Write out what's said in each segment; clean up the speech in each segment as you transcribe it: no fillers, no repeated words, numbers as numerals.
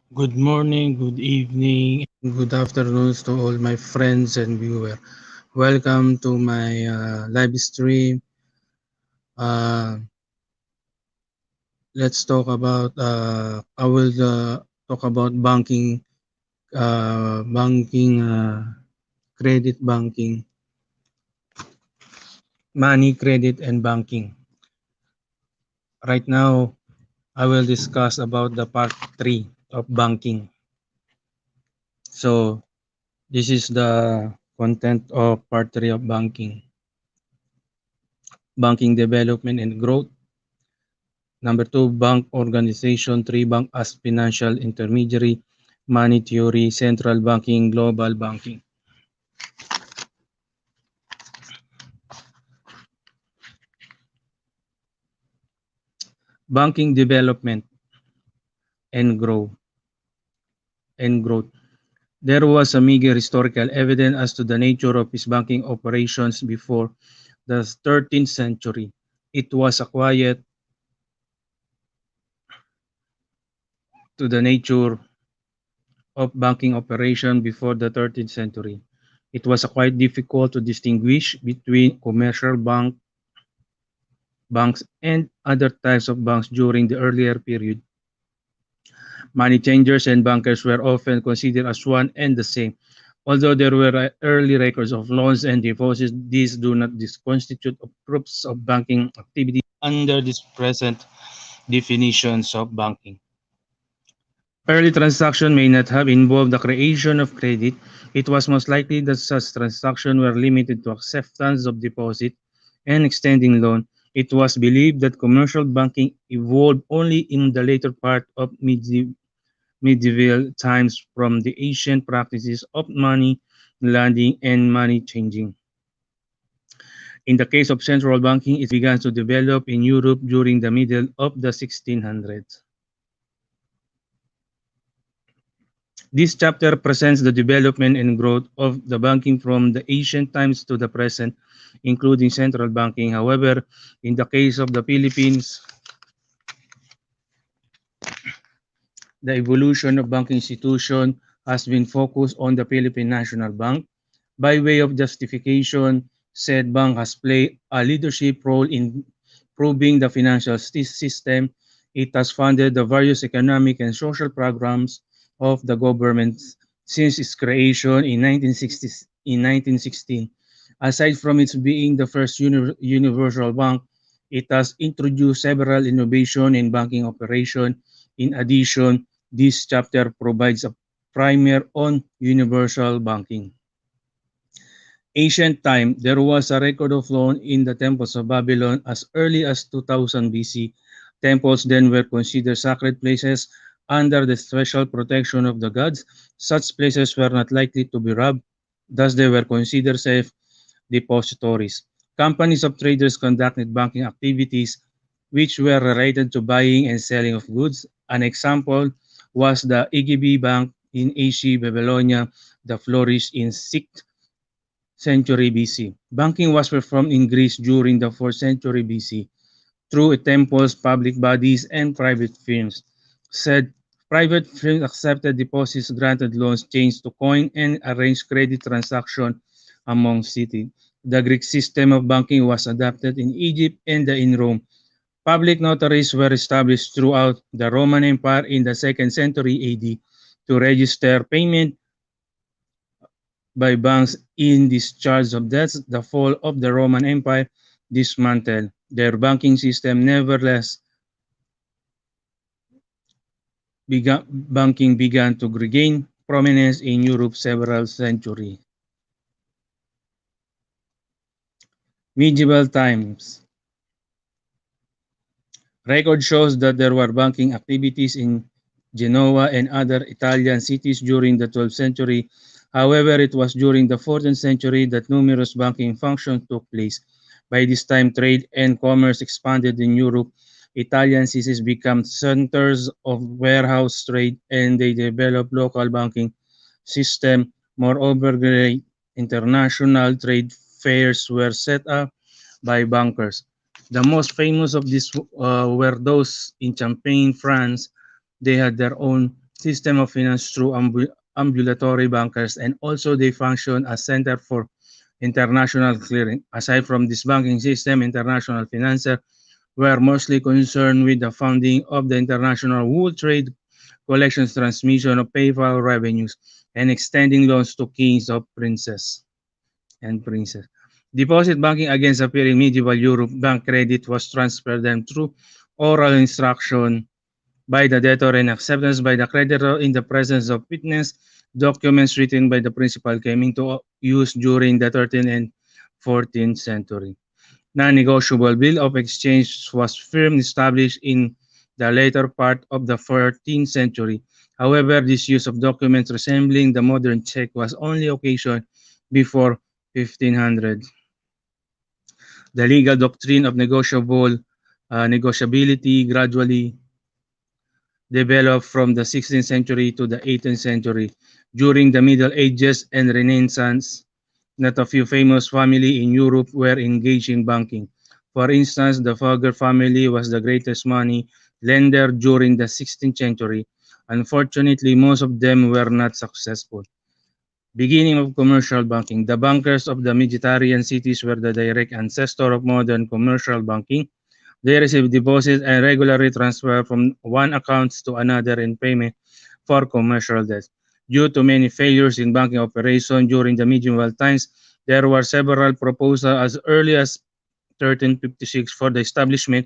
Good morning, good evening, and good afternoons to all my friends and viewers. Welcome to my live stream. Uh, let's talk about. I will talk about credit banking, money, credit, and banking. Right now, I will discuss about the part three of banking. So this is the content of part three of banking. Banking development and growth. Number two, bank organization. Three, bank as financial intermediary. Money theory, central banking, global banking. Banking development and growth. There was a meager historical evidence as to the nature of his banking operations before the 13th century. It was a quiet to the nature of banking operation before the 13th century. It was quite difficult to distinguish between commercial banks and other types of banks during the earlier period. Money changers and bankers were often considered as one and the same. Although there were early records of loans and deposits, these do not constitute proofs of banking activity under this present definitions of banking. Early transactions may not have involved the creation of credit. It was most likely that such transactions were limited to acceptance of deposit and extending loan. It was believed that commercial banking evolved only in the later part of medieval times from the ancient practices of money lending and money changing. In the case of central banking, it began to develop in Europe during the middle of the 1600s. This chapter presents the development and growth of the banking from the ancient times to the present, including central banking. However, in the case of the Philippines, the evolution of banking institution has been focused on the Philippine National Bank. By way of justification, said bank has played a leadership role in improving the financial system. It has funded the various economic and social programs of the government since its creation in 1916. Aside from its being the first universal bank, it has introduced several innovations in banking operation. In addition, this chapter provides a primer on universal banking. Ancient time, there was a record of loan in the temples of Babylon as early as 2000 BC. Temples then were considered sacred places under the special protection of the gods. Such places were not likely to be robbed, thus they were considered safe depositories. Companies of traders conducted banking activities which were related to buying and selling of goods. An example was the Igebe Bank in Asia Babylonia that flourished in 6th century BC. Banking was performed in Greece during the 4th century BC through temples, public bodies, and private firms. Said private firms accepted deposits, granted loans, changed to coin, and arranged credit transactions among cities. The Greek system of banking was adopted in Egypt and in Rome. Public notaries were established throughout the Roman Empire in the 2nd century AD to register payment by banks in discharge of debts. The fall of the Roman Empire dismantled their banking system. Nevertheless, banking began to regain prominence in Europe several centuries. Medieval times. Record shows that there were banking activities in Genoa and other Italian cities during the 12th century. However, it was during the 14th century that numerous banking functions took place. By this time, trade and commerce expanded in Europe. Italian cities became centers of warehouse trade and they developed local banking system. Moreover, great international trade fairs were set up by bankers. The most famous of these were those in Champagne, France. They had their own system of finance through ambulatory bankers, and also they function as center for international clearing. Aside from this banking system, international financiers were mostly concerned with the funding of the international wool trade, collections, transmission of PayPal revenues, and extending loans to kings of princes and princess. Deposit banking against appearing medieval Europe, bank credit was transferred them through oral instruction by the debtor and acceptance by the creditor in the presence of witness. Documents written by the principal came into use during the 13th and 14th century. Non-negotiable bill of exchange was firmly established in the later part of the 14th century. However, this use of documents resembling the modern check was only occasioned before 1500. The legal doctrine of negotiability gradually developed from the 16th century to the 18th century. During the Middle Ages and Renaissance, not a few famous families in Europe were engaged in banking. For instance, the Fugger family was the greatest money lender during the 16th century. Unfortunately, most of them were not successful. Beginning of commercial banking. The bankers of the Mediterranean cities were the direct ancestor of modern commercial banking. They received deposits and regularly transfer from one account to another in payment for commercial debt. Due to many failures in banking operations during the medieval times, there were several proposals as early as 1356 for the establishment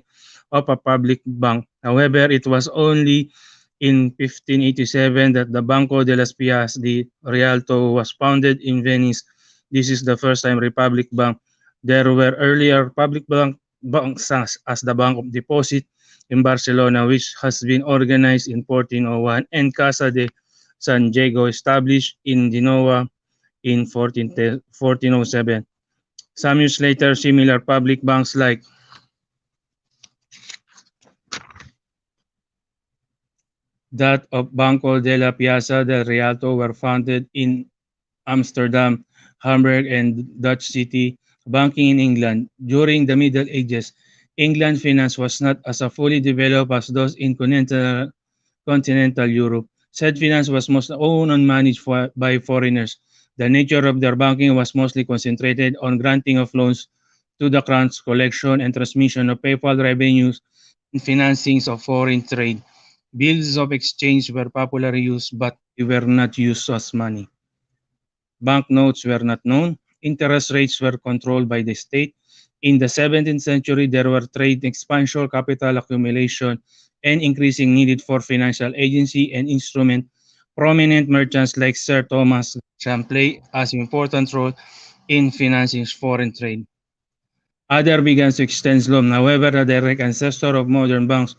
of a public bank. However, it was only in 1587 that the Banco de las Pias de Rialto was founded in Venice. This is the first time Republic Bank. There were earlier public banks as the Bank of Deposit in Barcelona, which has been organized in 1401, and Casa de San Diego, established in Genoa in 1407. Some years later, similar public banks like that of Banco de la Piazza del Rialto were founded in Amsterdam, Hamburg, and Dutch City. Banking in England. During the Middle Ages, England finance was not as fully developed as those in continental Europe. Said finance was most owned and managed by foreigners. The nature of their banking was mostly concentrated on granting of loans to the crowns, collection and transmission of PayPal revenues, and financings of foreign trade. Bills of exchange were popularly used, but they were not used as money. Banknotes were not known. Interest rates were controlled by the state. In the 17th century, there were trade expansion, capital accumulation, and increasing need for financial agency and instrument. Prominent merchants like Sir Thomas Gresham play as important role in financing foreign trade. Other began to extend loan. However, the direct ancestor of modern banks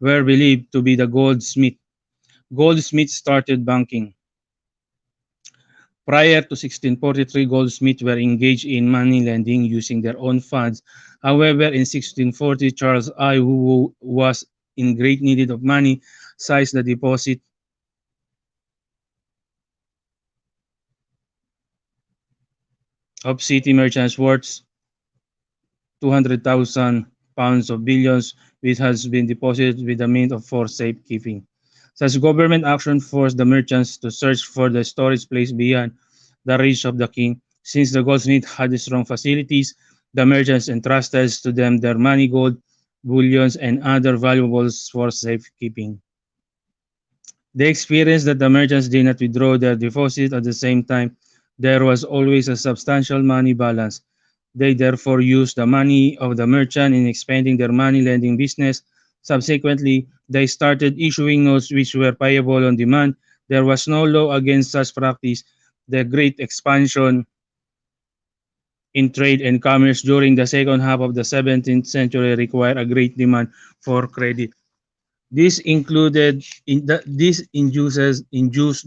were believed to be the goldsmith. Goldsmiths started banking. Prior to 1643, goldsmiths were engaged in money lending using their own funds. However, in 1640, Charles I, who was in great need of money, seized the deposit of city merchants worth 200,000 pounds of billions, which has been deposited with the mint for safekeeping. Such government action forced the merchants to search for the storage place beyond the reach of the king. Since the goldsmith had strong facilities, the merchants entrusted to them their money, gold, bullions, and other valuables for safekeeping. They experienced that the merchants did not withdraw their deposit at the same time. There was always a substantial money balance. They therefore used the money of the merchant in expanding their money lending business. Subsequently, they started issuing notes which were payable on demand. There was no law against such practice. The great expansion in trade and commerce during the second half of the 17th century required a great demand for credit. This induced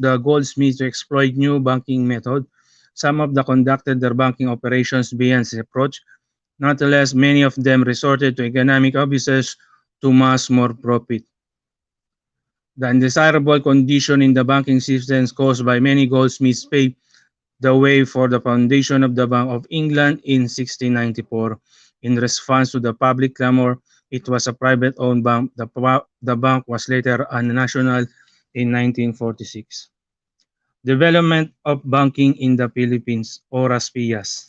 the goldsmiths to exploit new banking methods. Some of them conducted their banking operations beyond reproach. Nonetheless, many of them resorted to economic abuses to mass more profit. The undesirable condition in the banking system caused by many goldsmiths paved the way for the foundation of the Bank of England in 1694. In response to the public clamor, it was a private-owned bank. The bank was later a national in 1946. Development of banking in the Philippines, Obras Pias.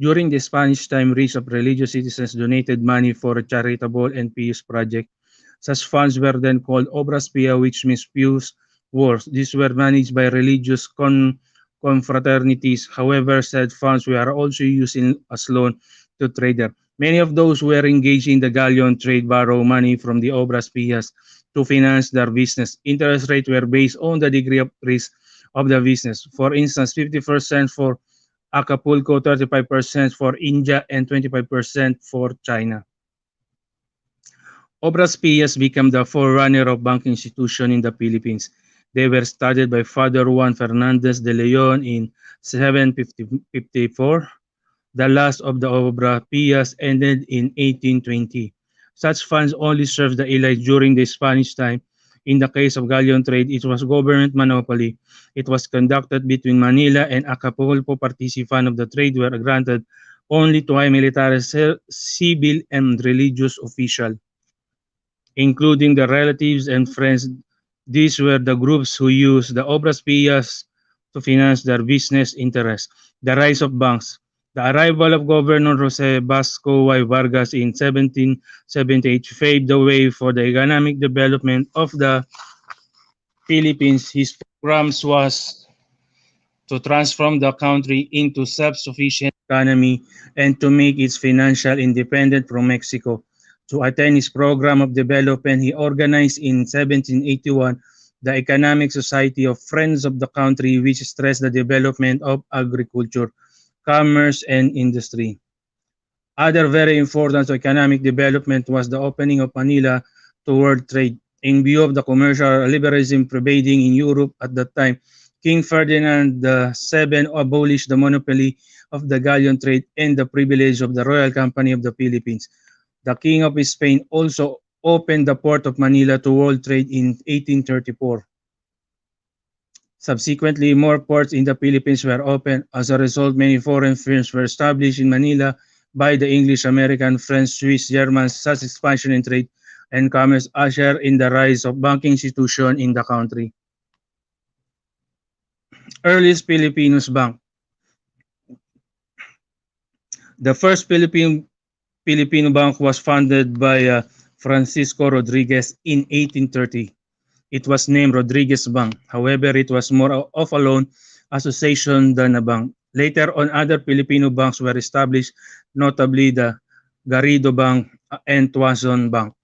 During the Spanish time, rich of religious citizens donated money for a charitable and pious project. Such funds were then called Obras Pia, which means pious works. These were managed by religious confraternities. However, said funds were also used as loan to traders. Many of those who were engaged in the galleon trade borrow money from the Obras Pias to finance their business. Interest rates were based on the degree of risk of the business. For instance, 50% for Acapulco, 35% for India, and 25% for China. Obras Pias became the forerunner of banking institution in the Philippines. They were started by Father Juan Fernandez de Leon in 754. The last of the Obras Pias ended in 1820. Such funds only served the elite during the Spanish time. In the case of galleon trade, it was government monopoly. It was conducted between Manila and Acapulco. Participants of the trade were granted only to high military, civil, and religious officials, including the relatives and friends. These were the groups who used the Obras Pias to finance their business interests. The rise of banks. The arrival of Governor Jose Vasco Y. Vargas in 1778 paved the way for the economic development of the Philippines. His programs was to transform the country into self-sufficient economy and to make it financial independent from Mexico. To attain his program of development, he organized in 1781 the Economic Society of Friends of the Country, which stressed the development of agriculture, commerce, and industry. Other very important to economic development was the opening of Manila to world trade. In view of the commercial liberalism prevailing in Europe at that time, King Ferdinand VII abolished the monopoly of the galleon trade and the privilege of the Royal Company of the Philippines. The King of Spain also opened the port of Manila to world trade in 1834. Subsequently, more ports in the Philippines were opened. As a result, many foreign firms were established in Manila by the English, American, French, Swiss, Germans. Such expansion in trade and commerce ushered in the rise of banking institutions in the country. Earliest Filipinos Bank. The first Filipino bank was founded by Francisco Rodriguez in 1830. It was named Rodriguez Bank. However, it was more of a loan association than a bank. Later on, other Filipino banks were established, notably the Garrido Bank and Tuazon Bank.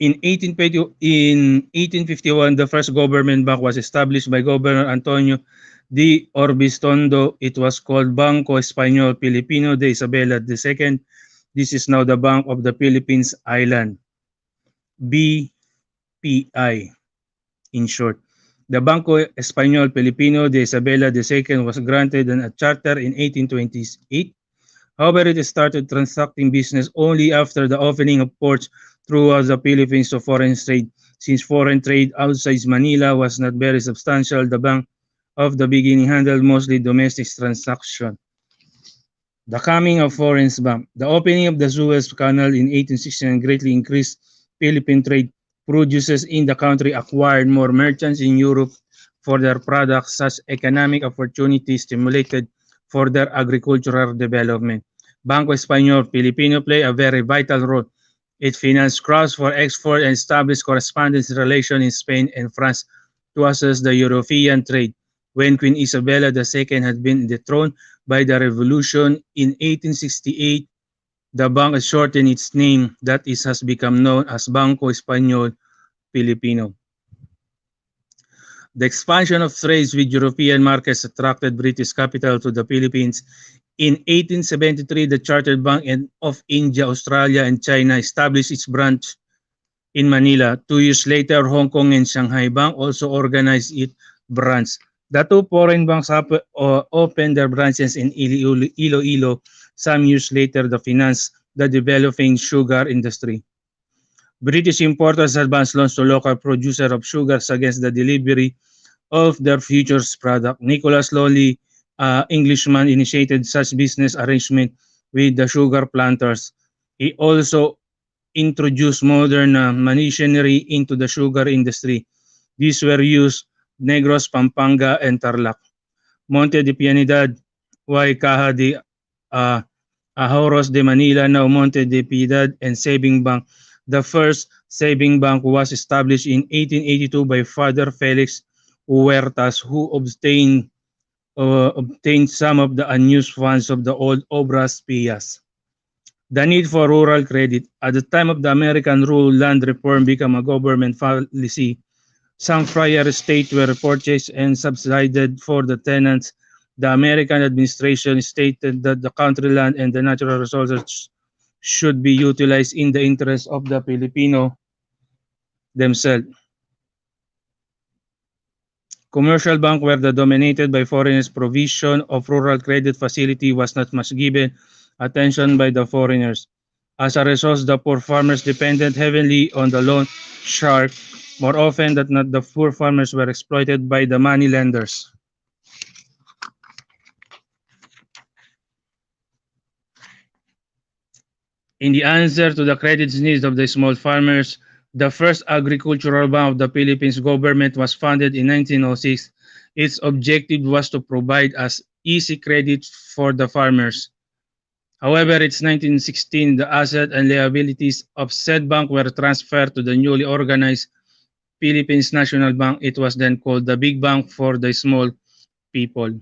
In 1851, the first government bank was established by Governor Antonio D. Orbistondo. It was called Banco Español Filipino de Isabela II. This is now the Bank of the Philippines Island, BPI in short. The Banco Español Filipino de Isabela II was granted a charter in 1828. However, it started transacting business only after the opening of ports throughout the Philippines to foreign trade. Since foreign trade outside Manila was not very substantial, the bank of the beginning handled mostly domestic transactions. The coming of foreign bank. The opening of the Suez Canal in 1869 greatly increased Philippine trade. Producers in the country acquired more merchants in Europe for their products. Such economic opportunities stimulated further agricultural development. Banco Español Filipino played a very vital role. It financed crops for export and established correspondence relations in Spain and France to assist the European trade. When Queen Isabella II had been dethroned by the Revolution in 1868, the bank shortened its name, that is, has become known as Banco Español Filipino. The expansion of trades with European markets attracted British capital to the Philippines. In 1873, the Chartered Bank of India, Australia, and China established its branch in Manila. 2 years later, Hong Kong and Shanghai Bank also organized its branch. The two foreign banks opened their branches in Iloilo some years later to finance the developing sugar industry. British importers advanced loans to local producers of sugars against the delivery of their futures product. Nicholas Lawley, Englishman, initiated such business arrangement with the sugar planters. He also introduced modern machinery into the sugar industry. These were used Negros, Pampanga, and Tarlac. Monte de Piedad, y Caja de uh, Ahorros de Manila, now Monte de Piedad, and Saving Bank. The first saving bank was established in 1882 by Father Felix Huertas, who obtained some of the unused funds of the old Obras Pias. The need for rural credit. At the time of the American rule, land reform became a government policy. Some friar estates were purchased and subsidized for the tenants. The American administration stated that the country land and the natural resources should be utilized in the interest of the Filipino themselves. Commercial banks were dominated by foreigners. Provision of rural credit facility was not much given attention by the foreigners. As a result, the poor farmers depended heavily on the loan shark. More often than not, the poor farmers were exploited by the money lenders. In the answer to the credit needs of the small farmers, the first agricultural bank of the Philippines government was founded in 1906. Its objective was to provide as easy credit for the farmers. However, it's 1916, the assets and liabilities of said bank were transferred to the newly organized Philippines National Bank. It was then called the Big Bank for the Small People.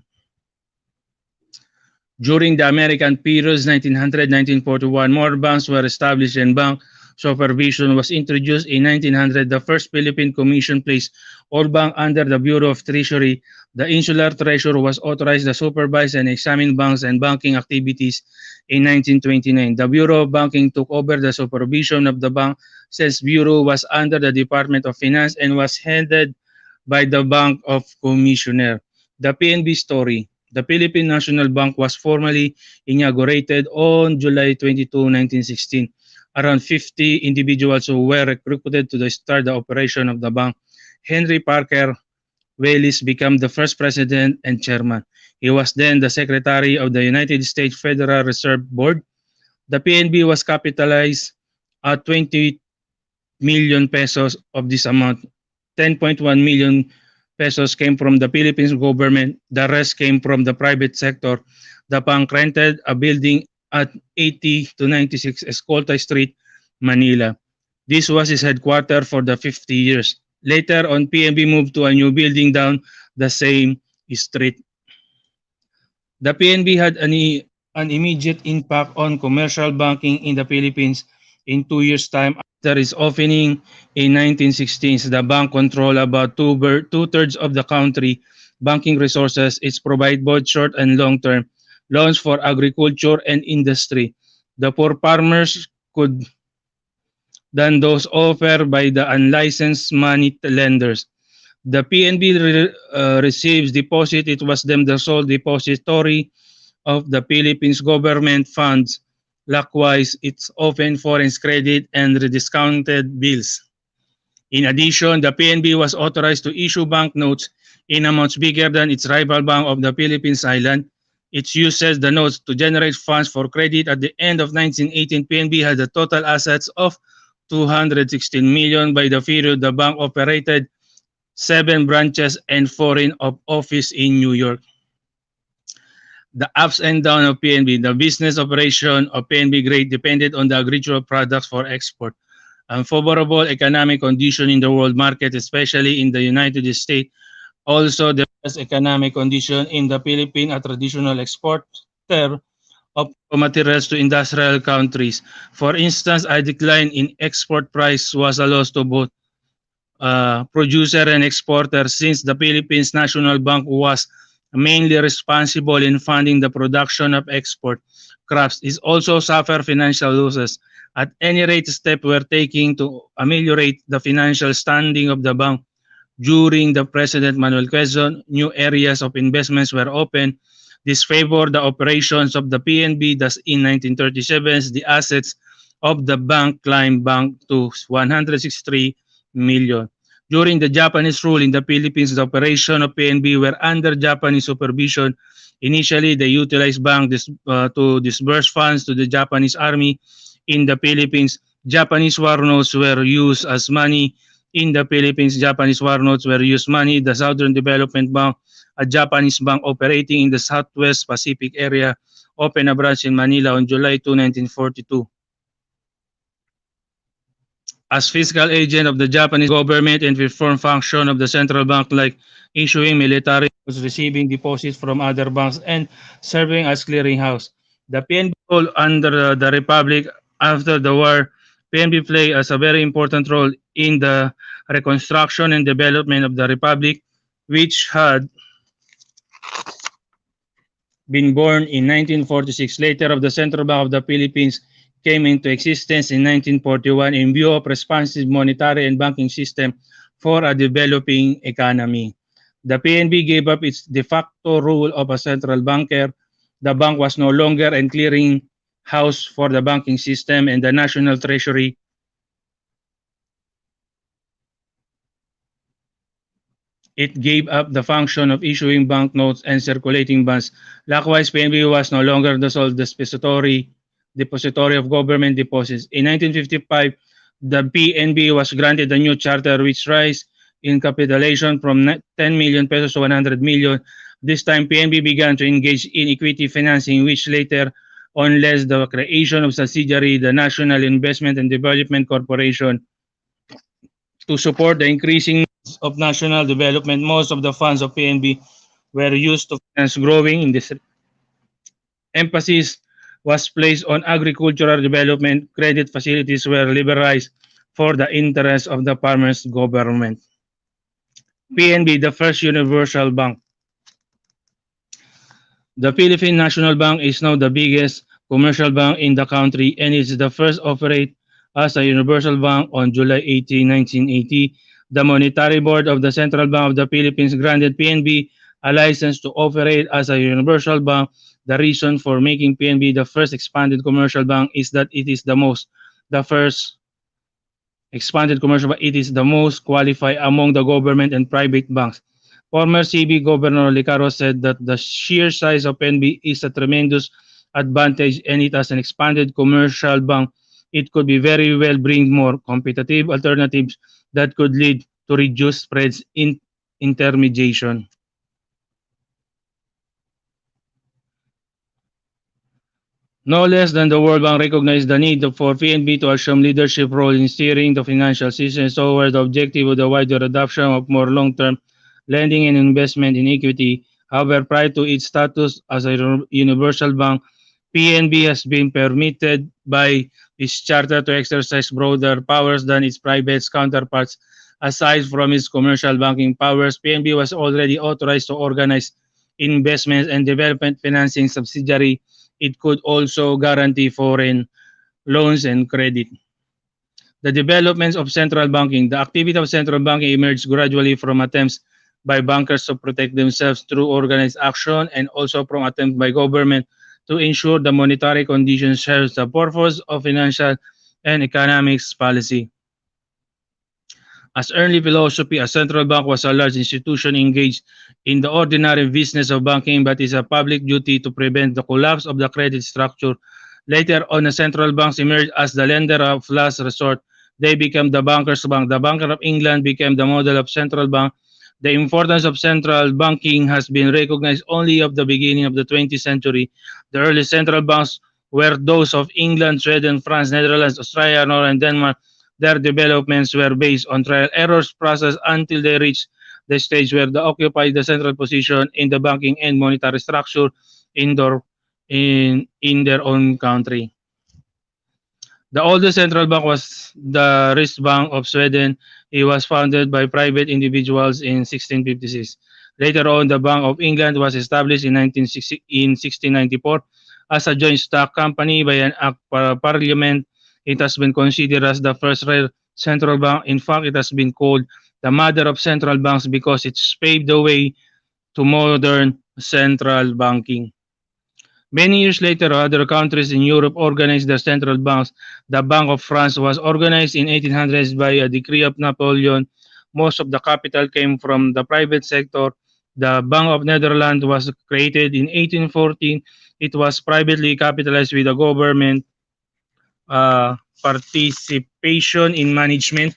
During the American periods 1900-1941, more banks were established and bank supervision was introduced in 1900. The first Philippine Commission placed all banks under the Bureau of Treasury. The Insular Treasurer was authorized to supervise and examine banks and banking activities in 1929. The Bureau of Banking took over the supervision of the bank since Bureau was under the Department of Finance and was headed by the Bank of Commissioner. The PNB story. The Philippine National Bank was formally inaugurated on July 22, 1916. Around 50 individuals who were recruited to start the operation of the bank. Henry Parker Willis became the first president and chairman. He was then the secretary of the United States Federal Reserve Board. The PNB was capitalized at 20 million pesos. Of this amount, 10.1 million pesos came from the Philippines government. The rest came from the private sector. The bank rented a building at 80 to 96 Escolta Street, Manila. This was his headquarters for the 50 years. Later on, PNB moved to a new building down the same street. The PNB had an immediate impact on commercial banking in the Philippines. In 2 years' time after its opening in 1916, the bank controlled about two-thirds of the country banking resources. It provides both short and long-term loans for agriculture and industry. The poor farmers could than those offered by the unlicensed money lenders. The PNB receives deposit. It was then the sole depository of the Philippines government funds. Likewise, it's open foreign credit and rediscounted bills. In addition, the PNB was authorized to issue banknotes in amounts bigger than its rival Bank of the Philippines Island. It uses the notes to generate funds for credit. At the end of 1918, PNB had a total assets of 216 million. By the period, the bank operated 7 branches and foreign office in New York. The ups and downs of PNB. The business operation of PNB grade depended on the agricultural products for export. Unfavorable economic condition in the world market, especially in the United States. Also, the best economic condition in the Philippines, a traditional exporter of materials to industrial countries. For instance, a decline in export price was a loss to both producer and exporter, since the Philippines National Bank was mainly responsible in funding the production of export crops. It also suffered financial losses. At any rate, steps were taken to ameliorate the financial standing of the bank. During the President Manuel Quezon, new areas of investments were opened. This favored the operations of the PNB. Thus, in 1937, the assets of the bank climbed to 163 million. During the Japanese rule in the Philippines, the operation of PNB were under Japanese supervision. Initially, they utilized bank to disburse funds to the Japanese army. in the Philippines. Japanese war notes were used as money in the Philippines. Japanese war notes were used money. The Southern Development Bank, a Japanese bank operating in the Southwest Pacific area, opened a branch in Manila on July 2, 1942. As fiscal agent of the Japanese government and perform function of the central bank like issuing military notes, receiving deposits from other banks, and serving as clearinghouse. The PNB role under the Republic after the war, PNB played as a very important role in the reconstruction and development of the Republic, which had been born in 1946. Later of the Central Bank of the Philippines came into existence in 1941 in view of responsive monetary and banking system for a developing economy. The PNB gave up its de facto role of a central banker. The bank was no longer a clearing house for the banking system, and the National Treasury it gave up the function of issuing banknotes and circulating bonds. Likewise, PNB was no longer the sole depository of government deposits. In 1955, the PNB was granted a new charter which raised in capitalization from 10 million pesos to 100 million. This time, PNB began to engage in equity financing, which later on led the creation of subsidiary, the National Investment and Development Corporation, to support the increasing needs of national development. Most of the funds of PNB were used to finance growing industry. Emphasis was placed on agricultural development. Credit facilities were liberalized for the interest of the farmers' government. PNB, the first universal bank. The Philippine National Bank is now the biggest commercial bank in the country and is the first operate as a universal bank on July 18, 1980. The Monetary Board of the Central Bank of the Philippines granted PNB a license to operate as a universal bank. The reason for making PNB the first expanded commercial bank is that the first expanded commercial bank, it is the most qualified among the government and private banks. Former CB Governor Licaro said that the sheer size of PNB is a tremendous advantage and it as an expanded commercial bank, it could be very well bring more competitive alternatives that could lead to reduced spreads in intermediation. No less than the World Bank recognized the need for PNB to assume leadership role in steering the financial system toward the objective of the wider adoption of more long-term lending and investment in equity. However, prior to its status as a universal bank, PNB has been permitted by its charter to exercise broader powers than its private counterparts. Aside from its commercial banking powers, PNB was already authorized to organize investments and development financing subsidiary. It could also guarantee foreign loans and credit. The developments of central banking. The activity of central banking emerged gradually from attempts by bankers to protect themselves through organized action and also from attempts by government to ensure the monetary conditions serves the purpose of financial and economics policy. As early philosophy, a central bank was a large institution engaged in the ordinary business of banking, but is a public duty to prevent the collapse of the credit structure. Later on, the central banks emerged as the lender of last resort. They became the bankers' bank. The Bank of England became the model of central bank. The importance of central banking has been recognized only of the beginning of the 20th century. The early central banks were those of England, Sweden, France, Netherlands, Australia, Norway, and Denmark. Their developments were based on trial errors process until they reached the stage where they occupied the central position in the banking and monetary structure in their own country. The oldest central bank was the Riksbank of Sweden. It was founded by private individuals in 1656. Later on, the Bank of England was established in 1694 as a joint stock company by an act of parliament. It has been considered as the first real central bank. In fact, it has been called the mother of central banks because it's paved the way to modern central banking. Many years later, other countries in Europe organized their central banks. The Bank of France was organized in 1800s by a decree of Napoleon. Most of the capital came from the private sector. The Bank of Netherlands was created in 1814. It was privately capitalized with the government participation in management.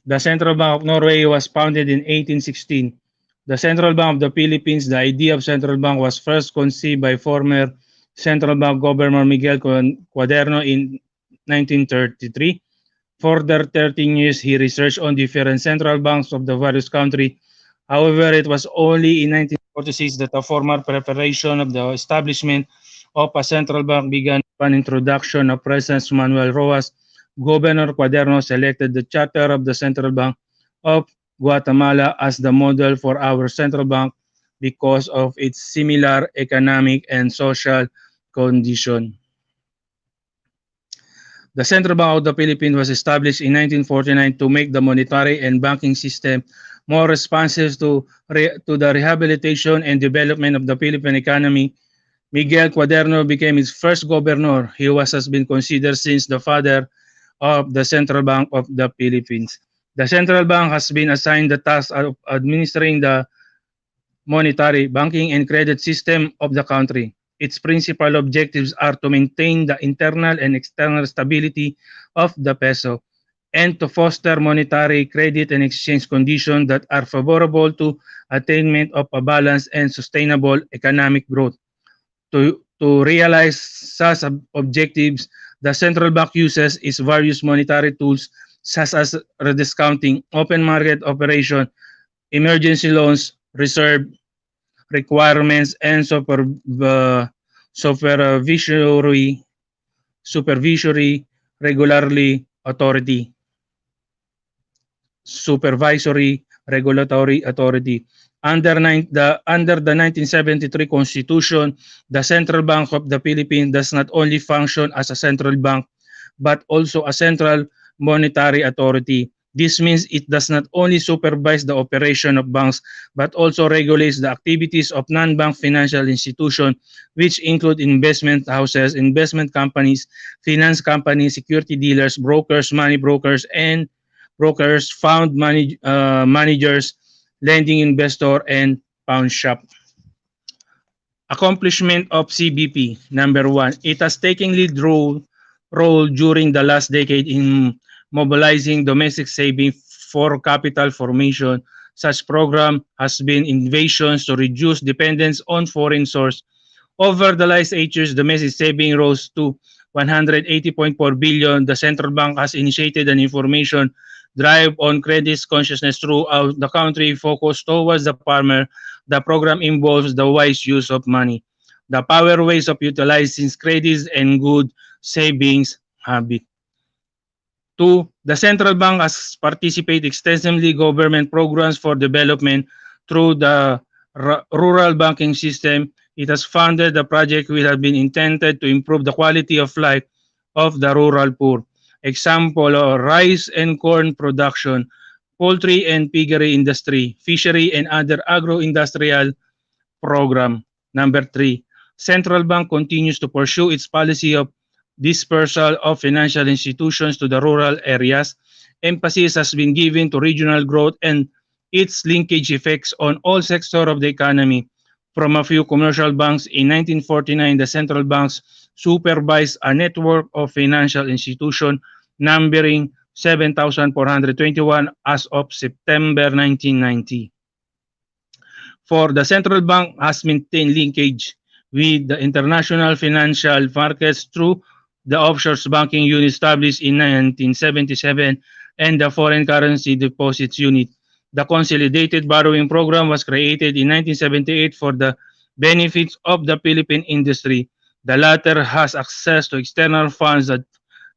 The Central Bank of Norway was founded in 1816. The Central Bank of the Philippines, the idea of central bank was first conceived by former Central Bank Governor Miguel Cuaderno in 1933. For the 13 years, he researched on different central banks of the various countries. However, it was only in 1946 that a formal preparation of the establishment of a central bank began upon introduction of President Manuel Rojas. Governor Cuaderno selected the charter of the Central Bank of Guatemala as the model for our central bank because of its similar economic and social condition. The Central Bank of the Philippines was established in 1949 to make the monetary and banking system more responsive to the rehabilitation and development of the Philippine economy. Miguel Cuaderno became its first governor. He has been considered since the father of the Central Bank of the Philippines. The Central Bank has been assigned the task of administering the monetary, banking, and credit system of the country. Its principal objectives are to maintain the internal and external stability of the peso and to foster monetary, credit, and exchange conditions that are favorable to attainment of a balanced and sustainable economic growth. To realize such objectives, the central bank uses its various monetary tools such as rediscounting, open market operation, emergency loans, reserve requirements, and supervisory supervisory regularly authority supervisory regulatory authority. Under the 1973 Constitution, the Central Bank of the Philippines does not only function as a central bank but also a central monetary authority. This means it does not only supervise the operation of banks but also regulates the activities of non-bank financial institutions, which include investment houses, investment companies, finance companies, security dealers, brokers, money brokers, and brokers, managers, lending investor, and pawn shop. Accomplishment of CBP. Number one, it has taken lead role during the last decade in mobilizing domestic saving for capital formation. Such program has been innovations to reduce dependence on foreign source. Over the last 8 years, domestic saving rose to 180.4 billion. The central bank has initiated an information drive on credit consciousness throughout the country focused towards the farmer. The program involves the wise use of money, the power ways of utilizing credits and good savings habit. Two, the central bank has participated extensively government programs for development through the rural banking system. It has funded the project which have been intended to improve the quality of life of the rural poor. Example, rice and corn production, poultry and piggery industry, fishery and other agro-industrial program. Number three, central bank continues to pursue its policy of dispersal of financial institutions to the rural areas. Emphasis has been given to regional growth and its linkage effects on all sectors of the economy. From a few commercial banks in 1949, the central banks supervised a network of financial institutions numbering 7,421 as of September 1990. For the central bank has maintained linkage with the international financial markets through the offshore banking unit established in 1977 and the foreign currency deposits unit. The consolidated borrowing program was created in 1978 for the benefits of the Philippine industry. The latter has access to external funds at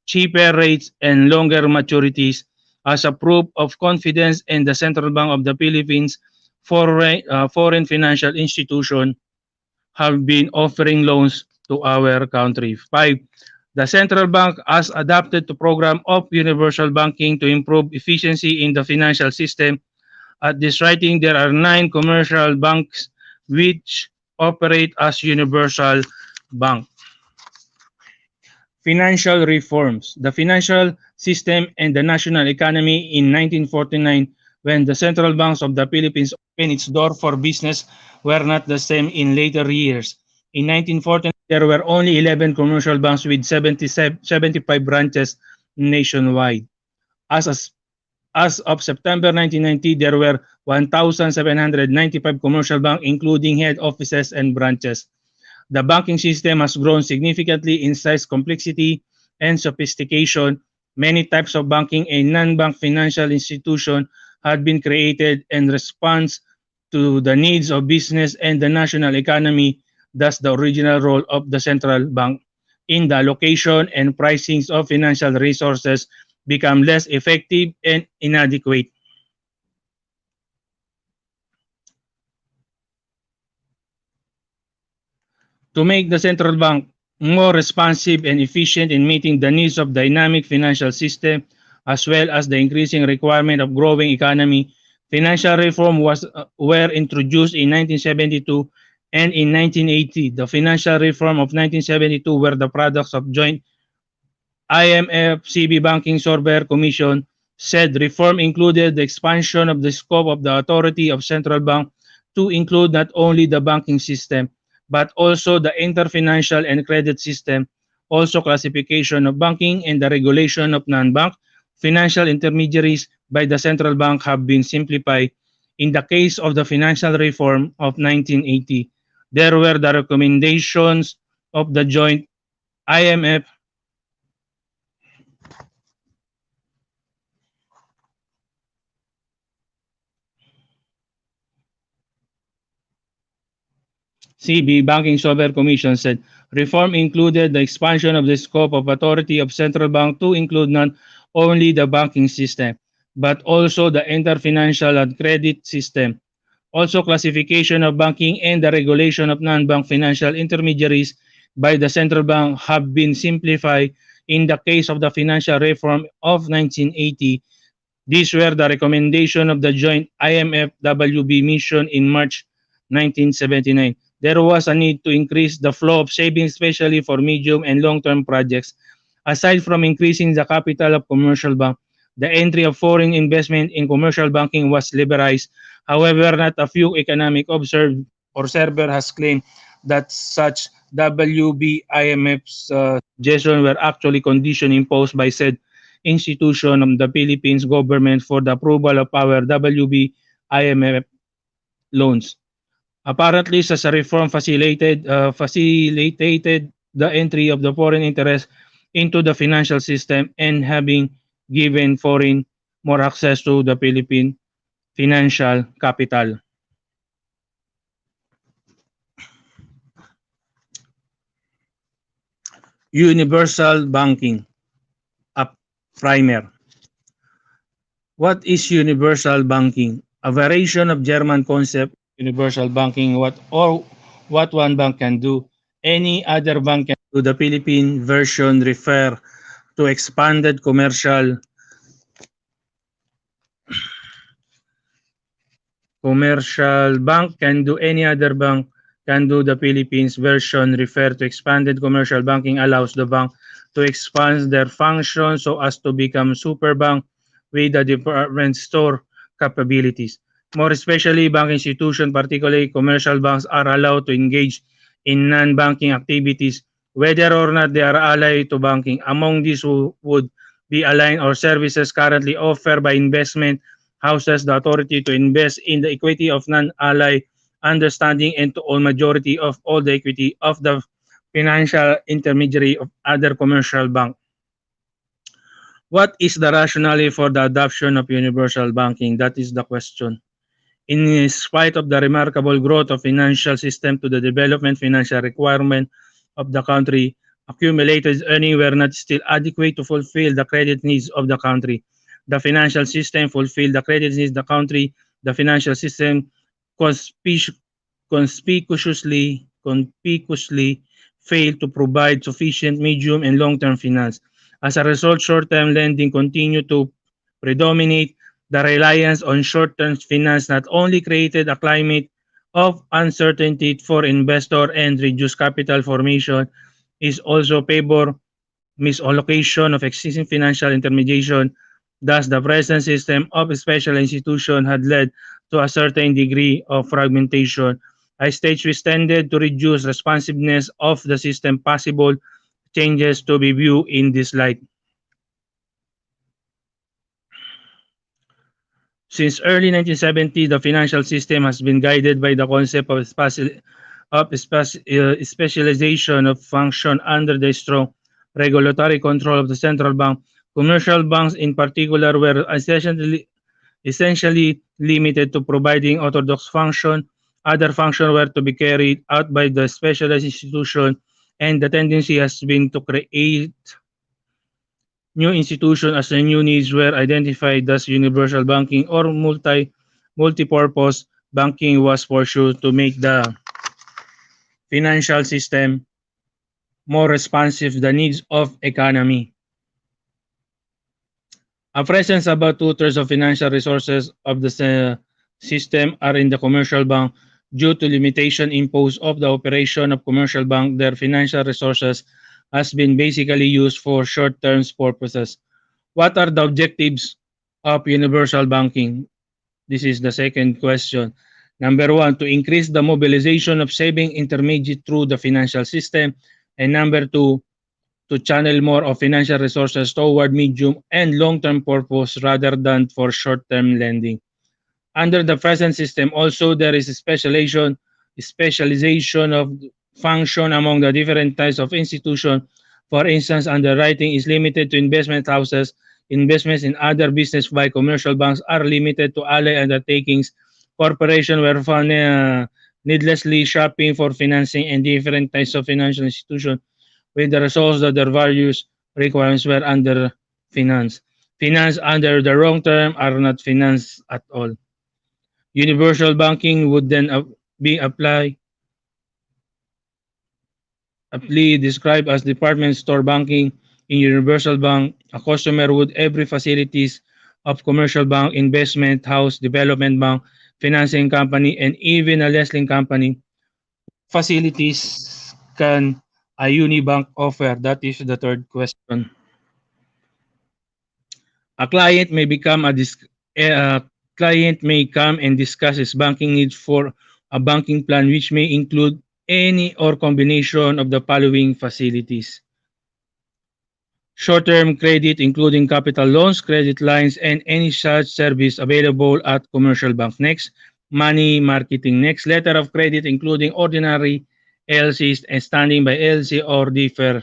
cheaper rates and longer maturities as a proof of confidence in the Central Bank of the Philippines. Foreign financial institutions have been offering loans to our country. Five, the central bank has adopted the program of universal banking to improve efficiency in the financial system. At this writing, there are 9 commercial banks which operate as universal bank. Financial reforms. The financial system and the national economy in 1949 when the central banks of the Philippines opened its door for business were not the same in later years. In 1940, there were only 11 commercial banks with 75 branches nationwide. As, as, as of September 1990, there were 1,795 commercial banks, including head offices and branches. The banking system has grown significantly in size, complexity, and sophistication. Many types of banking and non-bank financial institutions had been created in response to the needs of business and the national economy. Thus, the original role of the central bank in the allocation and pricing of financial resources become less effective and inadequate. To make the central bank more responsive and efficient in meeting the needs of dynamic financial system as well as the increasing requirement of growing economy, financial reform were introduced in 1972 and in 1980. The financial reform of 1972 were the products of joint IMF-CB Banking Surveyor Commission said reform included the expansion of the scope of the authority of central bank to include not only the banking system but also the interfinancial and credit system, also classification of banking and the regulation of non-bank financial intermediaries by the central bank have been simplified. In the case of the financial reform of 1980, there were the recommendations of the joint IMF CB Banking Software Commission said reform included the expansion of the scope of authority of central bank to include not only the banking system but also the interfinancial and credit system. Also, classification of banking and the regulation of non-bank financial intermediaries by the central bank have been simplified. In the case of the financial reform of 1980, these were the recommendation of the joint IMF-WB mission in March 1979. There was a need to increase the flow of savings, especially for medium and long-term projects. Aside from increasing the capital of commercial bank, the entry of foreign investment in commercial banking was liberalized. However, not a few economic observer has claimed that such WBIMF's suggestions were actually conditions imposed by said institution of the Philippines government for the approval of our WBIMF loans. Apparently, such a reform facilitated the entry of the foreign interest into the financial system and having given foreign more access to the Philippine financial capital. Universal banking, a primer. What is universal banking? A variation of German concept universal banking what one bank can do, any other bank can do. The Philippine version refer to expanded commercial bank can do, any other bank can do. The Philippines version refer to expanded commercial banking allows the bank to expand their function so as to become super bank with the department store capabilities. More especially, bank institutions, particularly commercial banks, are allowed to engage in non-banking activities, whether or not they are allied to banking. Among these would be aligned or services currently offered by investment houses the authority to invest in the equity of non-ally understanding and to own majority of all the equity of the financial intermediary of other commercial bank. What is the rationale for the adoption of universal banking? That is the question. In spite of the remarkable growth of financial system to the development financial requirement of the country, accumulated earnings were not still adequate to fulfill the credit needs of the country. The financial system fulfilled the credit needs of the country. The financial system conspicuously failed to provide sufficient medium and long-term finance. As a result, short-term lending continued to predominate. The reliance on short-term finance not only created a climate of uncertainty for investor and reduced capital formation, is also favor misallocation of existing financial intermediation. Thus, the present system of special institution had led to a certain degree of fragmentation. I stage was tended to reduce responsiveness of the system. Possible changes to be viewed in this light. Since early 1970, the financial system has been guided by the concept of, specialization of function under the strong regulatory control of the central bank. Commercial banks, in particular, were essentially limited to providing orthodox function. Other functions were to be carried out by the specialized institution, and the tendency has been to create new institutions as the new needs were identified. Thus, universal banking or multi-purpose banking was pursued to make the financial system more responsive to the needs of economy. At present, about two-thirds of financial resources of the system are in the commercial bank. Due to limitation imposed of the operation of commercial bank, their financial resources has been basically used for short-term purposes. What are the objectives of universal banking? This is the second question. Number one, to increase the mobilization of saving intermediate through the financial system. And number two, to channel more of financial resources toward medium and long-term purpose rather than for short-term lending. Under the present system, also there is a specialization of function among the different types of institution. For instance, underwriting is limited to investment houses. Investments in other business by commercial banks are limited to ally undertakings. Corporations were found needlessly shopping for financing and different types of financial institutions with the results that their various requirements were under finance. Finance under the wrong term are not finance at all. Universal banking would then be aptly described as department store banking. In universal bank, a customer would every facilities of commercial bank, investment house, development bank, financing company, and even a lending company. Facilities can a unibank offer? That is the third question. A client may become a client may come and discuss his banking needs for a banking plan which may include any or combination of the following facilities. Short-term credit including capital loans, credit lines, and any such service available at commercial bank. Next, money marketing. Next, letter of credit including ordinary LCs and standing by LC or defer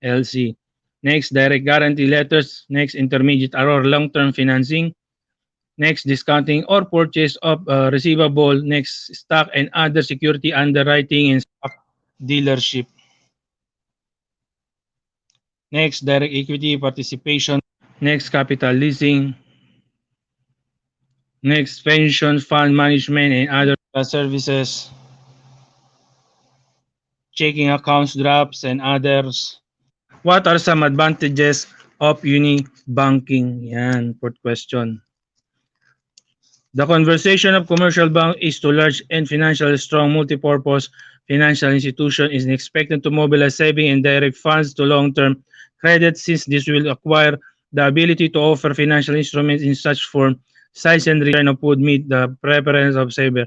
LC. Next, direct guarantee letters. Next, intermediate or long-term financing. Next, discounting or purchase of receivable. Next, stock and other security underwriting and stock dealership. Next, direct equity participation. Next, capital leasing. Next, pension fund management and other services. Checking accounts, drafts, and others. What are some advantages of uni-banking? Yan, fourth question. The conversation of commercial bank is to large and financially strong multipurpose financial institution is expected to mobilize saving and direct funds to long-term credit since this will acquire the ability to offer financial instruments in such form, size, and return of would meet the preference of saver.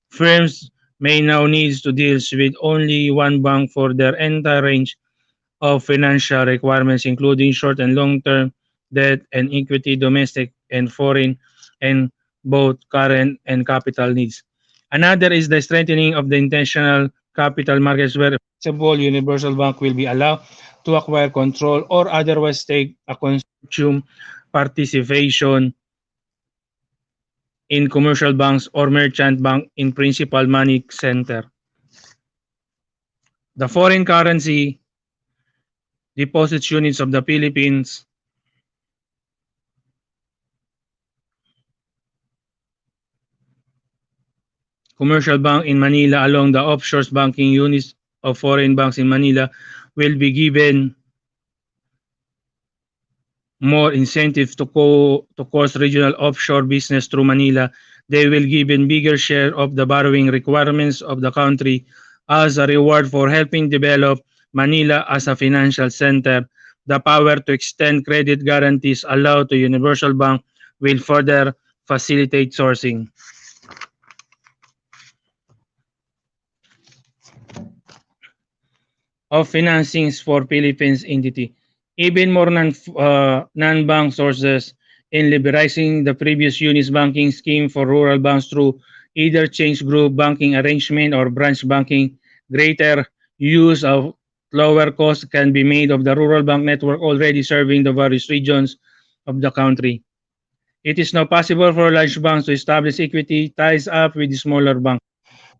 Firms may now need to deal with only one bank for their entire range of financial requirements, including short and long-term debt and equity, domestic and foreign, and both current and capital needs. Another is the strengthening of the international capital markets where a flexible universal bank will be allowed to acquire control or otherwise take a consortium participation in commercial banks or merchant bank in principal money center. The foreign currency deposits units of the Philippines commercial bank in Manila along the offshore banking units of foreign banks in Manila will be given more incentive to course regional offshore business through Manila. They will given bigger share of the borrowing requirements of the country as a reward for helping develop Manila as a financial center. the power to extend credit guarantees allowed to universal bank will further facilitate sourcing of financings for Philippines entity. Even more non-bank sources in liberalizing the previous UNIS banking scheme for rural banks through either change group banking arrangement or branch banking, greater use of lower cost can be made of the rural bank network already serving the various regions of the country. It is now possible for large banks to establish equity ties up with the smaller banks.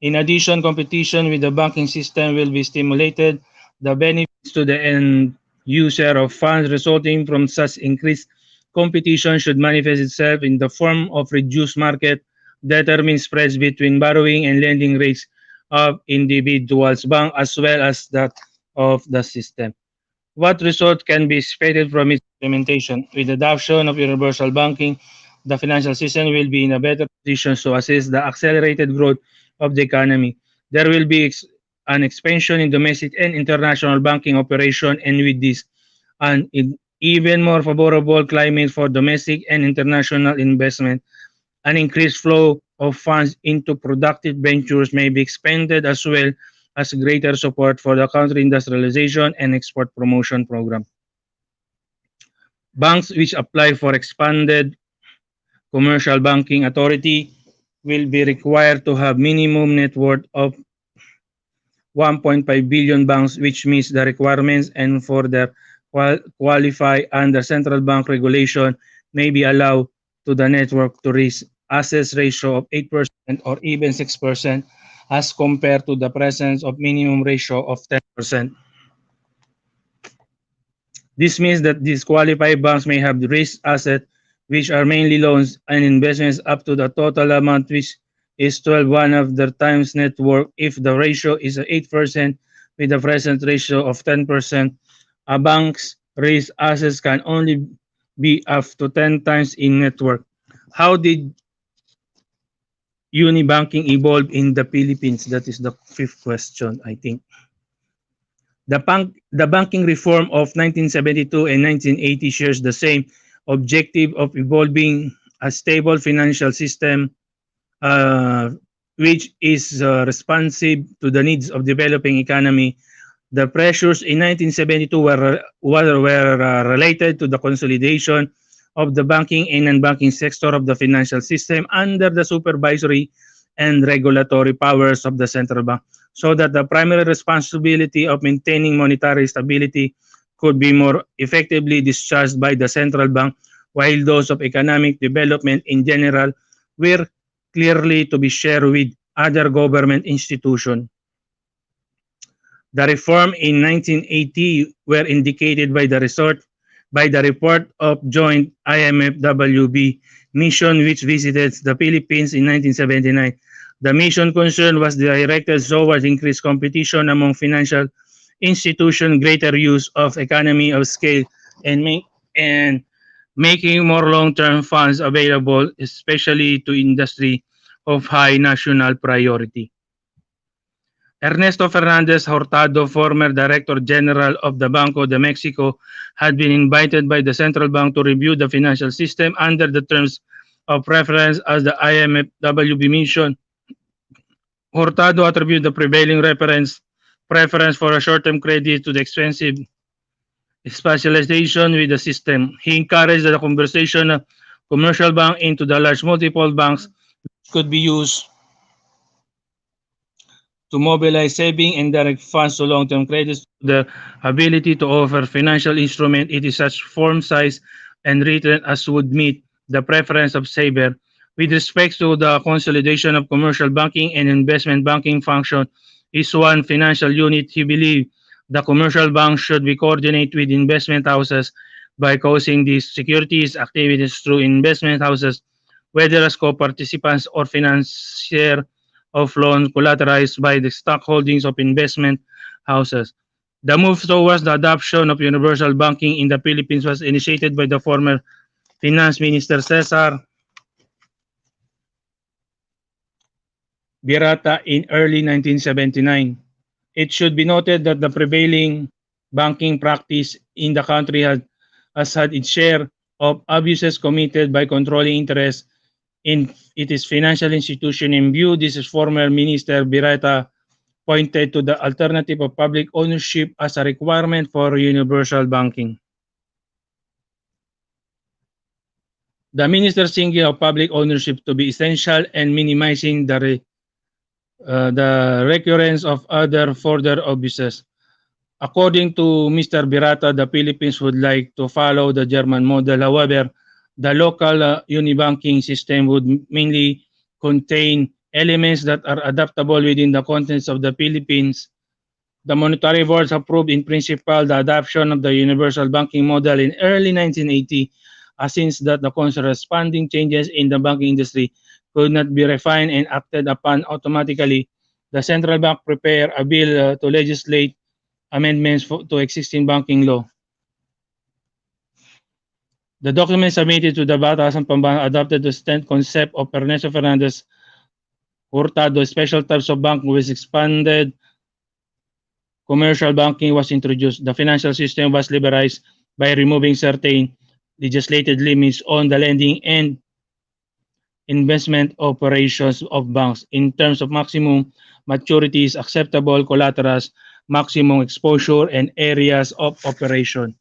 In addition, competition with the banking system will be stimulated. The benefits to the end user of funds resulting from such increased competition should manifest itself in the form of reduced market determined spreads between borrowing and lending rates of individuals bank as well as that of the system. What result can be expected from its implementation? With adoption of universal banking, the financial system will be in a better position to assist the accelerated growth of the economy. There will be an expansion in domestic and international banking operation, and with this, an even more favorable climate for domestic and international investment. An increased flow of funds into productive ventures may be expanded as well as greater support for the country industrialization and export promotion program. Banks which apply for expanded commercial banking authority will be required to have minimum net worth of 1.5 billion banks which meets the requirements and for the qualify under central bank regulation may be allowed to the network to reach assets ratio of 8% or even 6% as compared to the presence of minimum ratio of 10%. This means that these qualified banks may have risk assets which are mainly loans and investments up to the total amount which is 12 of the times net worth if the ratio is 8% with the present ratio of 10%. A bank's risk assets can only be up to 10 times in net worth. How did unibanking evolve in the Philippines? That is the fifth question, I think. The banking reform of 1972 and 1980 shares the same objective of evolving a stable financial system uh, which is responsive to the needs of developing economy. The pressures in 1972 were related to the consolidation of the banking and non-banking sector of the financial system under the supervisory and regulatory powers of the central bank so that the primary responsibility of maintaining monetary stability could be more effectively discharged by the central bank while those of economic development in general were clearly to be shared with other government institutions. The reform in 1980 were indicated by the report of joint IMF-WB mission which visited the Philippines in 1979. The mission concern was directed towards increased competition among financial institutions, greater use of economy of scale, and and making more long-term funds available, especially to industry of high national priority. Ernesto Fernandez Hurtado, former Director General of the Banco de Mexico, had been invited by the central bank to review the financial system under the terms of reference as the IMF-WB mission. Hurtado attributed the prevailing preference for a short-term credit to the expensive specialization with the system. He encouraged the conversion of commercial bank into the large multiple banks which could be used to mobilize saving and direct funds to long-term credits. The ability to offer financial instrument it is such form, size, and written as would meet the preference of saver. With respect to the consolidation of commercial banking and investment banking function is one financial unit, he believed the commercial bank should be coordinated with investment houses by causing these securities activities through investment houses, whether as co-participants or financier of loans collateralized by the stock holdings of investment houses. The move towards the adoption of universal banking in the Philippines was initiated by the former Finance Minister Cesar Birata in early 1979. It should be noted that the prevailing banking practice in the country has had its share of abuses committed by controlling interests in its financial institution. In view, this is former Minister Birata pointed to the alternative of public ownership as a requirement for universal banking. The minister thinking of public ownership to be essential and minimizing the recurrence of other further abuses. According to Mr. Birata, the Philippines would like to follow the German model. However, the local unibanking system would mainly contain elements that are adaptable within the contents of the Philippines. The monetary boards approved in principle the adoption of the universal banking model in early 1980. Since that the corresponding changes in the banking industry could not be refined and acted upon automatically, the central bank prepared a bill to legislate amendments to existing banking law. The document submitted to the Batasan Pambangon adopted the stand concept of Ernesto Fernandez Hurtado. Special types of bank with expanded commercial banking was introduced. The financial system was liberalized by removing certain legislated limits on the lending and investment operations of banks in terms of maximum maturities, acceptable collaterals, maximum exposure, and areas of operation.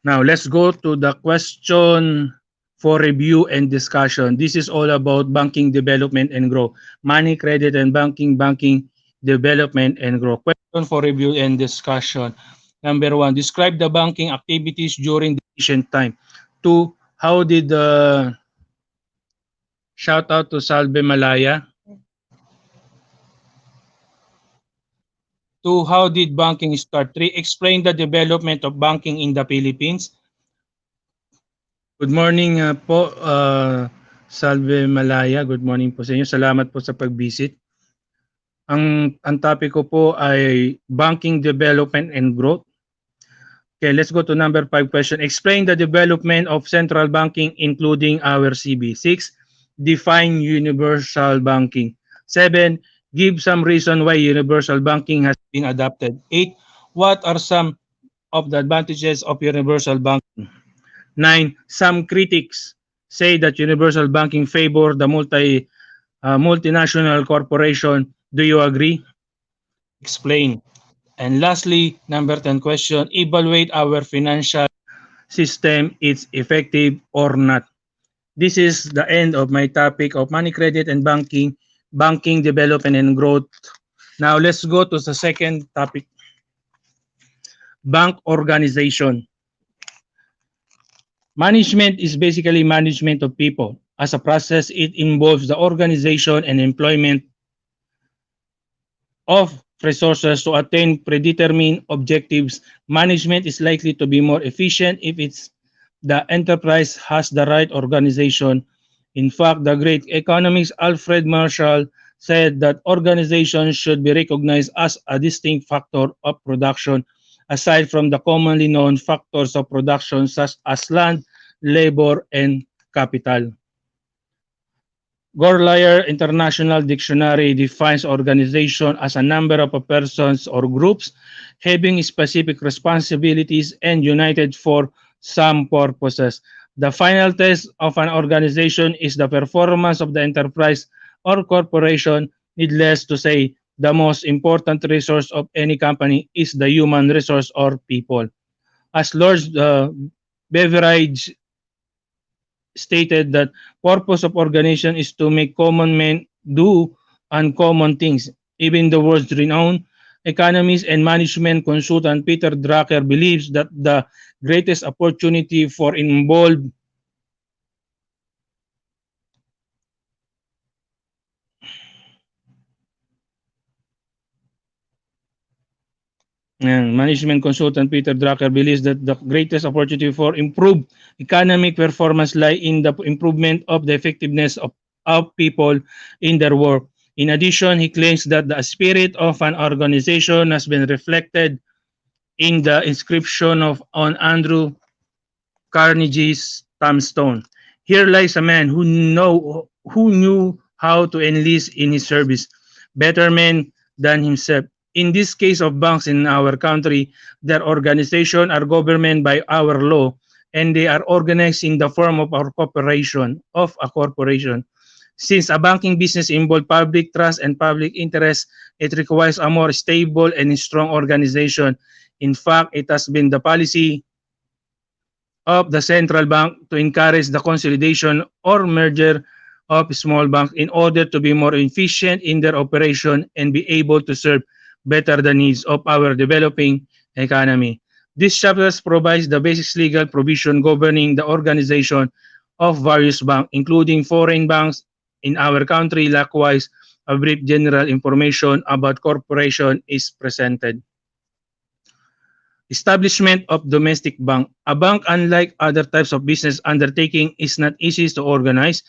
Now, let's go to the question for review and discussion. This is all about banking development and growth. Money, credit, and banking development and growth. Question for review and discussion. Number one, describe the banking activities during the ancient time. Two, how did the shout out to Salve Malaya? Two, how did banking start? Three, explain the development of banking in the Philippines. Good morning po, Salve Malaya. Good morning po sa inyo. Salamat po sa pag-visit. Ang topic ko po ay banking development and growth. Okay, let's go to number 5 question. Explain the development of central banking including our CB. 6. Define universal banking. 7. Give some reason why universal banking has been adopted. 8. What are some of the advantages of universal banking? 9. Some critics say that universal banking favor the multinational corporation. Do you agree? Explain. And lastly, number 10 question, evaluate our financial system, it's effective or not. This is the end of my topic of money, credit, and banking development and growth. Now let's go to the second topic, bank organization. Management is basically management of people. As a process, it involves the organization and employment of resources to attain predetermined objectives. Management is likely to be more efficient if the enterprise has the right organization. In fact, the great economist Alfred Marshall said that organization should be recognized as a distinct factor of production aside from the commonly known factors of production such as land, labor, and capital. Gorlier International Dictionary defines organization as a number of persons or groups having specific responsibilities and united for some purposes. The final test of an organization is the performance of the enterprise or corporation. Needless to say, the most important resource of any company is the human resource or people. As Lord Beveridge stated, that purpose of organization is to make common men do uncommon things. Even the world's renowned economist and management consultant Peter Drucker believes that the greatest opportunity for involved management consultant Peter Drucker believes that the greatest opportunity for improved economic performance lie in the improvement of the effectiveness of people in their work. In addition, he claims that the spirit of an organization has been reflected in the inscription on Andrew Carnegie's tombstone. Here lies a man who knew how to enlist in his service better men than himself. In this case of banks in our country, their organization are governed by our law and they are organized in the form of a corporation. Since a banking business involves public trust and public interest, it requires a more stable and strong organization. In fact, it has been the policy of the central bank to encourage the consolidation or merger of small banks in order to be more efficient in their operation and be able to serve better the needs of our developing economy. This chapter provides the basic legal provision governing the organization of various banks, including foreign banks in our country. Likewise, a brief general information about corporation is presented. Establishment of domestic bank. A bank, unlike other types of business undertaking, is not easy to organize.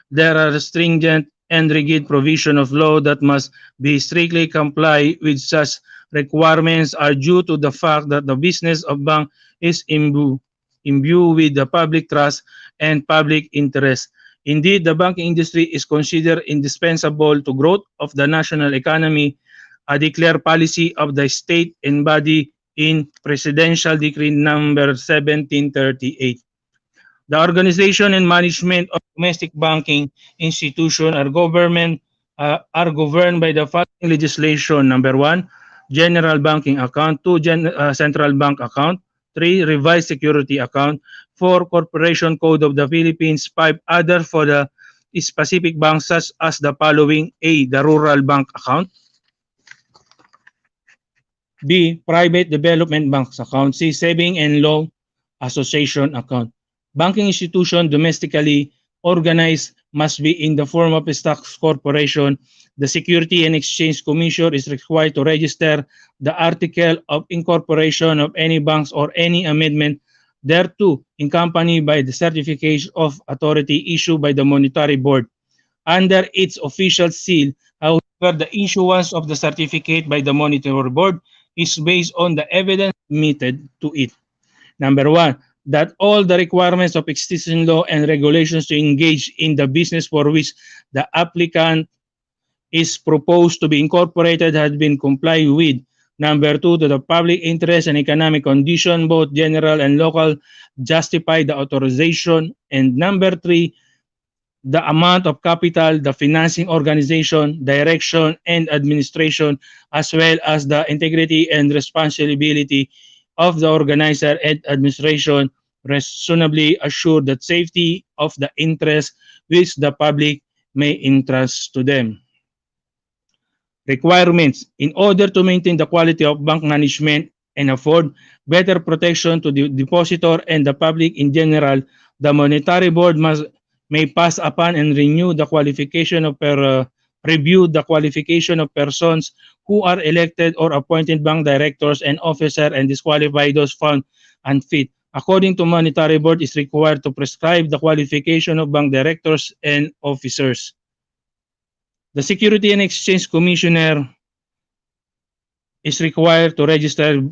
There are stringent and rigid provision of law that must be strictly complied with. Such requirements are due to the fact that the business of bank is imbued with the public trust and public interest. Indeed, the banking industry is considered indispensable to growth of the national economy, a declared policy of the state embodied in Presidential Decree number 1738. The organization and management of domestic banking institution are governed by the following legislation. Number one, general banking account. Two, central bank account. Three, revised security account. Four, corporation code of the Philippines. Five, other for the specific banks such as the following. A, the rural bank account. B, private development banks account. C, saving and loan association account. Banking institution domestically organized must be in the form of a stock corporation. The Security and Exchange Commission is required to register the article of incorporation of any banks or any amendment thereto, accompanied by the certificate of authority issued by the Monetary Board under its official seal. However, the issuance of the certificate by the Monetary Board is based on the evidence submitted to it. Number one, that all the requirements of existing law and regulations to engage in the business for which the applicant is proposed to be incorporated has been complied with. Number two, that the public interest and economic condition, both general and local, justify the authorization. And number three, the amount of capital, the financing organization, direction, and administration, as well as the integrity and responsibility of the organizer and administration reasonably assure that safety of the interest which the public may entrust to them. Requirements. In order to maintain the quality of bank management and afford better protection to the depositor and the public in general, the Monetary Board may pass upon and renew the qualification of review the qualification of persons who are elected or appointed bank directors and officers and disqualify those found unfit. According to Monetary Board, is required to prescribe the qualification of bank directors and officers. The Security and Exchange Commissioner is required to register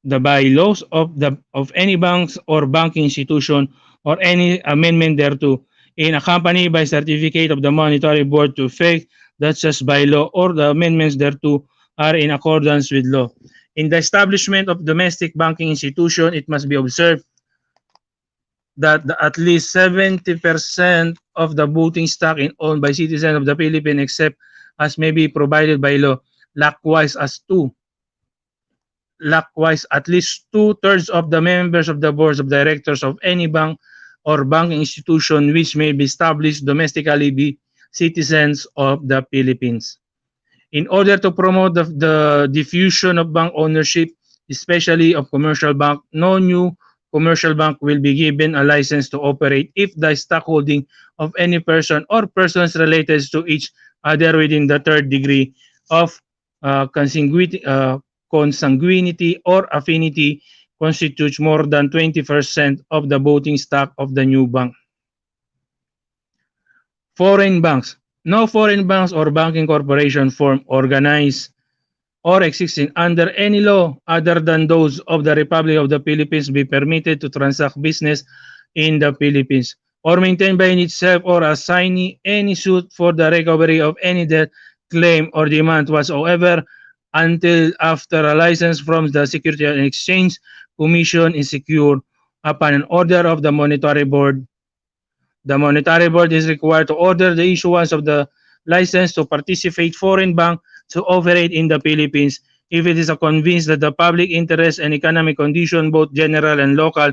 the bylaws of any banks or banking institution or any amendment thereto, in accompanied by certificate of the Monetary Board to effect that such bylaw or the amendments thereto are in accordance with law. In the establishment of domestic banking institution, it must be observed that at least 70% of the voting stock is owned by citizens of the Philippines, except as may be provided by law. Likewise, at least two-thirds of the members of the boards of directors of any bank or banking institution which may be established domestically be citizens of the Philippines. In order to promote the diffusion of bank ownership, especially of commercial bank, no new commercial bank will be given a license to operate if the stockholding of any person or persons related to each other within the third degree of consanguinity or affinity constitutes more than 20% of the voting stock of the new bank. Foreign banks. No foreign banks or banking corporation form, organized, or existing under any law other than those of the Republic of the Philippines be permitted to transact business in the Philippines, or maintain by itself or assignee any suit for the recovery of any debt, claim, or demand whatsoever until after a license from the Security and Exchange Commission is secured. Upon an order of the Monetary Board is required to order the issuance of the license to participate foreign bank to operate in the Philippines if it is convinced that the public interest and economic condition, both general and local,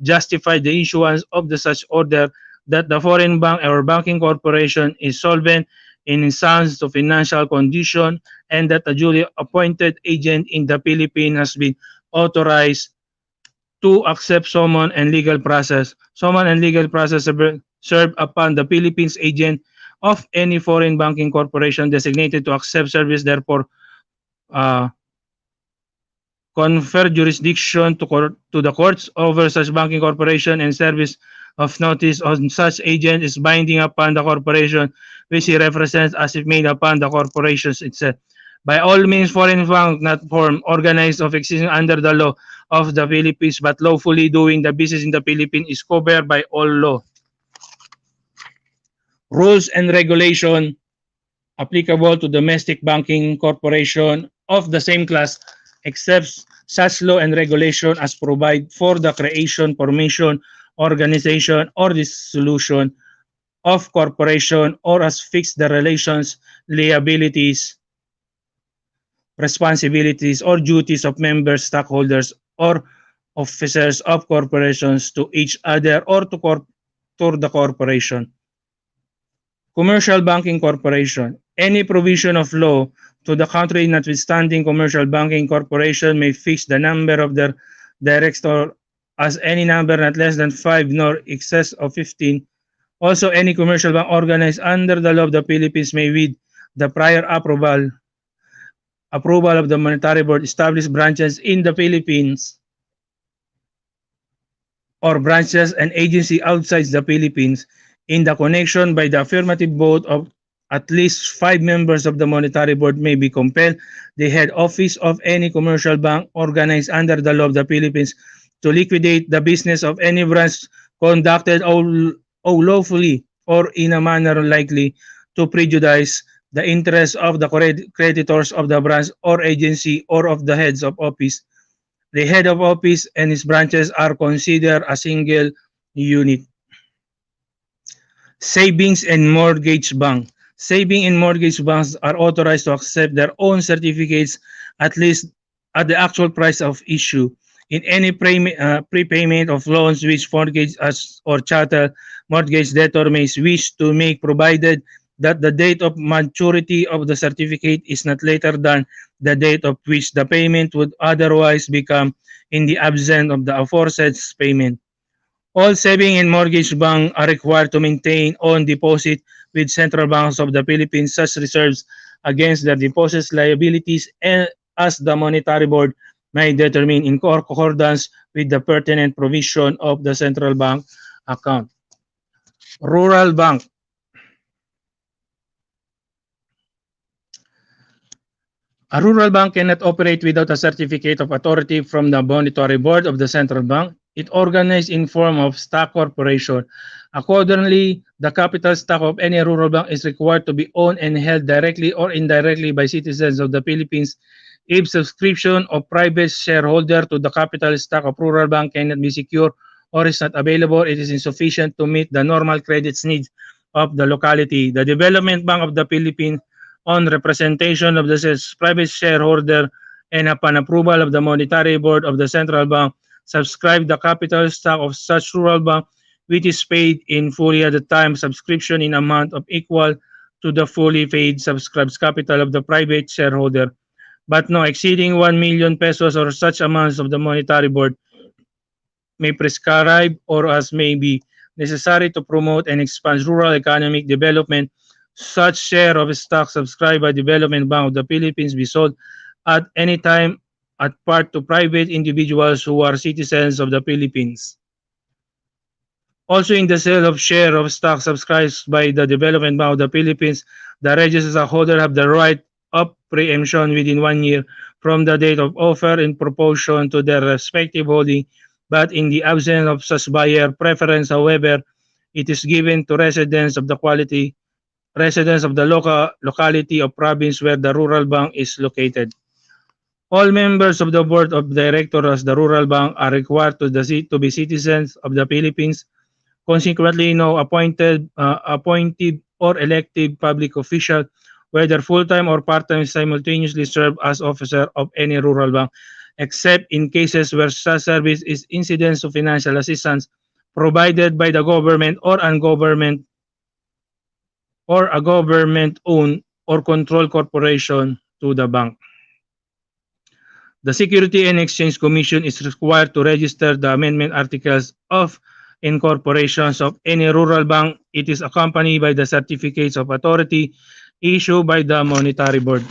justify the issuance of the such order, that the foreign bank or banking corporation is solvent in sound to financial condition, and that a duly appointed agent in the Philippines has been authorized to accept summon and legal process. Summon and legal process served upon the Philippines agent of any foreign banking corporation designated to accept service, therefore uh, confer jurisdiction to the courts over such banking corporation, and service of notice on such agent is binding upon the corporation which he represents as if made upon the corporations itself. By all means, foreign bank not formed, organized, of existing under the law of the Philippines, but lawfully doing the business in the Philippines is covered by all law. Rules and regulation applicable to domestic banking corporation of the same class, except such law and regulation as provide for the creation, formation, organization, or dissolution of corporation, or as fix the relations, liabilities, responsibilities, or duties of members, stockholders, or officers of corporations to each other or to the corporation. Commercial Banking Corporation. Any provision of law to the contrary notwithstanding, Commercial Banking Corporation may fix the number of their directors as any number not less than 5 nor excess of 15. Also, any commercial bank organized under the law of the Philippines may, with the prior approval of the Monetary Board, establish branches in the Philippines or branches and agency outside the Philippines in the connection by the affirmative vote of at least 5 members of the Monetary Board may be compelled the head office of any commercial bank organized under the law of the Philippines to liquidate the business of any branch conducted lawfully or in a manner likely to prejudice the interests of the creditors of the branch or agency or of the heads of office. The head of office and his branches are considered a single unit. Savings and Mortgage Bank. Saving and mortgage banks are authorized to accept their own certificates at least at the actual price of issue in any prepayment of loans which mortgage or chattel mortgage debtor may wish to make, provided that the date of maturity of the certificate is not later than the date of which the payment would otherwise become in the absence of the aforesaid payment. All saving and mortgage banks are required to maintain on deposit with central banks of the Philippines such reserves against their deposits liabilities, and as the Monetary Board may determine in accordance with the pertinent provision of the central bank account. Rural Bank. A rural bank cannot operate without a certificate of authority from the Monetary Board of the Central Bank. It organized in form of stock corporation. Accordingly, the capital stock of any rural bank is required to be owned and held directly or indirectly by citizens of the Philippines. If subscription of private shareholder to the capital stock of rural bank cannot be secured or is not available, it is insufficient to meet the normal credit needs of the locality. The Development Bank of the Philippines, on representation of the private shareholder and upon approval of the Monetary Board of the Central Bank, subscribe the capital stock of such rural bank, which is paid in fully at the time subscription in amount of equal to the fully paid subscribed capital of the private shareholder, but no exceeding 1 million pesos or such amounts of the Monetary Board may prescribe or as may be necessary to promote and expand rural economic development. Such share of stock subscribed by Development Bank of the Philippines be sold at any time at part to private individuals who are citizens of the Philippines. Also, in the sale of share of stock subscribed by the Development Bank of the Philippines, the registered holder have the right of preemption within 1 year from the date of offer in proportion to their respective holding, but in the absence of such buyer preference, however, it is given to residents of the locality of province where the rural bank is located. All members of the board of directors of the Rural Bank are required to be citizens of the Philippines. Consequently, no appointed or elected public official, whether full-time or part-time, simultaneously serve as officer of any rural bank, except in cases where such service is incident to financial assistance provided by the government or a government-owned or controlled corporation to the bank. The Security and Exchange Commission is required to register the amendment articles of incorporations of any rural bank. It is accompanied by the certificates of authority issued by the Monetary Board.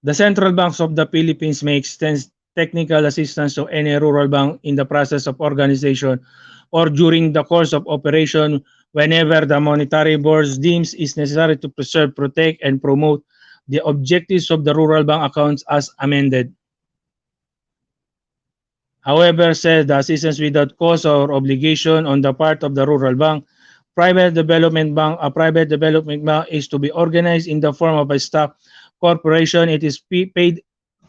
The central banks of the Philippines may extend technical assistance to any rural bank in the process of organization or during the course of operation whenever the Monetary Board deems is necessary to preserve, protect, and promote the objectives of the rural bank accounts as amended. However, said the assistance without cost or obligation on the part of the rural bank, a private development bank is to be organized in the form of a stock corporation. It is paid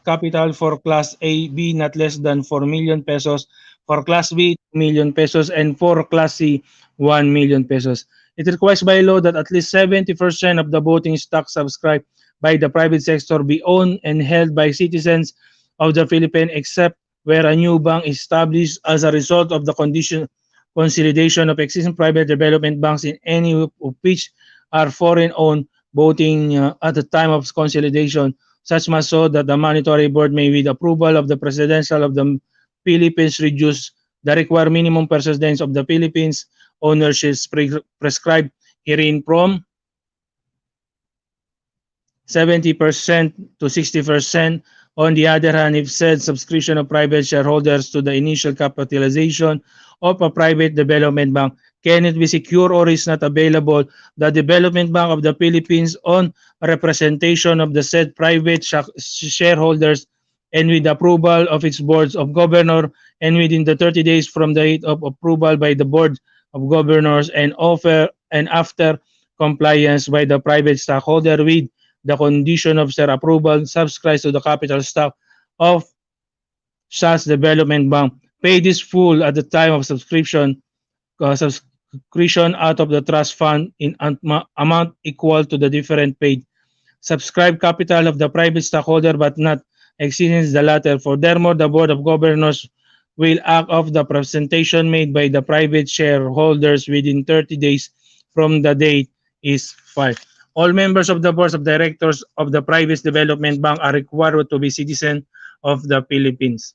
capital for Class A, B not less than 4 million pesos, for Class B 2 million pesos, and for Class C 1 million pesos. It requires by law that at least 70% of the voting stock subscribed by the private sector be owned and held by citizens of the Philippines, except where a new bank is established as a result of the consolidation of existing private development banks, in any of which are foreign-owned, voting at the time of consolidation, such must so that the Monetary Board may, with approval of the Presidential of the Philippines, reduce the required minimum percentage of the Philippines ownership prescribed herein from 70% to 60%. On the other hand, if said subscription of private shareholders to the initial capitalization of a private development bank cannot be secure or is not available, the Development Bank of the Philippines, on representation of the said private shareholders and with approval of its boards of governors and within the 30 days from the date of approval by the board of governors and after compliance by the private stockholder with the condition of their approval, subscribes to the capital stock of such development bank, pay this full at the time of subscription out of the trust fund in amount equal to the different paid subscribed capital of the private stockholder but not exceeding the latter. Furthermore, the Board of Governors will act of the presentation made by the private shareholders within 30 days from the date is filed. All members of the boards of directors of the Private Development Bank are required to be citizens of the Philippines.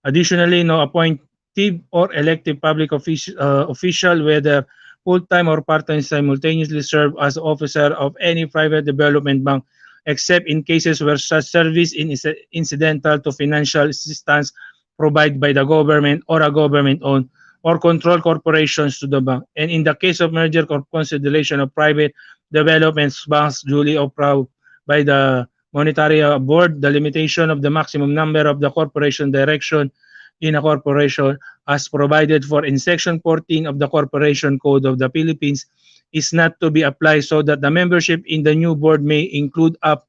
Additionally, no appointed or elected public official, whether full-time or part-time, simultaneously serve as officer of any private development bank, except in cases where such service is incidental to financial assistance provided by the government or a government-owned or controlled corporations to the bank. And in the case of merger or consolidation of private development banks duly approved by the Monetary Board, the limitation of the maximum number of the corporation direction in a corporation as provided for in Section 14 of the Corporation Code of the Philippines is not to be applied, so that the membership in the new board may include up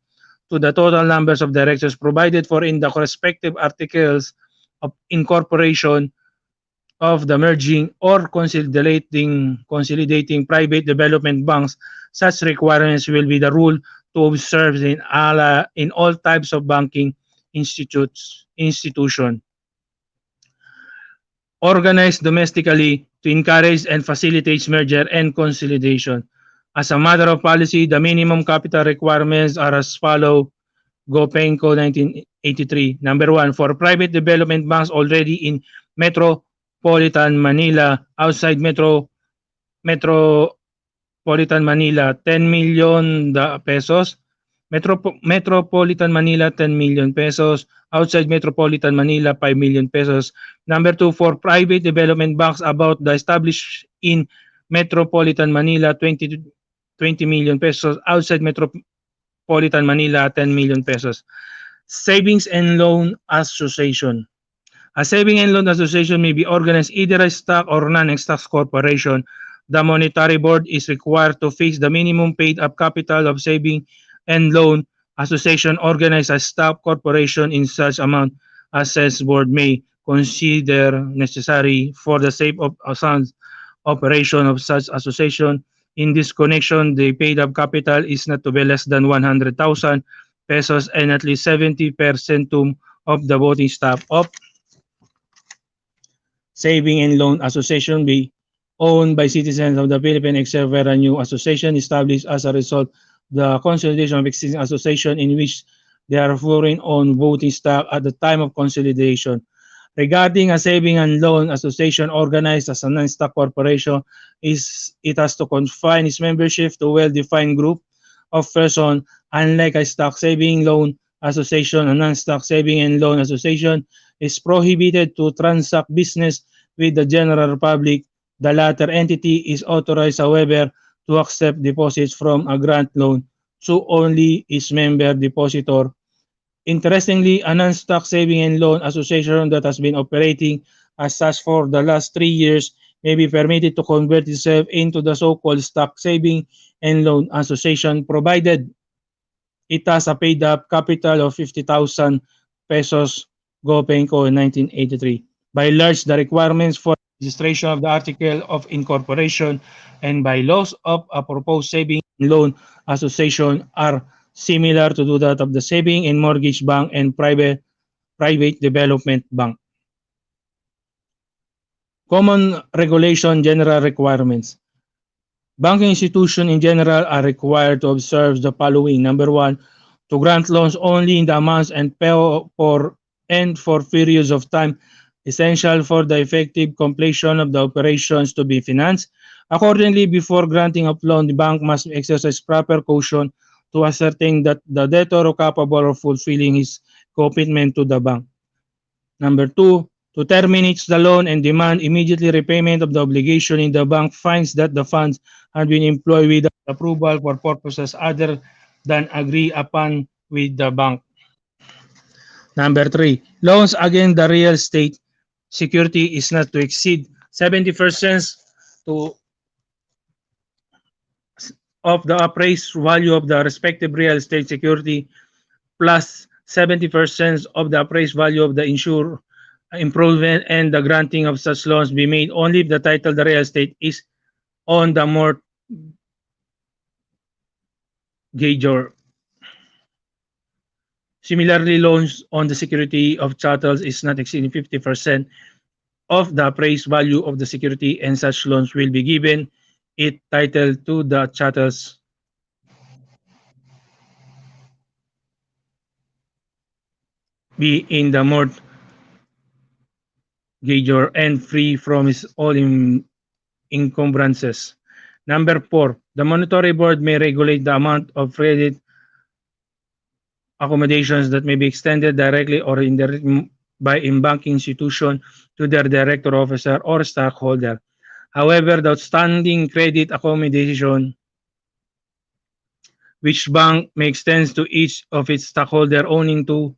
to the total numbers of directors provided for in the respective articles of incorporation of the merging or consolidating private development banks. Such requirements will be the rule to observe in all types of banking institution organized domestically to encourage and facilitate merger and consolidation. As a matter of policy, the minimum capital requirements are as follows. GoPenco 1983. Number one, for private development banks already in Metropolitan Manila, outside Metropolitan Manila, 10 million pesos. Metropolitan Manila, 10 million pesos. Outside Metropolitan Manila, 5 million pesos. Number two, for private development banks about the established in Metropolitan Manila, 20 million pesos. Outside Metropolitan Manila, 10 million pesos. Savings and Loan Association. A saving and loan association may be organized either as stock or non-stock corporation. The Monetary Board is required to fix the minimum paid-up capital of saving and Loan Association organized as stock corporation in such amount as says board may consider necessary for the safe of sound operation of such association. In this connection, the paid-up capital is not to be less than 100,000 pesos and at least 70% of the voting staff of Saving and Loan Association be owned by citizens of the Philippines except where a new association established as a result the consolidation of existing association in which they are foreign owned voting stock at the time of consolidation. Regarding a saving and loan association organized as a non-stock corporation, it has to confine its membership to a well-defined group of persons. Unlike a stock saving loan association, a non-stock saving and loan association is prohibited to transact business with the general public. The latter entity is authorized, however, to accept deposits from a grant loan to only its member depositor. Interestingly, a non-stock saving and loan association that has been operating as such for the last 3 years may be permitted to convert itself into the so-called stock saving and loan association provided it has a paid-up capital of 50,000 pesos GoPenco in 1983. By large, the requirements for registration of the article of incorporation and bylaws of a proposed saving and loan association are similar to that of the saving and mortgage bank and private development bank. Common regulation general requirements. Banking institutions in general are required to observe the following. Number one, to grant loans only in the amounts and pay for periods of time essential for the effective completion of the operations to be financed. Accordingly, before granting of loan, the bank must exercise proper caution to ascertain that the debtor is capable of fulfilling his commitment to the bank. Number two, to terminate the loan and demand immediately repayment of the obligation in the bank finds that the funds had been employed without approval for purposes other than agreed upon with the bank. Number three, loans against the real estate security is not to exceed 70% to of the appraised value of the respective real estate security plus 70% of the appraised value of the insured improvement, and the granting of such loans be made only if the title of the real estate is on the mortgagor. Similarly, loans on the security of chattels is not exceeding 50% of the appraised value of the security, and such loans will be given it title to the chattels be in the mortgagor and free from its all encumbrances. Number four, the monetary board may regulate the amount of credit accommodations that may be extended directly or indirectly by a banking institution to their director, officer, or stockholder. However, the outstanding credit accommodation which bank may extend to each of its stockholder owning 2%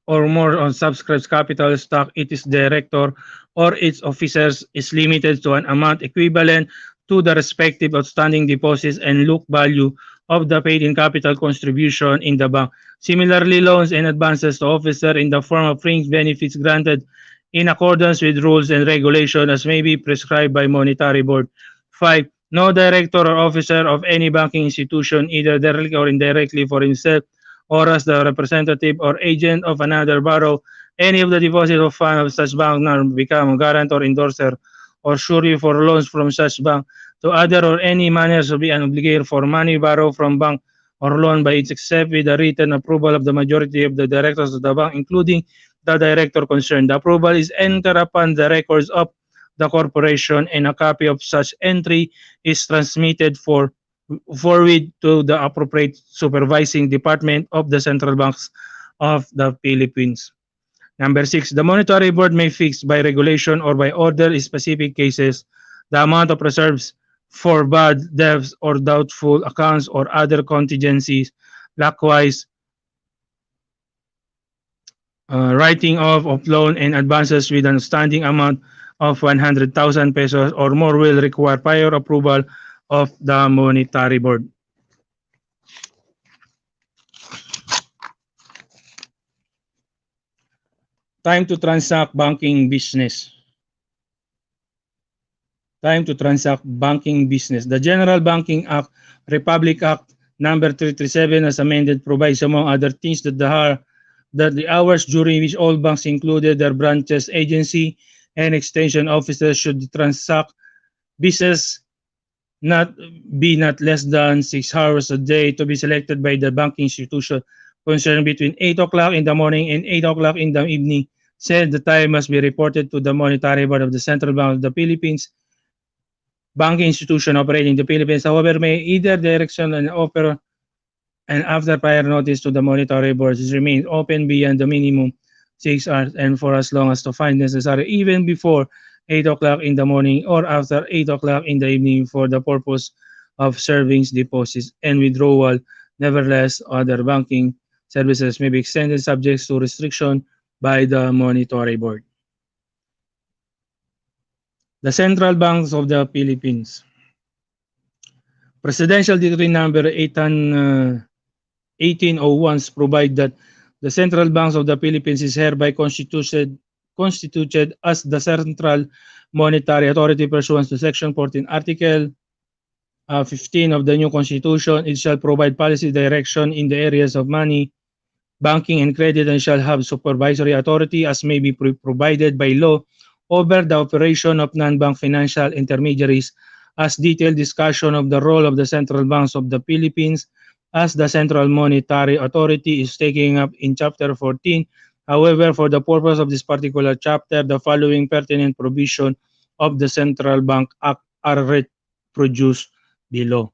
or more on subscribed capital stock, its director or its officers is limited to an amount equivalent to the respective outstanding deposits and look value of the paid-in capital contribution in the bank. Similarly, loans and advances to officers in the form of fringe benefits granted in accordance with rules and regulations as may be prescribed by Monetary Board. 5. No director or officer of any banking institution, either directly or indirectly for himself or as the representative or agent of another, borrow any of the deposit of funds of such bank nor become a guarantor, endorser, or surety for loans from such bank to other or any manner to be an obligor for money borrowed from bank or loan by its except with the written approval of the majority of the directors of the bank, including the director concerned. The approval is entered upon the records of the corporation, and a copy of such entry is transmitted forward to the appropriate supervising department of the central banks of the Philippines. Number 6, the monetary board may fix by regulation or by order in specific cases the amount of reserves for bad debts or doubtful accounts or other contingencies. Likewise, writing off of loan and advances with an outstanding amount of 100,000 pesos or more will require prior approval of the monetary board. Time to transact banking business. Time to transact banking business. The General Banking Act, Republic Act number 337 as amended provides among other things that the hours during which all banks included their branches, agency, and extension officers should transact business not not less than 6 hours a day to be selected by the banking institution concerned between 8 o'clock in the morning and 8 o'clock in the evening. Said the time must be reported to the Monetary Board of the Central Bank of the Philippines banking institution operating in the Philippines, however, may either direction and offer and after prior notice to the monetary boards remain open beyond the minimum 6 hours and for as long as to find necessary, even before 8 o'clock in the morning or after 8 o'clock in the evening for the purpose of savings deposits and withdrawal. Nevertheless, other banking services may be extended subject to restriction by the monetary board. The central banks of the Philippines. Presidential Decree number 1801 provide that the central banks of the Philippines is hereby constituted as the central monetary authority pursuant to Section 14, Article 15 of the new Constitution. It shall provide policy direction in the areas of money, banking, and credit and shall have supervisory authority as may be provided by law over the operation of non-bank financial intermediaries as detailed discussion of the role of the central banks of the Philippines as the central monetary authority is taken up in Chapter 14. However, for the purpose of this particular chapter, the following pertinent provision of the Central Bank Act are reproduced below.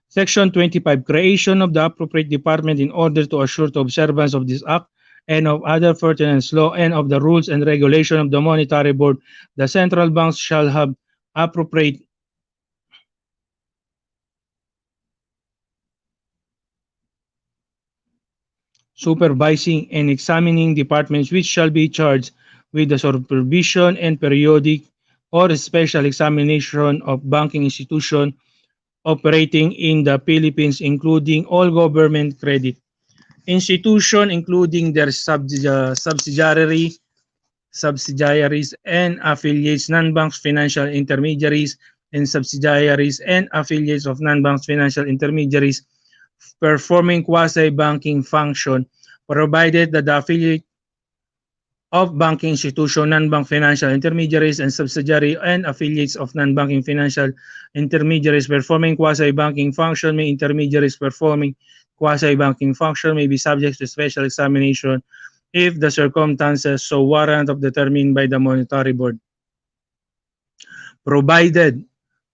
Section 25, creation of the appropriate department in order to assure the observance of this act and of other pertinent law and of the rules and regulation of the monetary board. The central banks shall have appropriate supervising and examining departments which shall be charged with the supervision and periodic or special examination of banking institutions operating in the Philippines, including all government credit institution, including their subsidiaries and affiliates, non-bank financial intermediaries, and subsidiaries and affiliates of non-bank financial intermediaries performing quasi-banking function, provided that the affiliate of banking institution, non-bank financial intermediaries, and subsidiary and affiliates of non-banking financial intermediaries performing quasi-banking function may intermediaries performing quasi-banking function may be subject to special examination if the circumstances so warrant of determined by the monetary board. Provided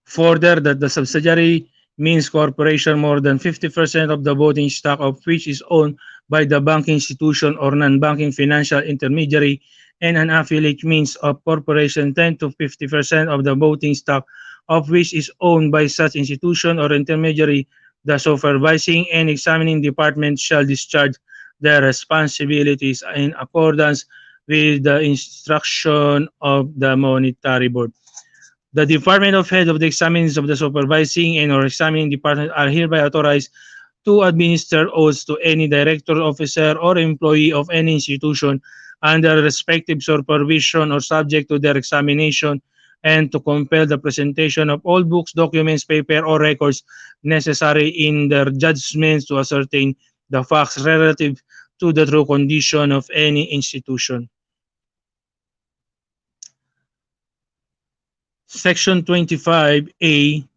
further that the subsidiary means corporation more than 50% of the voting stock of which is owned by the banking institution or non-banking financial intermediary and an affiliate means of corporation 10 to 50% of the voting stock of which is owned by such institution or intermediary, the supervising and examining department shall discharge their responsibilities in accordance with the instruction of the monetary board. The Department of Head of the Examiners of the Supervising and or Examining Department are hereby authorized to administer oaths to any director, officer, or employee of any institution under respective supervision or subject to their examination and to compel the presentation of all books, documents, paper, or records necessary in their judgments to ascertain the facts relative to the true condition of any institution. Section 25A,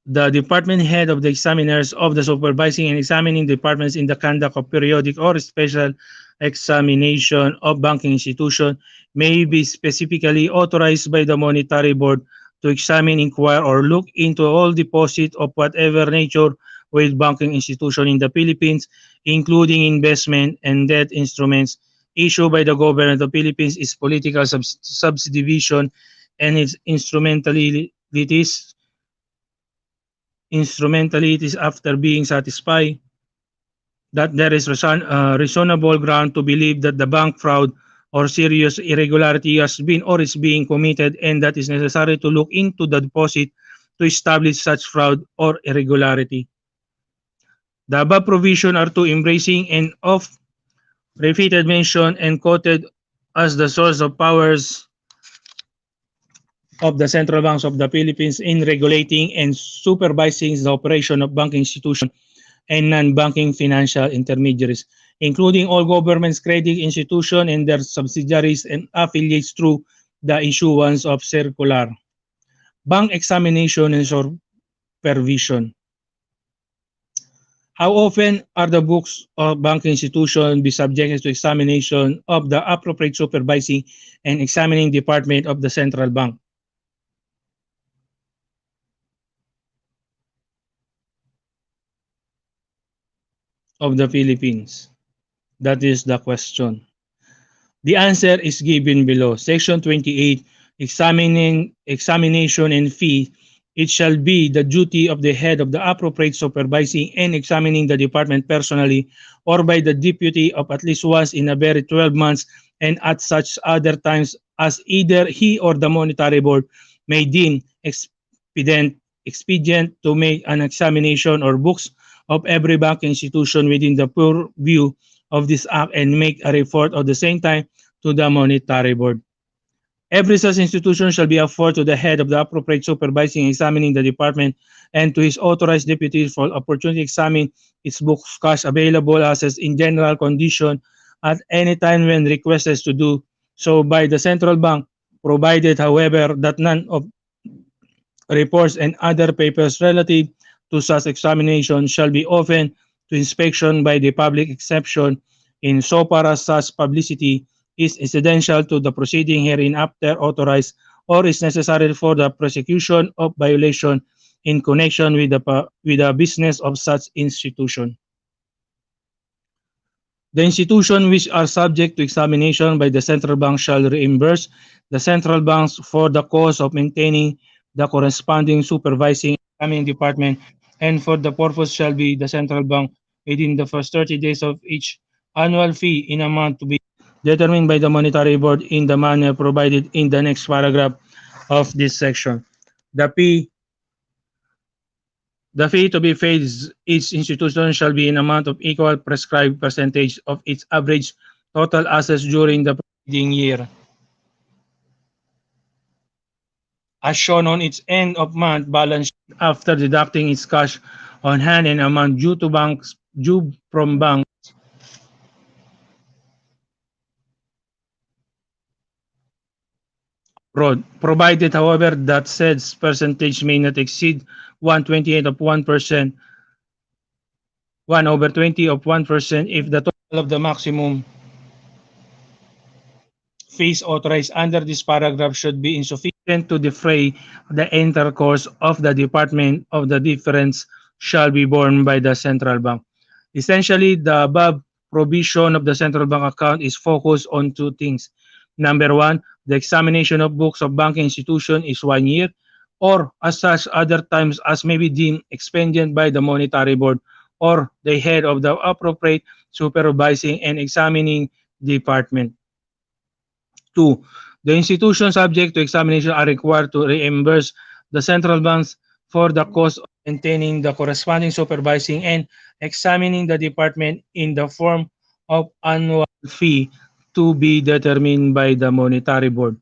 the department head of the examiners of the supervising and examining departments in the conduct of periodic or special examination of banking institution may be specifically authorized by the monetary board to examine, inquire, or look into all deposit of whatever nature with banking institution in the Philippines, including investment and debt instruments issued by the government of the Philippines, its political subdivision, and its instrumentalities after being satisfied that there is reasonable ground to believe that the bank fraud or serious irregularity has been or is being committed and that is necessary to look into the deposit to establish such fraud or irregularity. The above provision are to embracing and of repeated mention and quoted as the source of powers of the central banks of the Philippines in regulating and supervising the operation of banking institutions and non-banking financial intermediaries, including all governments, credit institutions, and their subsidiaries and affiliates through the issuance of circular, bank examination, and supervision. How often are the books of banking institutions be subjected to examination of the appropriate supervising and examining department of the central bank of the Philippines? That is the question. The answer is given below. Section 28, examination and fee. It shall be the duty of the head of the appropriate supervising and examining the department personally or by the deputy of at least once in a very 12 months and at such other times as either he or the monetary board may deem expedient to make an examination or books of every bank institution within the purview of this act and make a report at the same time to the monetary board. Every such institution shall be afforded to the head of the appropriate supervising and examining the department and to his authorized deputies for opportunity to examine its books, cash, available assets in general condition at any time when requested to do so by the central bank, provided, however, that none of reports and other papers relative to such examination shall be open to inspection by the public exception in so far as such publicity is incidental to the proceeding herein after authorized or is necessary for the prosecution of violation in connection with the business of such institution. The institutions which are subject to examination by the central bank shall reimburse the central banks for the cost of maintaining the corresponding supervising examining department, and for the purpose shall be the central bank within the first 30 days of each annual fee in amount to be determined by the monetary board in the manner provided in the next paragraph of this section. The fee The fee to be paid each institution shall be in amount of equal prescribed percentage of its average total assets during the preceding year, as shown on its end of month balance sheet after deducting its cash on hand and amount due from banks abroad, provided however that said percentage may not exceed 1/28 of 1%, 1/20 of 1% if the total of the maximum fees authorized under this paragraph should be insufficient to defray the entire cost of the department of the difference shall be borne by the central bank. Essentially, the above provision of the central bank account is focused on two things. Number one, the examination of books of banking institution is 1 year, or as such other times as may be deemed expedient by the monetary board or the head of the appropriate supervising and examining department. Two, the institutions subject to examination are required to reimburse the central banks for the cost of maintaining the corresponding supervising and examining the department in the form of annual fee to be determined by the monetary board.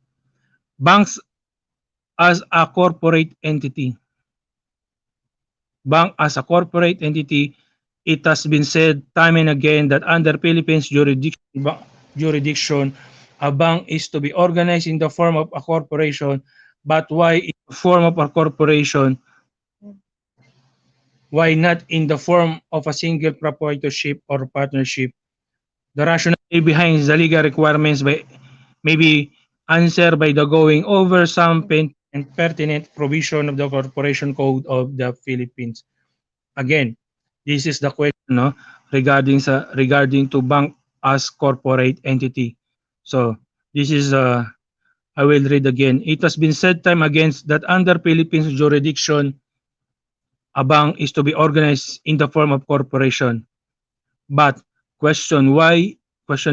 Banks as a corporate entity. Bank as a corporate entity, it has been said time and again that under Philippines jurisdiction, a bank is to be organized in the form of a corporation. But why in the form of a corporation? Why not in the form of a single proprietorship or partnership? The rationale behind the legal requirements may be answered by the going over some and pertinent provision of the Corporation Code of the Philippines. Again, this is the question, no, regarding to bank as corporate entity. So this is I will read again. It has been said time against that under Philippines jurisdiction, a bank is to be organized in the form of corporation. But question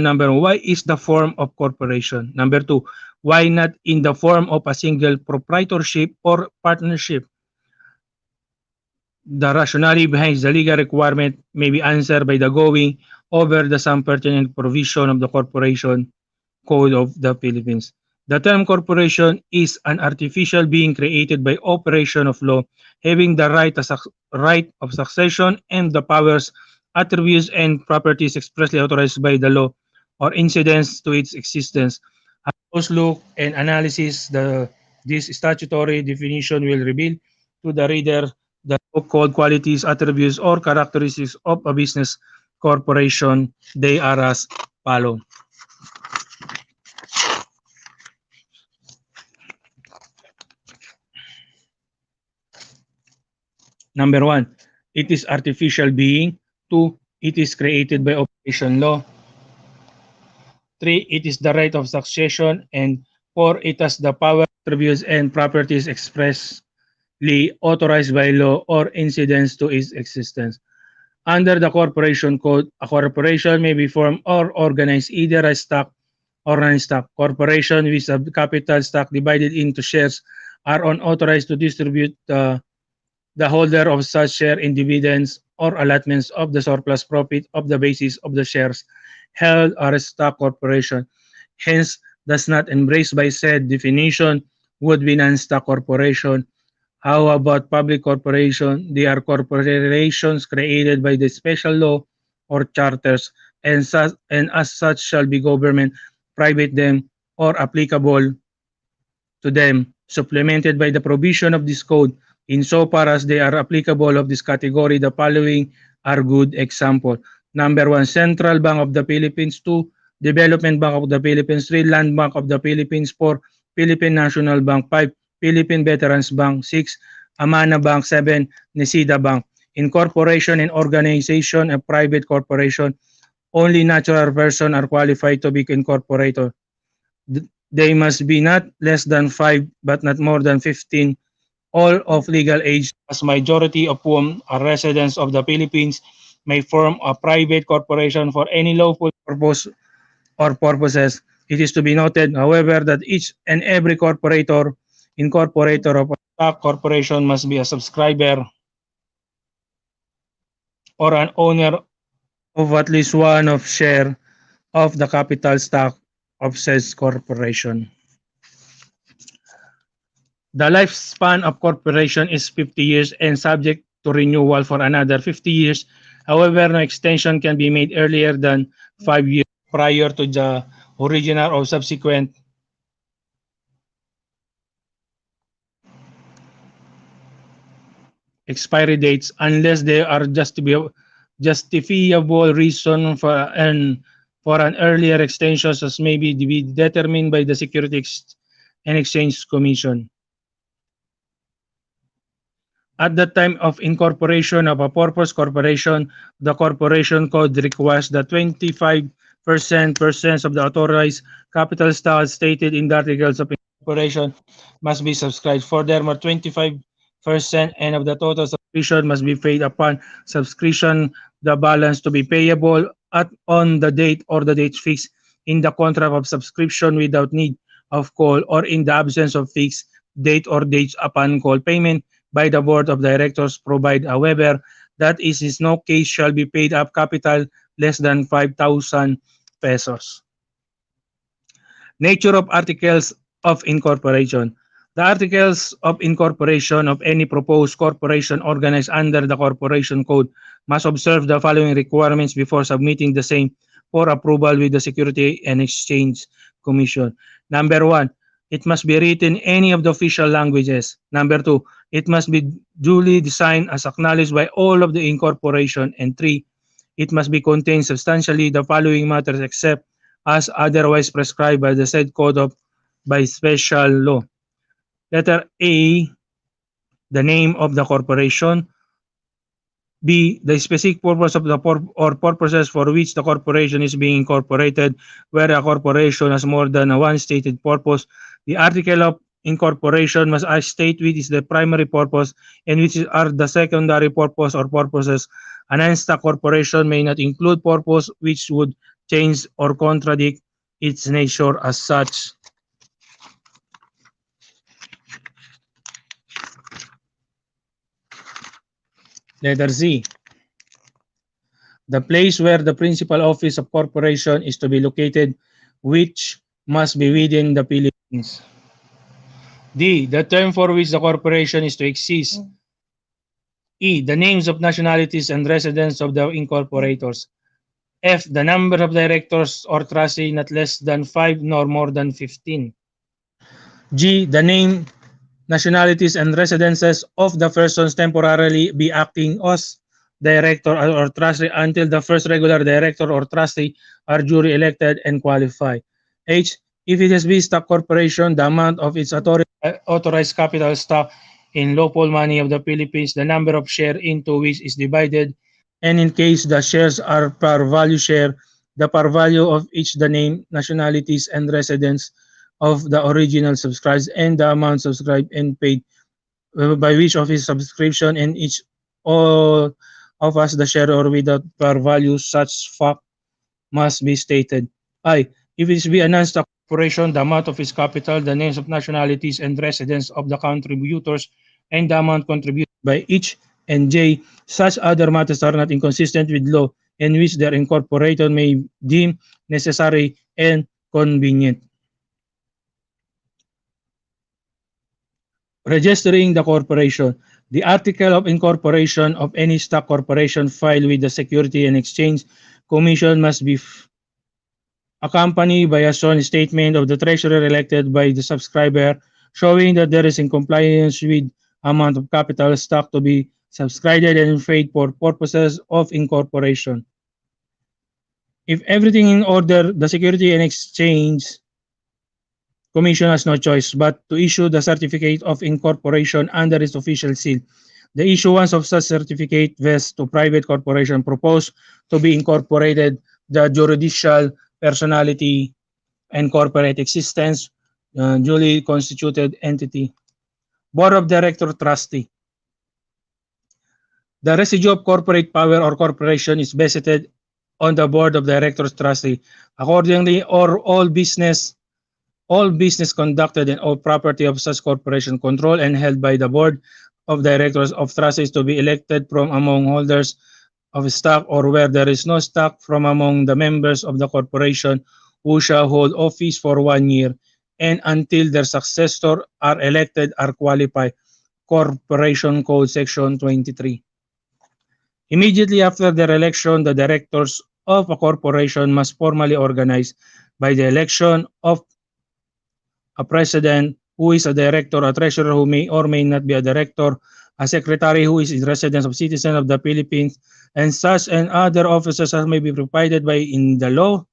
number one, why is the form of corporation? Number two, why not in the form of a single proprietorship or partnership? The rationale behind the legal requirement may be answered by the going over the some pertinent provision of the Corporation Code of the Philippines. The term corporation is an artificial being created by operation of law, having the right of succession and the powers, attributes, and properties expressly authorized by the law or incidents to its existence. A close look and analysis this statutory definition will reveal to the reader the so-called qualities, attributes, or characteristics of a business corporation. They are as follow. Number one, it is artificial being. Two, it is created by operation law. Three, it is the right of succession. And four, it has the power, attributes, and properties expressly authorized by law or incidents to its existence. Under the Corporation Code, a corporation may be formed or organized either as stock or non-stock. Corporation with a capital stock divided into shares are unauthorized to distribute the holder of such share in dividends or allotments of the surplus profit of the basis of the shares held or a stock corporation. Hence, does not embraced by said definition would be non-stock corporation. How about public corporation? They are corporations created by the special law or charters and as such shall be government, private them, or applicable to them, supplemented by the provision of this code. Insofar as they are applicable of this category, the following are good example. Number one, Central Bank of the Philippines. Two, Development Bank of the Philippines. Three, Land Bank of the Philippines. Four, Philippine National Bank. Five, Philippine Veterans Bank. Six, Amana Bank. Seven, Nisida Bank. Incorporation and organization of private corporation. Only natural person are qualified to be incorporated. They must be not less than 5 but not more than 15, all of legal age, as majority of whom are residents of the Philippines, may form a private corporation for any lawful purpose or purposes. It is to be noted, however, that each and every incorporator of a stock corporation must be a subscriber or an owner of at least one of share of the capital stock of said corporation. The lifespan of corporation is 50 years and subject to renewal for another 50 years. However, no extension can be made earlier than 5 years prior to the original or subsequent expiry dates unless there are justifiable reason for an earlier extension as may be determined by the Securities and Exchange Commission. At the time of incorporation of a purpose corporation, the corporation code requires that 25% of the authorized capital stock stated in the articles of incorporation must be subscribed. Furthermore, 25% and of the total subscription must be paid upon subscription, the balance to be payable on the date or the date fixed in the contract of subscription without need of call or in the absence of fixed date or dates upon call payment by the board of directors provide, however, that is no case shall be paid up capital less than 5,000 pesos. Nature of articles of incorporation. The articles of incorporation of any proposed corporation organized under the Corporation Code must observe the following requirements before submitting the same for approval with the Security and Exchange Commission. Number one, it must be written in any of the official languages. Number two, it must be duly designed as acknowledged by all of the incorporation. And three, it must be contained substantially the following matters except as otherwise prescribed by the said code of by special law. Letter A, the name of the corporation. B, the specific purpose of the or purposes for which the corporation is being incorporated, where a corporation has more than one stated purpose. The article of incorporation must state which is the primary purpose and which are the secondary purpose or purposes. An non-stock corporation may not include purpose which would change or contradict its nature as such. Letter Z. the place where the principal office of corporation is to be located, which must be within the Philippines. D. The term for which the corporation is to exist. E. The names of nationalities and residents of the incorporators. F. The number of directors or trustees not less than 5 nor more than 15. G. The name, nationalities, and residences of the persons temporarily be acting as director or trustee until the first regular director or trustee are duly elected and qualify. H. If it is B stock corporation, the amount of its authorized capital stock in local money of the Philippines, the number of share into which is divided, and in case the shares are par value share, the par value of each the name, nationalities, and residence of the original subscribers and the amount subscribed and paid by which of his subscription and each all of us the share or without par value such fact must be stated. I. If it be a non-stock corporation, the amount of its capital, the names of nationalities and residents of the contributors, and the amount contributed by each, and J. Such other matters are not inconsistent with law in which their incorporation may deem necessary and convenient. Registering the corporation. The article of incorporation of any stock corporation filed with the Security and Exchange Commission must be accompanied by a sworn statement of the treasurer elected by the subscriber showing that there is in compliance with amount of capital stock to be subscribed and paid for purposes of incorporation. If everything in order, the Security and Exchange Commission has no choice but to issue the certificate of incorporation under its official seal. The issuance of such certificate vests to private corporation proposed to be incorporated the judicial personality and corporate existence, duly constituted entity. Board of Director Trustee. The residue of corporate power or corporation is vested on the Board of Directors Trustee. Accordingly, all business conducted and all property of such corporation controlled and held by the Board of Directors of Trustees to be elected from among holders of stock or where there is no stock from among the members of the corporation who shall hold office for 1 year and until their successors are elected or qualified. Corporation Code Section 23. Immediately after their election, the directors of a corporation must formally organize by the election of a president who is a director, a treasurer who may or may not be a director, a secretary who is a resident of citizen of the Philippines, and such and other officers as may be provided by in the law,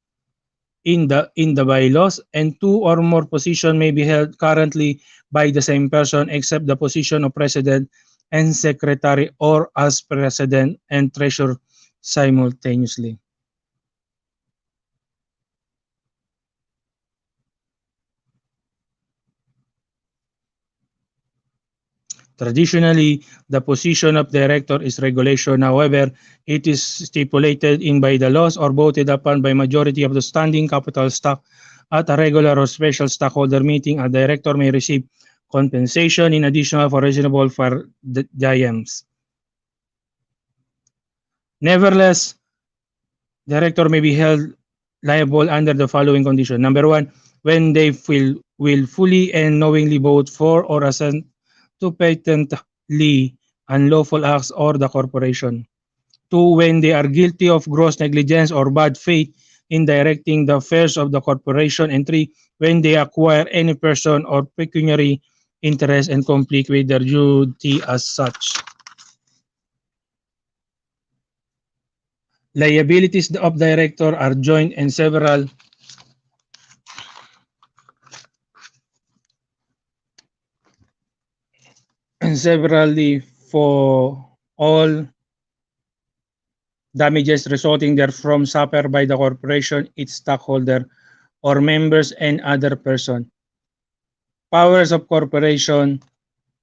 in the bylaws, and 2 or more positions may be held currently by the same person except the position of president and secretary or as president and treasurer simultaneously. Traditionally, the position of director is regulation. However, it is stipulated in by the laws or voted upon by majority of the standing capital stock at a regular or special stockholder meeting. A director may receive compensation in addition for reasonable for the diams. Nevertheless, director may be held liable under the following condition. Number one, when they will fully and knowingly vote for or assent to patently unlawful acts or the corporation. 2. When they are guilty of gross negligence or bad faith in directing the affairs of the corporation. And 3. When they acquire any person or pecuniary interest and conflict with their duty as such. Liabilities of director are joint and severally for all damages resulting therefrom suffered by the corporation, its stockholder, or members and other person. Powers of corporation,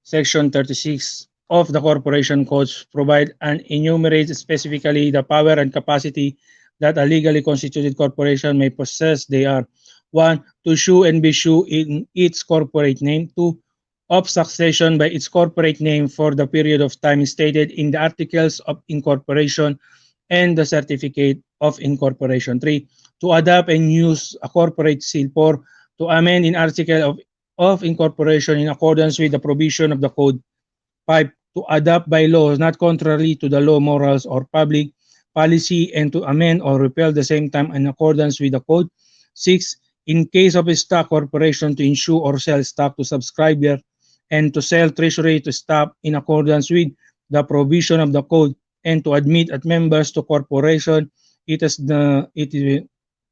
Section 36 of the Corporation Codes provide and enumerate specifically the power and capacity that a legally constituted corporation may possess. They are 1. To sue and be sued in its corporate name. 2. Of succession by its corporate name for the period of time stated in the Articles of Incorporation and the certificate of incorporation. 3. To adopt and use a corporate seal. 4. To amend in article of incorporation in accordance with the provision of the code. 5. To adopt bylaws not contrary to the law, morals, or public policy and to amend or repeal the same time in accordance with the code. 6. In case of a stock corporation to issue or sell stock to subscriber and to sell treasury to stock in accordance with the provision of the code and to admit at members to corporation it is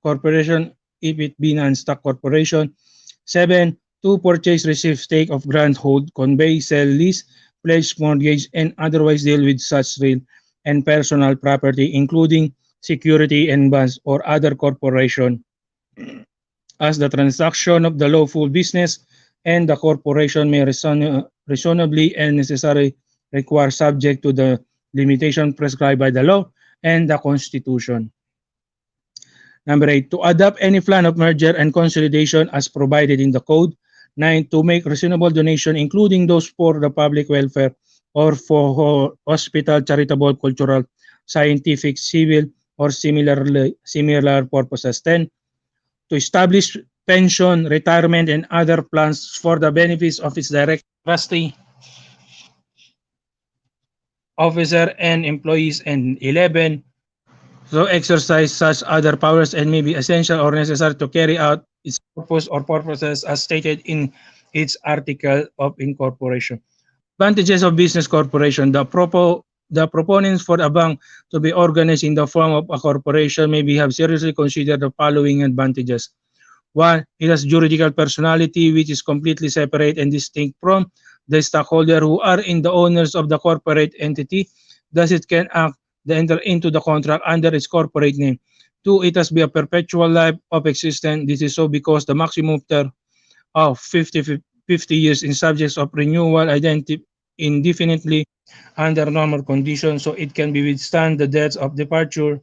corporation if it be non-stock corporation. 7. To purchase, receive, stake of grant, hold, convey, sell, lease, pledge, mortgage, and otherwise deal with such real and personal property, including security and bonds or other corporation, as the transaction of the lawful business and the corporation may reasonably and necessarily require subject to the limitation prescribed by the law and the Constitution. Number 8, to adopt any plan of merger and consolidation as provided in the code. 9, to make reasonable donation, including those for the public welfare or for hospital, charitable, cultural, scientific, civil, or similar purposes. 10, to establish pension, retirement, and other plans for the benefits of its direct trustee, officer, and employees. And 11, so exercise such other powers and may be essential or necessary to carry out its purpose or purposes as stated in its article of incorporation. Advantages of business corporation. The proponents for a bank to be organized in the form of a corporation may be have seriously considered the following advantages. 1. It has juridical personality which is completely separate and distinct from the stockholder who are in the owners of the corporate entity. Thus, it can act the enter into the contract under its corporate name. 2. It has be a perpetual life of existence. This is so because the maximum term of 50 years in subjects of renewal indefinitely under normal conditions, so it can be withstand the deaths of departure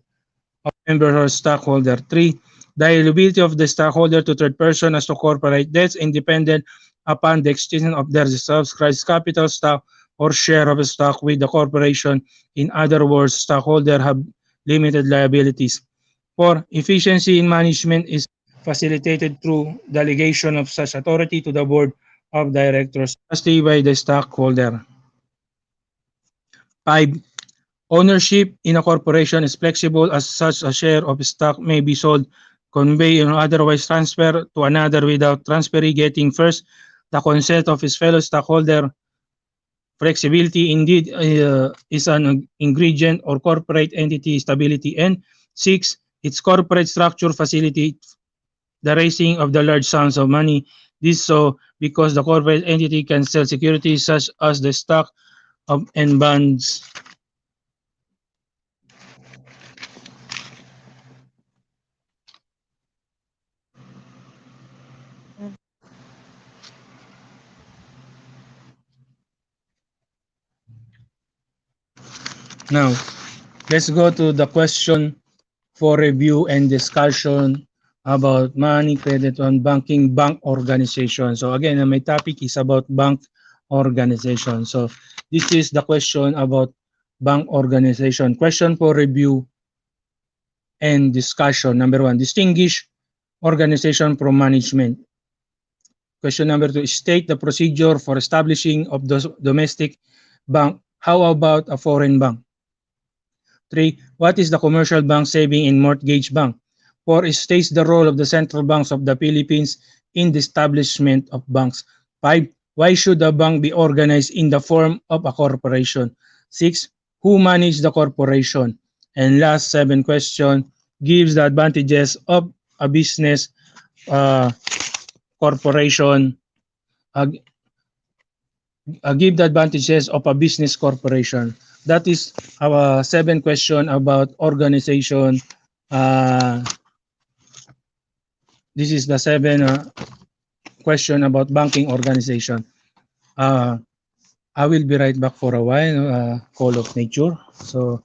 of member or stockholder. 3. The liability of the stockholder to third person as to corporate debts independent upon the extinction of their subscribed capital stock or share of stock with the corporation. In other words, stockholder have limited liabilities. 4. Efficiency in management is facilitated through delegation of such authority to the board of directors, trustee by the stockholder. 5. Ownership in a corporation is flexible as such a share of stock may be sold, conveyed, or otherwise transferred to another without transferee getting first the consent of his fellow stockholder. Flexibility indeed is an ingredient or corporate entity stability. And 6, its corporate structure facilitates the raising of the large sums of money. This so because the corporate entity can sell securities such as the stock of and bonds. Now, let's go to the question for review and discussion about money, credit, and banking bank organization. So again, my topic is about bank organization. So this is the question about bank organization. Question for review and discussion. Number 1, distinguish organization from management. Question number 2, state the procedure for establishing of the domestic bank. How about a foreign bank? 3. What is the commercial bank, saving, and mortgage bank? 4. States the role of the central banks of the Philippines in the establishment of banks. 5. Why should a bank be organized in the form of a corporation? 6. Who manage the corporation? And last 7 question gives the advantages of a business corporation. Give the advantages of a business corporation. That is our 7 question about organization. This is the 7 question about banking organization. I will be right back for a while. Call of nature. So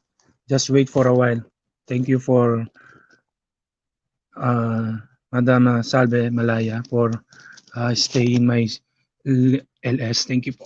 just wait for a while. Thank you for Madam Salve Malaya for stay in my LS. Thank you po.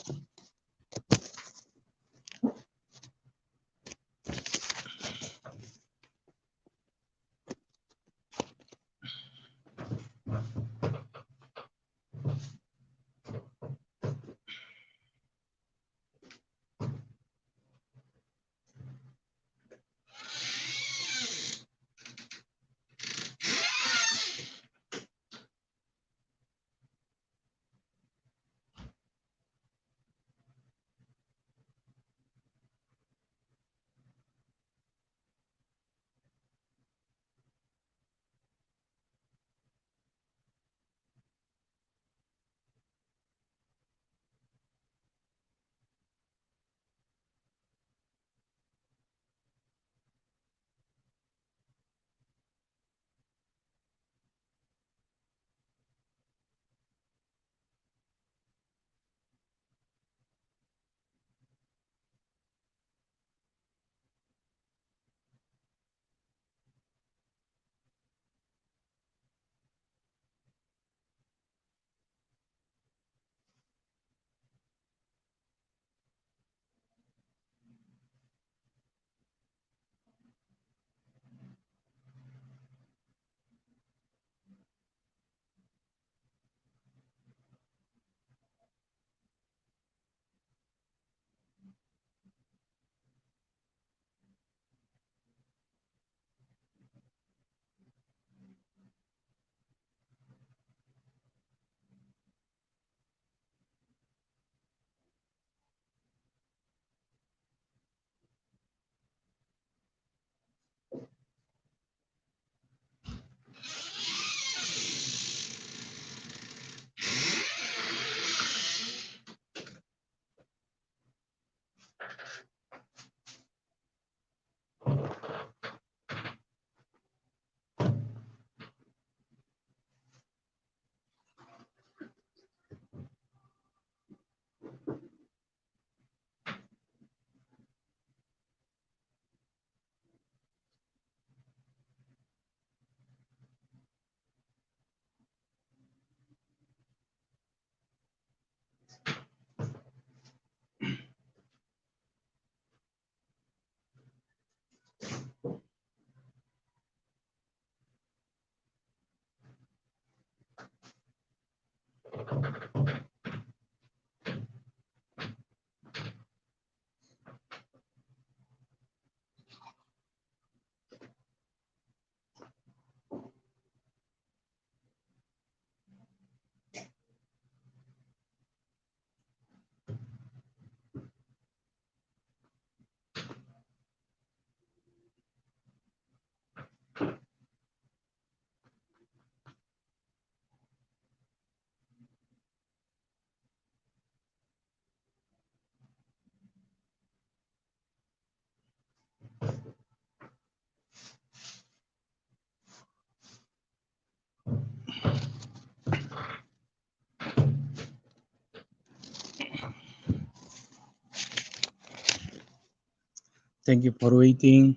Thank you for waiting.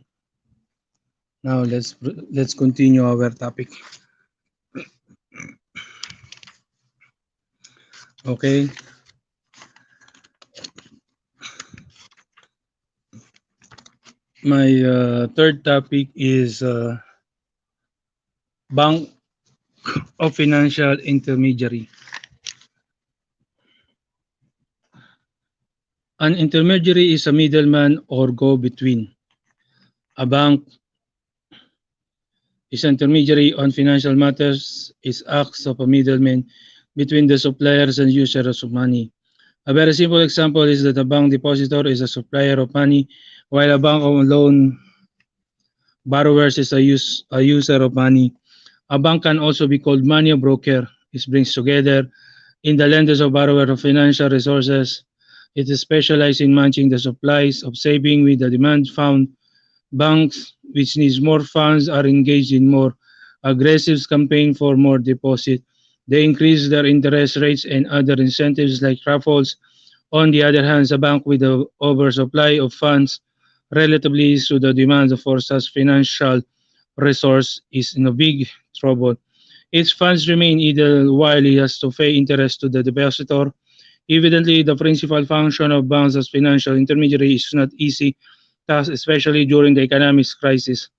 Now let's continue our topic. Okay. My third topic is bank of financial intermediary. An intermediary is a middleman or go-between. A bank is intermediary on financial matters. It acts of a middleman between the suppliers and users of money. A very simple example is that a bank depositor is a supplier of money, while a bank of loan borrowers is a user of money. A bank can also be called money broker. It brings together in the lenders of borrower of financial resources. It is specialized in matching the supplies of saving with the demand found. Banks which needs more funds are engaged in more aggressive campaign for more deposit. They increase their interest rates and other incentives like raffles. On the other hand, a bank with an oversupply of funds relatively to the demand for such financial resource is in a big trouble. Its funds remain idle while he has to pay interest to the depositor. Evidently, the principal function of banks as financial intermediary is not easy task, especially during the economic crisis.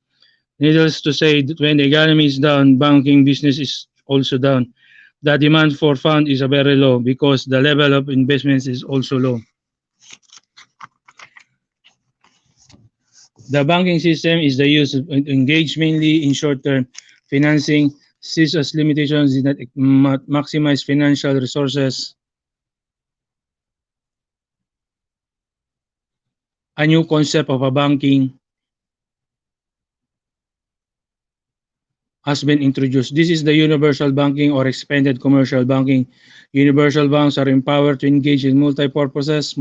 Needless to say, that when the economy is down, banking business is also down. The demand for funds is very low because the level of investments is also low. The banking system is the use of engaged mainly in short-term financing, sees as limitations in that it maximize financial resources. A new concept of a banking has been introduced. This is the universal banking or expanded commercial banking. Universal banks are empowered to engage in multi-purposes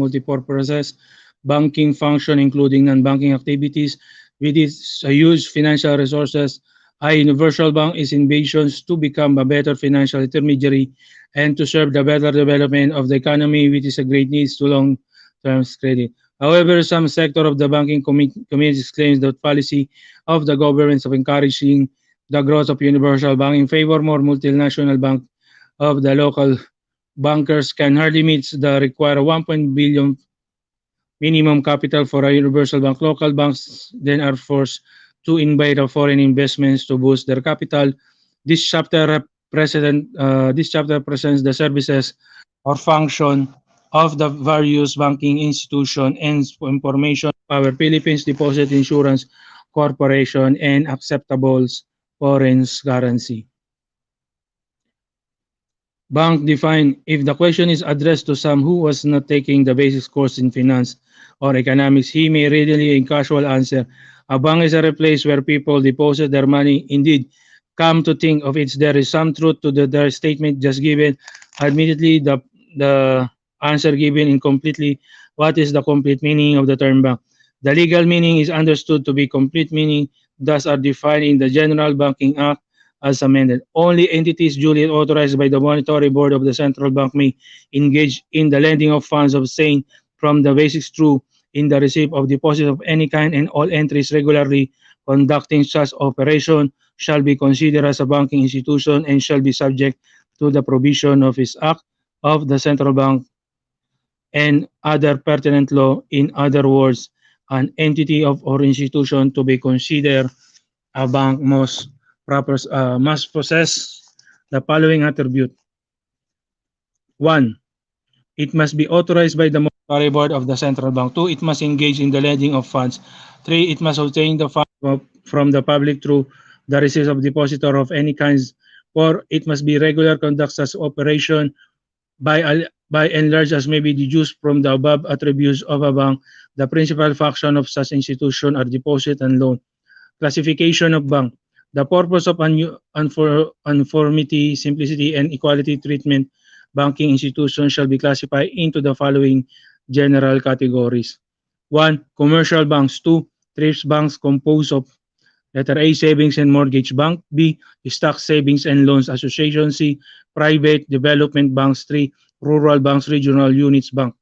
banking function, including non-banking activities. With its huge financial resources, a universal bank is envisioned to become a better financial intermediary and to serve the better development of the economy, which is a great need to long-term credit. However, some sector of the banking community claims that policy of the governments of encouraging the growth of universal bank in favor more multinational bank of the local bankers can hardly meet the required 1 billion minimum capital for a universal bank. Local banks then are forced to invite foreign investments to boost their capital. This chapter presents the services or function of the various banking institutions and information our Philippines Deposit Insurance Corporation and acceptables foreign currency. Bank define if the question is addressed to some who was not taking the basic course in finance or economics, he may readily and casual answer. A bank is a place where people deposit their money. Indeed, come to think of it, there is some truth to the statement just given. Admittedly, the answer given incompletely. What is the complete meaning of the term bank? The legal meaning is understood to be complete meaning, thus are defined in the General Banking Act as amended. Only entities duly authorized by the Monetary Board of the Central Bank may engage in the lending of funds of same from the basics through in the receipt of deposit of any kind, and all entries regularly conducting such operation shall be considered as a banking institution and shall be subject to the provision of this Act of the Central Bank and other pertinent law. In other words, an entity of or institution to be considered a bank must possess the following attribute. 1. It must be authorized by the Monetary Board of the Central Bank. 2. It must engage in the lending of funds. 3. It must obtain the funds from the public through the receipt of depositor of any kinds. 4. It must be regular conduct such operation by and large as may be deduced from the above attributes of a bank. The principal function of such institution are deposit and loan. Classification of bank. The purpose of uniformity, simplicity, and equality treatment banking institutions shall be classified into the following general categories. 1. Commercial banks. 2. Thrift banks composed of letter A. Savings and Mortgage Bank. B. Stock Savings and Loans Association. C. Private Development Banks. 3. Rural Banks, Regional Units Bank.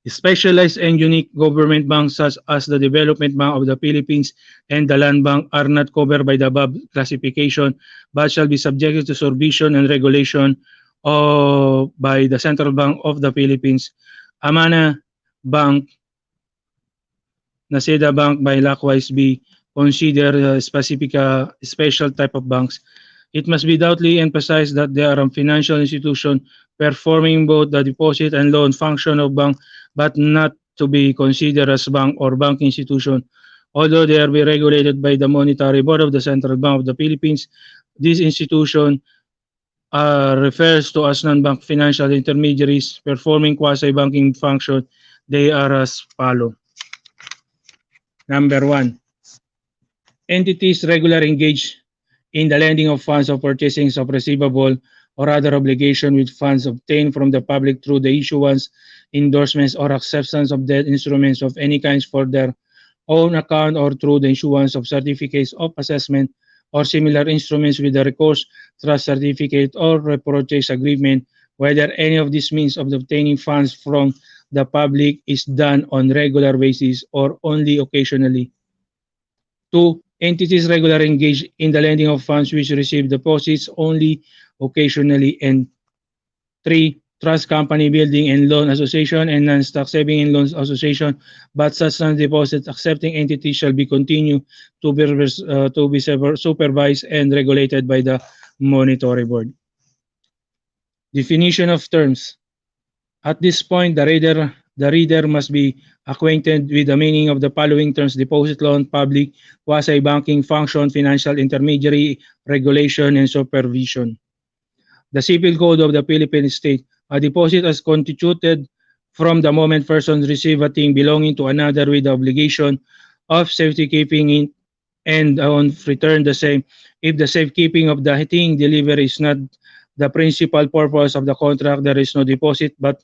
Specialized and unique government banks such as the Development Bank of the Philippines and the Land Bank are not covered by the above classification but shall be subjected to supervision and regulation by the Central Bank of the Philippines. Amana Bank, Naseda Bank by likewise be considered a special type of banks. It must be doubly emphasized that they are a financial institution performing both the deposit and loan function of bank, but not to be considered as bank or bank institution. Although they are be regulated by the Monetary Board of the Central Bank of the Philippines, this institution refers to as non-bank financial intermediaries performing quasi-banking function. They are as follow. Number one, entities regularly engaged in the lending of funds or purchasing of receivable or other obligation with funds obtained from the public through the issuance, endorsements, or acceptance of debt instruments of any kinds for their own account or through the issuance of certificates of assessment or similar instruments with the recourse, trust certificate, or repurchase agreement, whether any of these means of obtaining funds from the public is done on regular basis or only occasionally. Two, entities regularly engage in the lending of funds which receive deposits only occasionally. And three, trust company building and loan association and non-stock saving and loans association, but such non-deposit accepting entities shall be continue to be supervised and regulated by the monetary board. Definition of terms. At this point, the reader must be acquainted with the meaning of the following terms: deposit loan, public, quasi-banking function, financial intermediary, regulation, and supervision. The Civil Code of the Philippine State, a deposit is constituted from the moment persons receive a thing belonging to another with the obligation of safekeeping it and on return the same. If the safekeeping of the thing delivered is not the principal purpose of the contract, there is no deposit but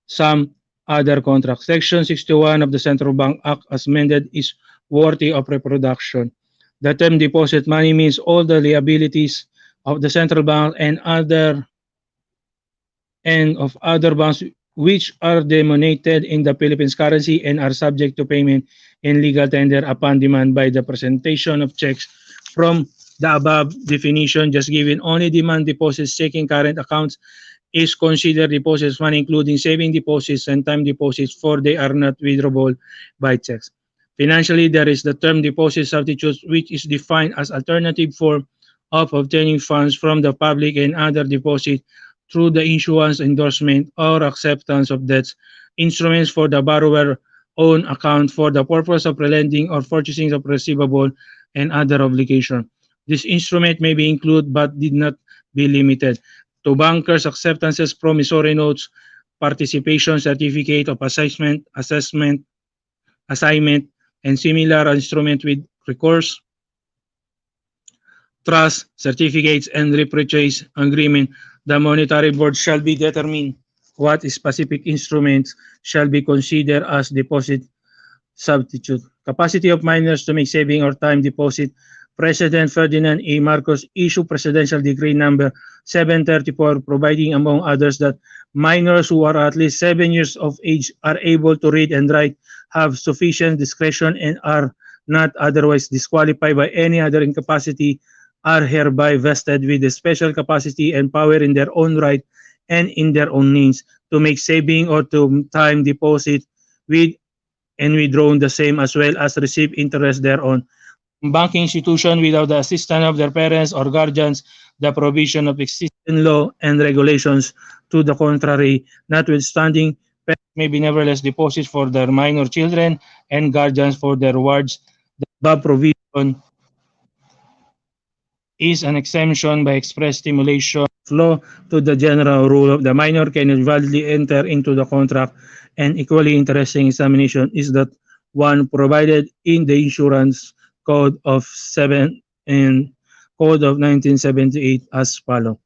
some other contracts. Section 61 of the Central Bank Act as amended is worthy of reproduction. The term deposit money means all the liabilities of the central bank and of other banks which are denominated in the Philippines currency and are subject to payment in legal tender upon demand by the presentation of checks from the above definition just given. Only demand deposits, checking current accounts is considered deposits money, including saving deposits and time deposits, for they are not withdrawable by checks. Financially, there is the term deposit substitute, which is defined as alternative form of obtaining funds from the public and other deposit through the issuance, endorsement, or acceptance of debts, instruments for the borrower own account for the purpose of lending or purchasing of receivable and other obligation. This instrument may be included but did not be limited to bankers' acceptances, promissory notes, participation certificate of assignment, and similar instrument with recourse, trust, certificates, and repurchase agreement. The monetary board shall be determined what specific instruments shall be considered as deposit substitute. Capacity of minors to make saving or time deposit. President Ferdinand E. Marcos issued Presidential Decree number 734 providing among others that minors who are at least 7 years of age are able to read and write, have sufficient discretion, and are not otherwise disqualified by any other incapacity are hereby vested with the special capacity and power in their own right and in their own means to make saving or to time deposit with and withdrawn the same as well as receive interest thereon. Banking institution without the assistance of their parents or guardians, the provision of existing law and regulations to the contrary, notwithstanding, parents may be nevertheless deposit for their minor children and guardians for their wards. The above provision is an exemption by express stimulation of law to the general rule of the minor can validly enter into the contract. And equally interesting examination is that one provided in the insurance code of 7 and code of 1978 as follow.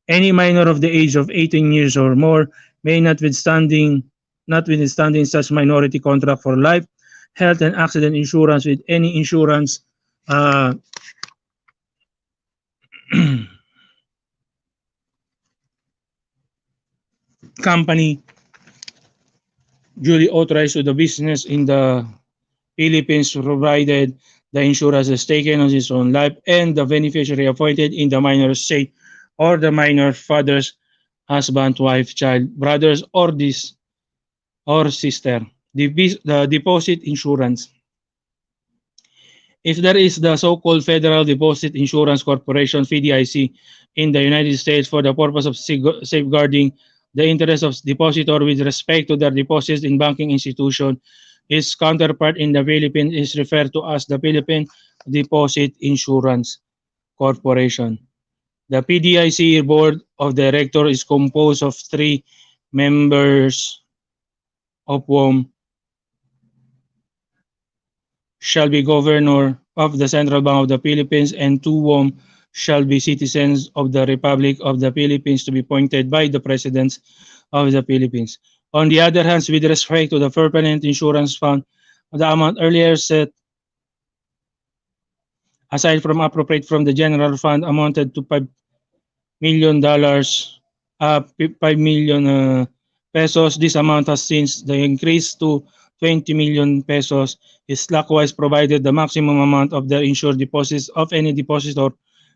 Any minor of the age of 18 years or more may notwithstanding such minority contract for life, health and accident insurance with any insurance uh, company duly authorized to the business in the Philippines, provided the insurance is taken on his own life and the beneficiary appointed in the minor's state or the minor father's husband, wife, child, brothers, or this or sister. The deposit insurance. If there is the so-called Federal Deposit Insurance Corporation (FDIC) in the United States for the purpose of safeguarding the interest of depositor with respect to their deposits in banking institution, its counterpart in the Philippines is referred to as the Philippine Deposit Insurance Corporation. The PDIC board of directors is composed of three members, of whom shall be governor of the Central Bank of the Philippines, and two whom shall be citizens of the Republic of the Philippines to be appointed by the President of the Philippines. On the other hand, with respect to the Permanent Insurance Fund, the amount earlier set aside from appropriate from the general fund amounted to $5 million, 5 million pesos. This amount has since the increase to 20 million pesos is likewise provided the maximum amount of the insured deposits of any depositor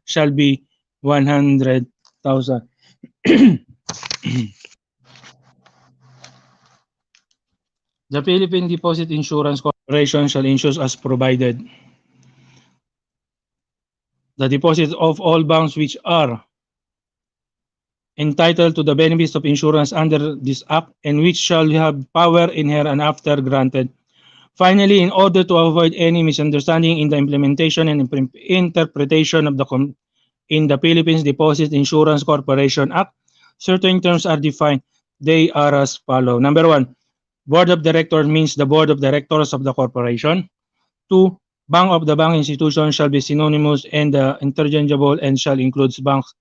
shall be 100,000. The Philippine Deposit Insurance Corporation shall insure as provided the deposits of all banks which are entitled to the benefits of insurance under this act and which shall have power in her and after granted. Finally, in order to avoid any misunderstanding in the implementation and interpretation of in the Philippines Deposit Insurance Corporation Act, certain terms are defined. They are as follow. Number one, Board of Directors means the Board of Directors of the corporation. Two, Bank of the bank institution shall be synonymous and interchangeable and shall include banks,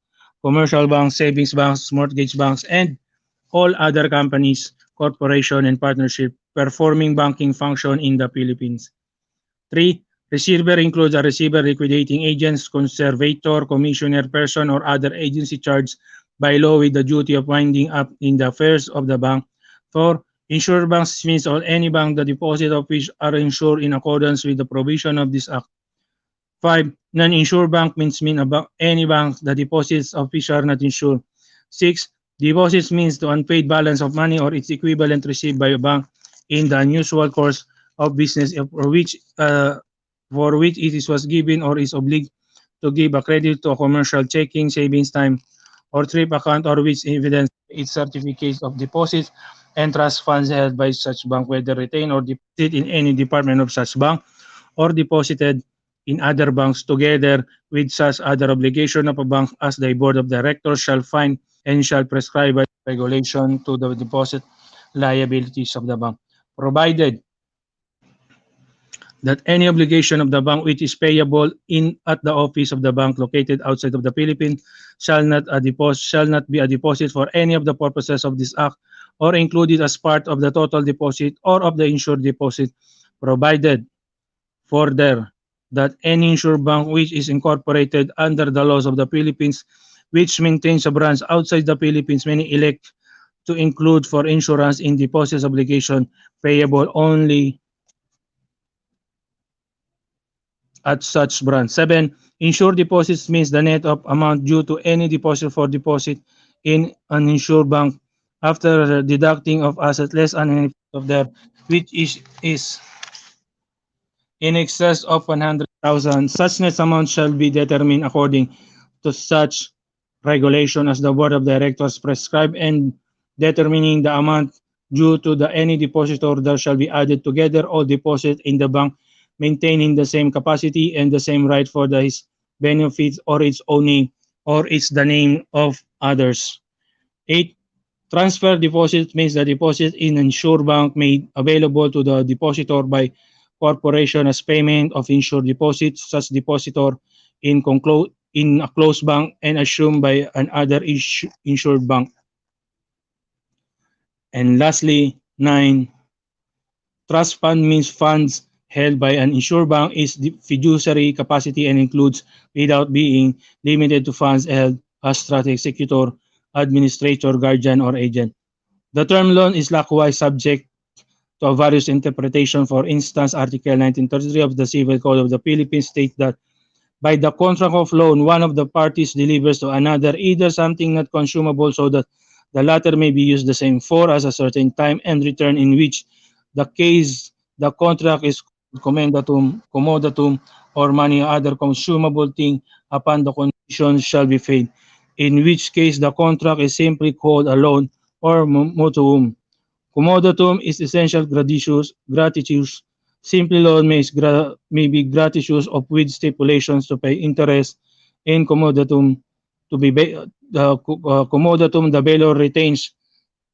commercial banks, savings banks, mortgage banks, and all other companies, corporation, and partnership performing banking function in the Philippines. 3. Receiver includes a receiver, liquidating agents, conservator, commissioner, person, or other agency charged by law with the duty of winding up in the affairs of the bank. 4. Insured banks means all any bank the deposit of which are insured in accordance with the provision of this act. 5. Non-insured bank means any bank the deposits of which are not insured. 6. Deposits means the unpaid balance of money or its equivalent received by a bank in the unusual course of business for which it was given or is obliged to give a credit to a commercial checking, savings time, or trip account or which evidence its certificates of deposit and trust funds held by such bank, whether retained or deposited in any department of such bank or deposited in other banks together with such other obligation of a bank as the board of directors shall find and shall prescribe by regulation to the deposit liabilities of the bank, provided that any obligation of the bank which is payable in at the office of the bank located outside of the Philippines shall not be a deposit for any of the purposes of this act or included as part of the total deposit or of the insured deposit, provided further that any insured bank which is incorporated under the laws of the Philippines which maintains a branch outside the Philippines may elect to include for insurance in deposits obligation payable only at such branch. 7. Insured deposits means the net of amount due to any deposit for deposit in an insured bank after deducting of asset less an of their which is in excess of 100,000. Such net amount shall be determined according to such regulation as the board of directors prescribe and determining the amount due to the any depositor there shall be added together all deposit in the bank maintaining the same capacity and the same right for his benefits or its own name or it's the name of others. 8. Transfer deposit means the deposit in insured bank made available to the depositor by corporation as payment of insured deposits, such depositor in a closed bank and assumed by another insured bank. And lastly, 9. Trust fund means funds held by an insured bank is the fiduciary capacity and includes without being limited to funds held as trust executor, administrator, guardian, or agent. The term loan is likewise subject to various interpretation. For instance, Article 1933 of the Civil Code of the Philippines states that by the contract of loan, one of the parties delivers to another either something not consumable so that the latter may be used the same for as a certain time and return in which the case the contract is comodatum, or money other consumable thing upon the conditions shall be paid, in which case the contract is simply called a loan or mutuum. Comodatum is essential gratuitous. Simple loan may be gratuitous of with stipulations to pay interest in comodatum to be the comodatum the bailor retains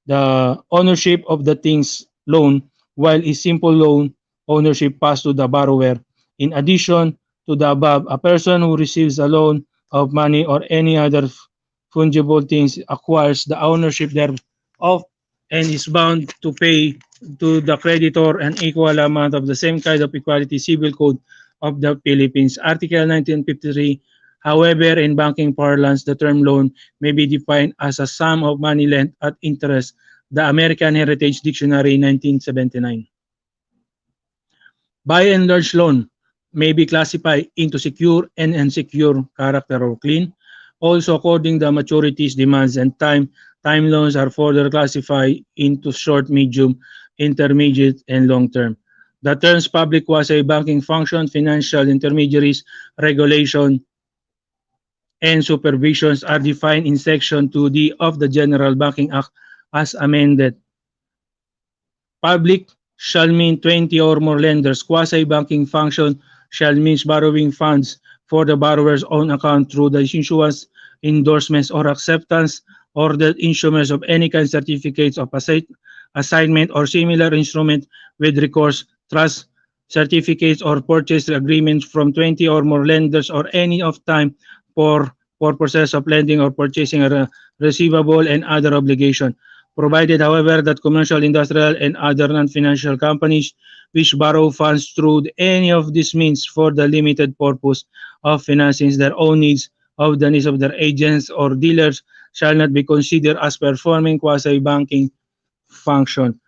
the ownership of the things loan, while a simple loan ownership pass to the borrower. In addition to the above, a person who receives a loan of money or any other fungible things acquires the ownership thereof and is bound to pay to the creditor an equal amount of the same kind of equality civil code of the Philippines. Article 1953. However, in banking parlance, the term loan may be defined as a sum of money lent at interest. The American Heritage Dictionary, 1979. By and large loan may be classified into secure and unsecure character or clean. Also, according to maturities, demands, and time loans are further classified into short, medium, intermediate, and long term. The terms public quasi-banking function, financial intermediaries, regulation, and supervisions are defined in Section 2D of the General Banking Act as amended. Public shall mean 20 or more lenders. Quasi-banking function shall mean borrowing funds for the borrower's own account through the issuance, endorsements, or acceptance, or the issuance of any kind certificates of assignment or similar instrument with recourse, trust, certificates, or purchase agreements from 20 or more lenders or any of time for purposes of lending or purchasing a receivable and other obligation, provided, however, that commercial, industrial, and other non-financial companies which borrow funds through any of these means for the limited purpose of financing their own needs of the needs of their agents or dealers shall not be considered as performing quasi-banking function.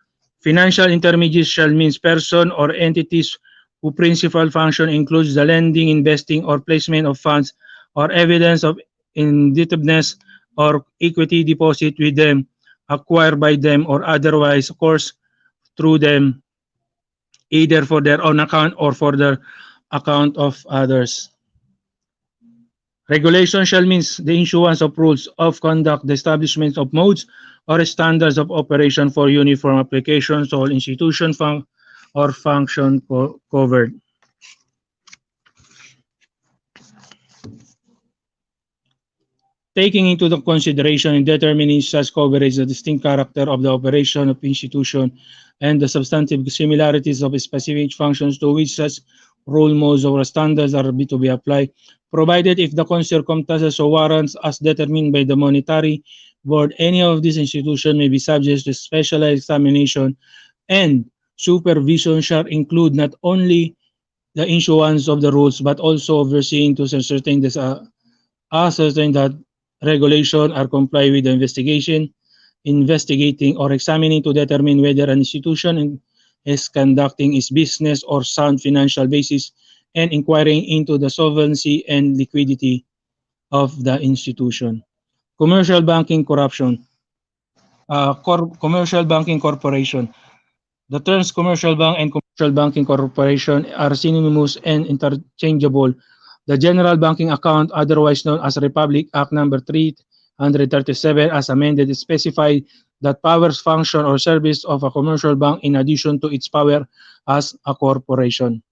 Financial intermediaries shall mean person or entities whose principal function includes the lending, investing, or placement of funds or evidence of indebtedness or equity deposit with them, acquired by them, or otherwise course through them, either for their own account or for the account of others. Regulation shall mean the issuance of rules of conduct, the establishment of modes or standards of operation for uniform application to all institution or function covered. Taking into the consideration in determining such coverage the distinct character of the operation of institution and the substantive similarities of specific functions to which such rule modes or standards are to be applied, provided if the circumstances so warrants as determined by the monetary board, any of these institutions may be subject to specialized examination and supervision shall include not only the issuance of the rules but also overseeing to certain ascertain that regulation are comply with the investigating or examining to determine whether an institution is conducting its business or sound financial basis and inquiring into the solvency and liquidity of the institution. Commercial banking corruption. Commercial banking corporation. The terms commercial bank and commercial banking corporation are synonymous and interchangeable. The General Banking Account, otherwise known as Republic Act Number 337, as amended, specified that powers, function, or service of a commercial bank in addition to its power as a corporation.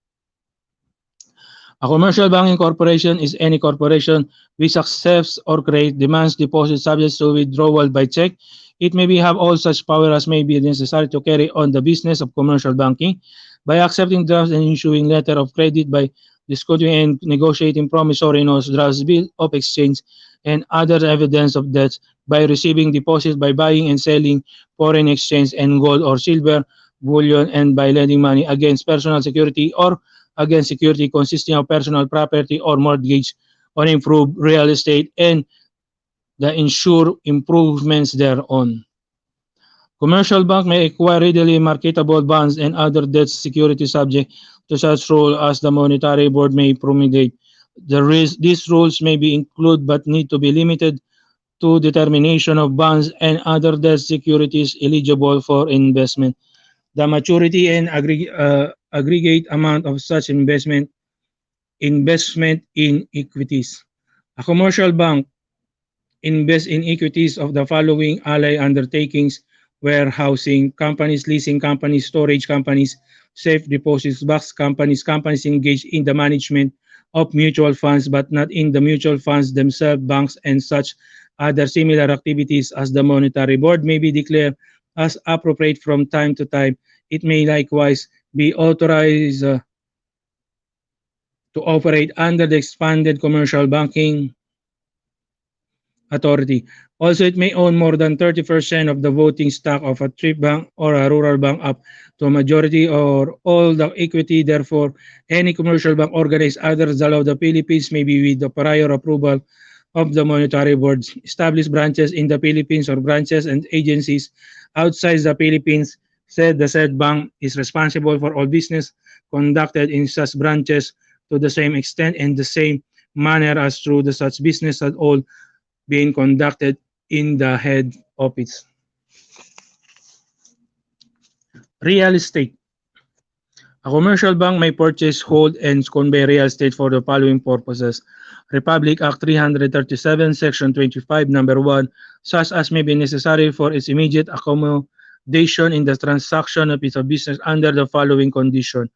A commercial banking corporation is any corporation which accepts or creates demands deposits subject to withdrawal by check. It may be have all such power as may be necessary to carry on the business of commercial banking by accepting drafts and issuing letter of credit, by discussing and negotiating promissory notes, drafts, bill of exchange, and other evidence of debts, by receiving deposits, by buying and selling foreign exchange and gold or silver bullion, and by lending money against personal security or against security consisting of personal property or mortgage on improved real estate and the ensure improvements thereon. Commercial bank may acquire readily marketable bonds and other debt securities subject to such rule as the monetary board may promulgate. These rules may be included but need to be limited to determination of bonds and other debt securities eligible for investment. The maturity and aggregate amount of such investment in equities. A commercial bank invest in equities of the following ally undertakings: warehousing companies, leasing companies, storage companies, safe deposits box companies, companies engaged in the management of mutual funds but not in the mutual funds themselves, banks, and such other similar activities as the monetary board may be declared as appropriate from time to time. It may likewise be authorized to operate under the expanded commercial banking authority. Also, it may own more than 30% of the voting stock of a thrift bank or a rural bank up to a majority or all the equity. Therefore, any commercial bank organized other than of the Philippines may be with the prior approval of the monetary boards. Establish branches in the Philippines or branches and agencies outside the Philippines. Said the said bank is responsible for all business conducted in such branches to the same extent and the same manner as through the such business at all being conducted in the head office. Real estate. A commercial bank may purchase, hold, and convey real estate for the following purposes. Republic Act 337, Section 25, Number 1, such as may be necessary for its immediate accommodation in the transaction of its business under the following condition.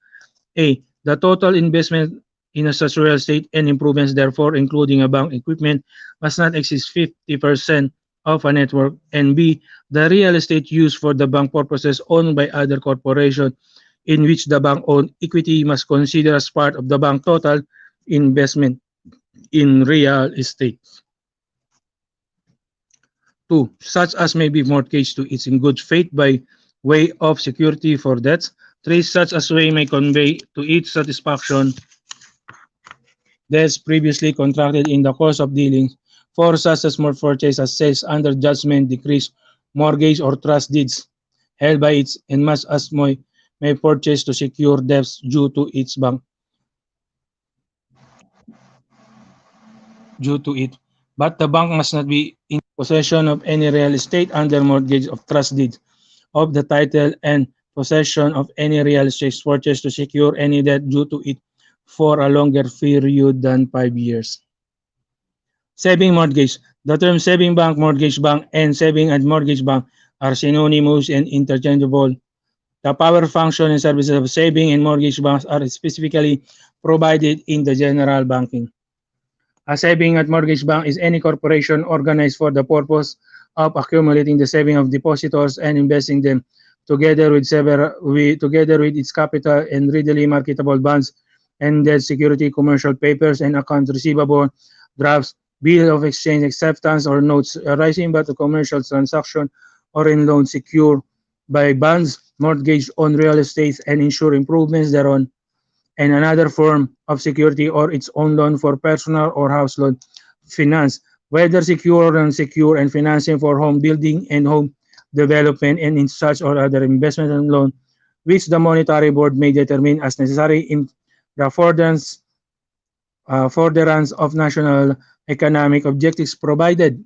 A. The total investment in a such real estate and improvements, therefore including a bank equipment, must not exceed 50% of a network. And B. The real estate used for the bank purposes owned by other corporation in which the bank owned equity must consider as part of the bank total investment in real estate. 2. Such as may be mortgaged to it in good faith by way of security for debts. 3. Such as way may convey to its satisfaction debts previously contracted in the course of dealings. 4. Such as more purchase as sales under judgment, decrease, mortgage, or trust deeds held by its and much as may purchase to secure debts due to its bank due to it. But the bank must not be in possession of any real estate under mortgage of trust deed of the title and possession of any real estate purchased to secure any debt due to it for a longer period than 5 years. Saving mortgage. The term saving bank, mortgage bank, and saving and mortgage bank are synonymous and interchangeable. The power, function, and services of saving and mortgage banks are specifically provided in the general banking. A saving and mortgage bank is any corporation organized for the purpose of accumulating the saving of depositors and investing them together with its capital and readily marketable bonds and debt security, commercial papers, and accounts receivable, drafts, bill of exchange acceptance, or notes arising but a commercial transaction or in loan secured by bonds, mortgage on real estate, and insure improvements thereon, and another form of security or its own loan for personal or house loan finance, whether secure or unsecure, and financing for home building and home development and in such or other investment and loan, which the monetary board may determine as necessary in the furtherance of national economic objectives, provided,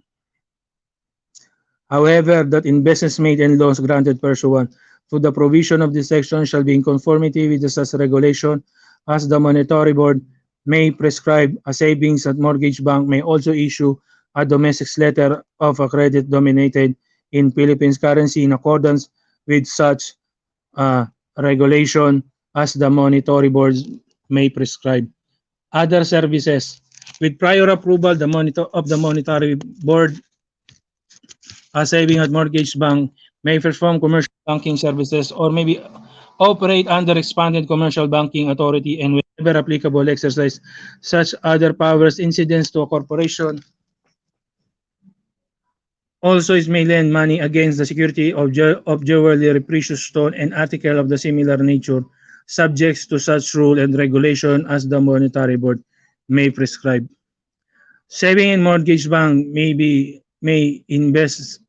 however, that investments made and loans granted pursuant to the provision of this section shall be in conformity with the such regulation as the monetary board may prescribe. A savings and mortgage bank may also issue a domestic letter of a credit denominated in Philippines currency in accordance with such regulation as the monetary board may prescribe. Other services. With prior approval of the monetary board, a saving and mortgage bank may perform commercial banking services or maybe operate under expanded commercial banking authority and whenever applicable exercise such other powers incidents to a corporation. Also, it may lend money against the security of jewelry, precious stone, and article of the similar nature, subject to such rule and regulation as the monetary board may prescribe. Saving and mortgage bank may invest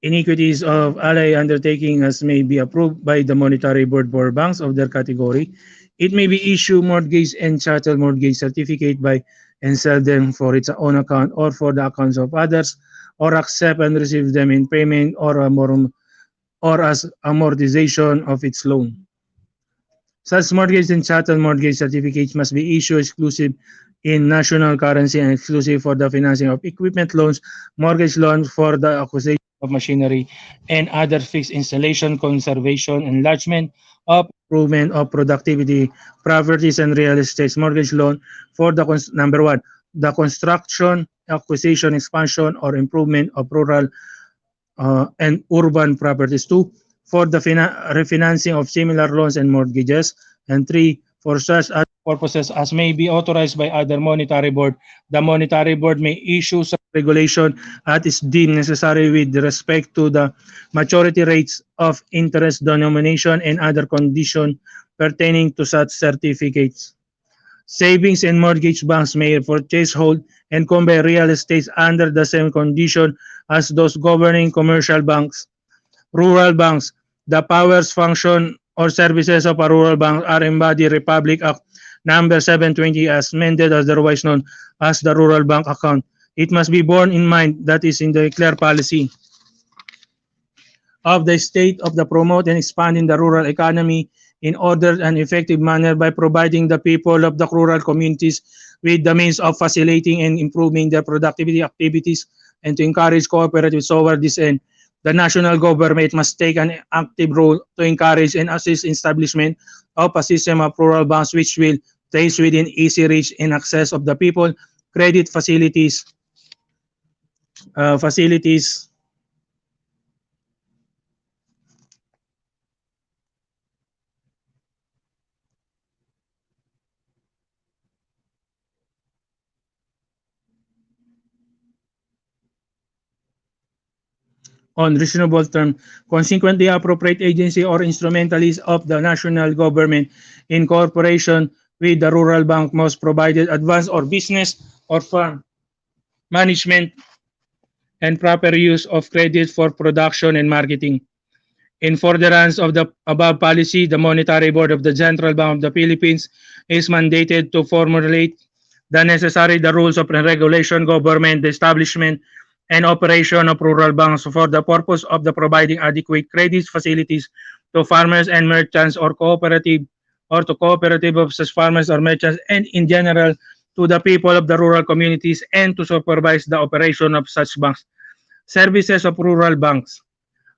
iniquities of ally undertaking as may be approved by the Monetary Board for banks of their category. It may be issue mortgage and chattel mortgage certificate by and sell them for its own account or for the accounts of others, or accept and receive them in payment or as amortization of its loan. Such mortgage and chattel mortgage certificates must be issued exclusive in national currency and exclusive for the financing of equipment loans, mortgage loans for the acquisition of machinery and other fixed installation, conservation, enlargement of improvement of productivity, properties and real estate mortgage loan for the number one, the construction, acquisition, expansion, or improvement of rural and urban properties. Two, for the refinancing of similar loans and mortgages. And three, for such other purposes as may be authorized by other monetary board. The monetary board may issue such regulation as is deemed necessary with respect to the maturity rates of interest denomination and other conditions pertaining to such certificates. Savings and mortgage banks may purchase, hold, and convey real estate under the same condition as those governing commercial banks. Rural banks. The powers, function, or services of a rural bank are embodied Republic Act number 720 as amended, as otherwise known as the Rural Bank Account. It must be borne in mind that is in the clear policy of the state of the promote and expanding the rural economy in order and effective manner by providing the people of the rural communities with the means of facilitating and improving their productivity activities and to encourage cooperatives toward this end. The national government must take an active role to encourage and assist establishment of a system of rural banks which will place within easy reach and access of the people credit facilities on reasonable terms. Consequently, appropriate agency or instrumentalist of the national government in cooperation with the rural bank must provide advance or business or farm management and proper use of credit for production and marketing. In furtherance of the above policy, the Monetary Board of the Central Bank of the Philippines is mandated to formulate the rules of regulation, government, the establishment, and operation of rural banks for the purpose of the providing adequate credit facilities to farmers and merchants or to cooperative of such farmers or merchants and in general to the people of the rural communities and to supervise the operation of such banks. Services of rural banks.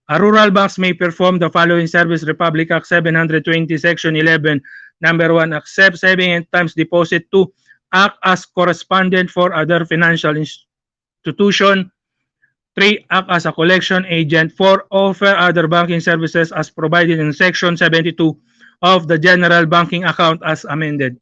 A rural banks may perform the following service: Republic Act 720, Section 11, number 1, accept saving and times deposit. 2, act as correspondent for other financial institution. 3, act as a collection agent. 4, offer other banking services as provided in Section 72 of the General Banking Account as amended.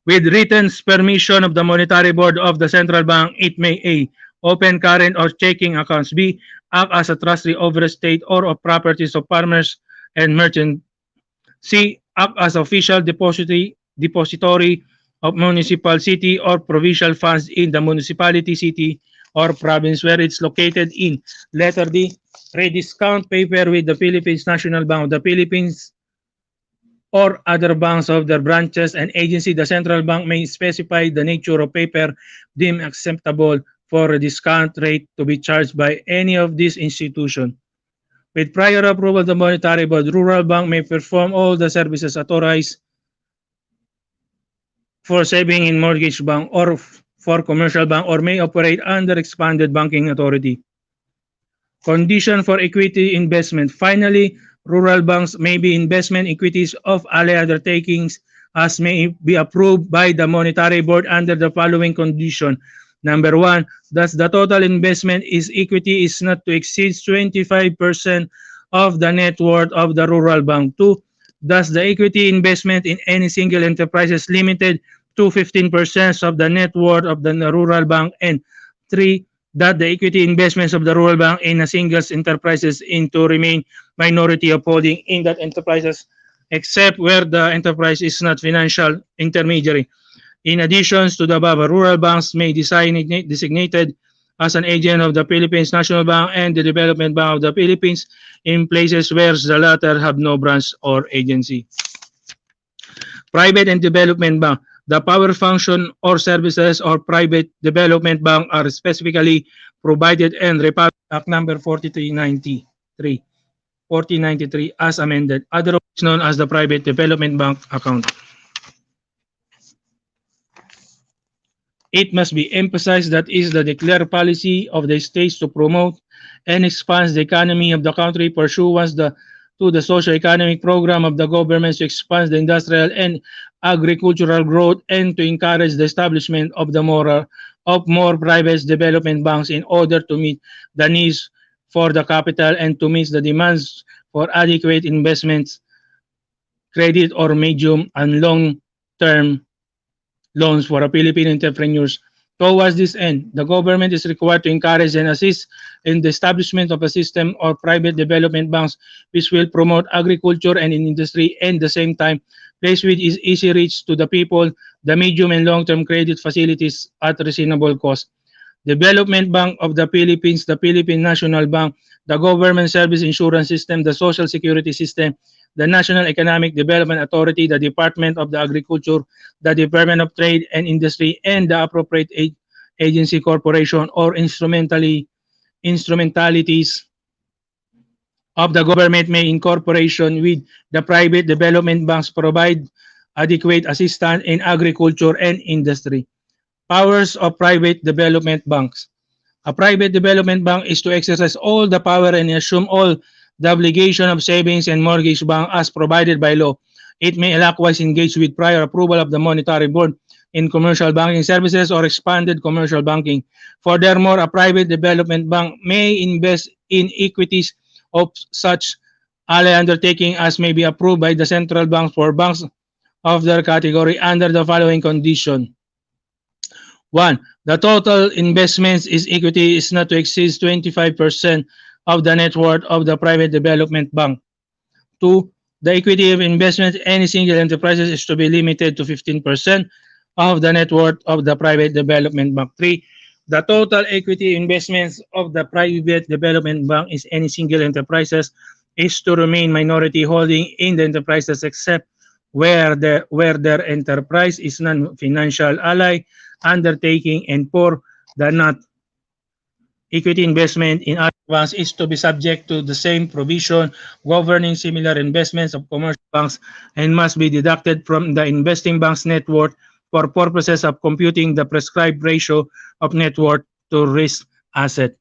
With written permission of the Monetary Board of the Central Bank, it may A. Open current or checking accounts. B. Act as a trustee over estate or of properties of farmers and merchants. C. Act as official depository of municipal, city, or provincial funds in the municipality, city, or province where it's located in. Letter D. Rediscount paper with the Philippines National Bank of the Philippines or other banks of their branches and agency. The central bank may specify the nature of paper deemed acceptable for a discount rate to be charged by any of these institutions. With prior approval of the Monetary Board, Rural Bank may perform all the services authorized for saving in mortgage bank or for commercial bank or may operate under expanded banking authority. Condition for equity investment. Finally, rural banks may be investment equities of ally undertakings as may be approved by the Monetary Board under the following condition. Number 1, thus the total investment is equity is not to exceed 25% of the net worth of the rural bank. 2, thus the equity investment in any single enterprise is limited to 15% of the net worth of the rural bank. And 3, that the equity investments of the rural bank in a single enterprises into remain minority of holding in that enterprises except where the enterprise is not financial intermediary. In addition to the above, rural banks may designated as an agent of the Philippines National Bank and the Development Bank of the Philippines in places where the latter have no branch or agency. Private and Development Bank. The power function or services or private development bank are specifically provided in Republic Act number 4393 as amended, otherwise known as the Private Development Bank account. It must be emphasized that it is the declared policy of the states to promote and expand the economy of the country pursuant to the socio-economic program of the government to expand the industrial and agricultural growth and to encourage the establishment of more private development banks in order to meet the needs for the capital and to meet the demands for adequate investments, credit or medium and long-term loans for Philippine entrepreneurs. Towards this end, the government is required to encourage and assist in the establishment of a system of private development banks which will promote agriculture and industry and at the same time place which is easy reach to the people, the medium and long-term credit facilities at reasonable cost. Development Bank of the Philippines, the Philippine National Bank, the Government Service Insurance System, the Social Security System, the National Economic Development Authority, the Department of the Agriculture, the Department of Trade and Industry, and the appropriate agency corporation or instrumentalities of the government may in cooperation with the private development banks provide adequate assistance in agriculture and industry. Powers of private development banks. A private development bank is to exercise all the power and assume all the obligation of savings and mortgage bank as provided by law. It may likewise engage with prior approval of the Monetary Board in commercial banking services or expanded commercial banking. Furthermore, a private development bank may invest in equities of such ally undertaking as may be approved by the central banks for banks of their category under the following condition. 1. The total investments is equity is not to exceed 25% of the net worth of the private development bank. 2. The equity of investment in any single enterprises is to be limited to 15% of the net worth of the private development bank. 3. The total equity investments of the private development bank is any single enterprises is to remain minority holding in the enterprises except where their enterprise is non-financial ally undertaking and for the not equity investment in other banks is to be subject to the same provision governing similar investments of commercial banks and must be deducted from the investing bank's net worth for purposes of computing the prescribed ratio of net worth to risk asset.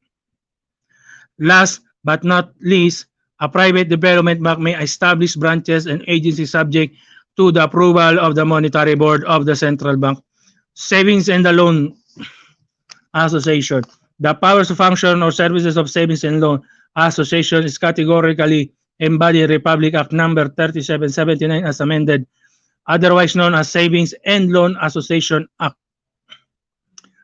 Last but not least, a private development bank may establish branches and agencies subject to the approval of the Monetary Board of the Central Bank. Savings and the Loan Association. The powers of function or services of Savings and Loan Association is categorically embodied in Republic Act number 3779 as amended, otherwise known as Savings and Loan Association Act.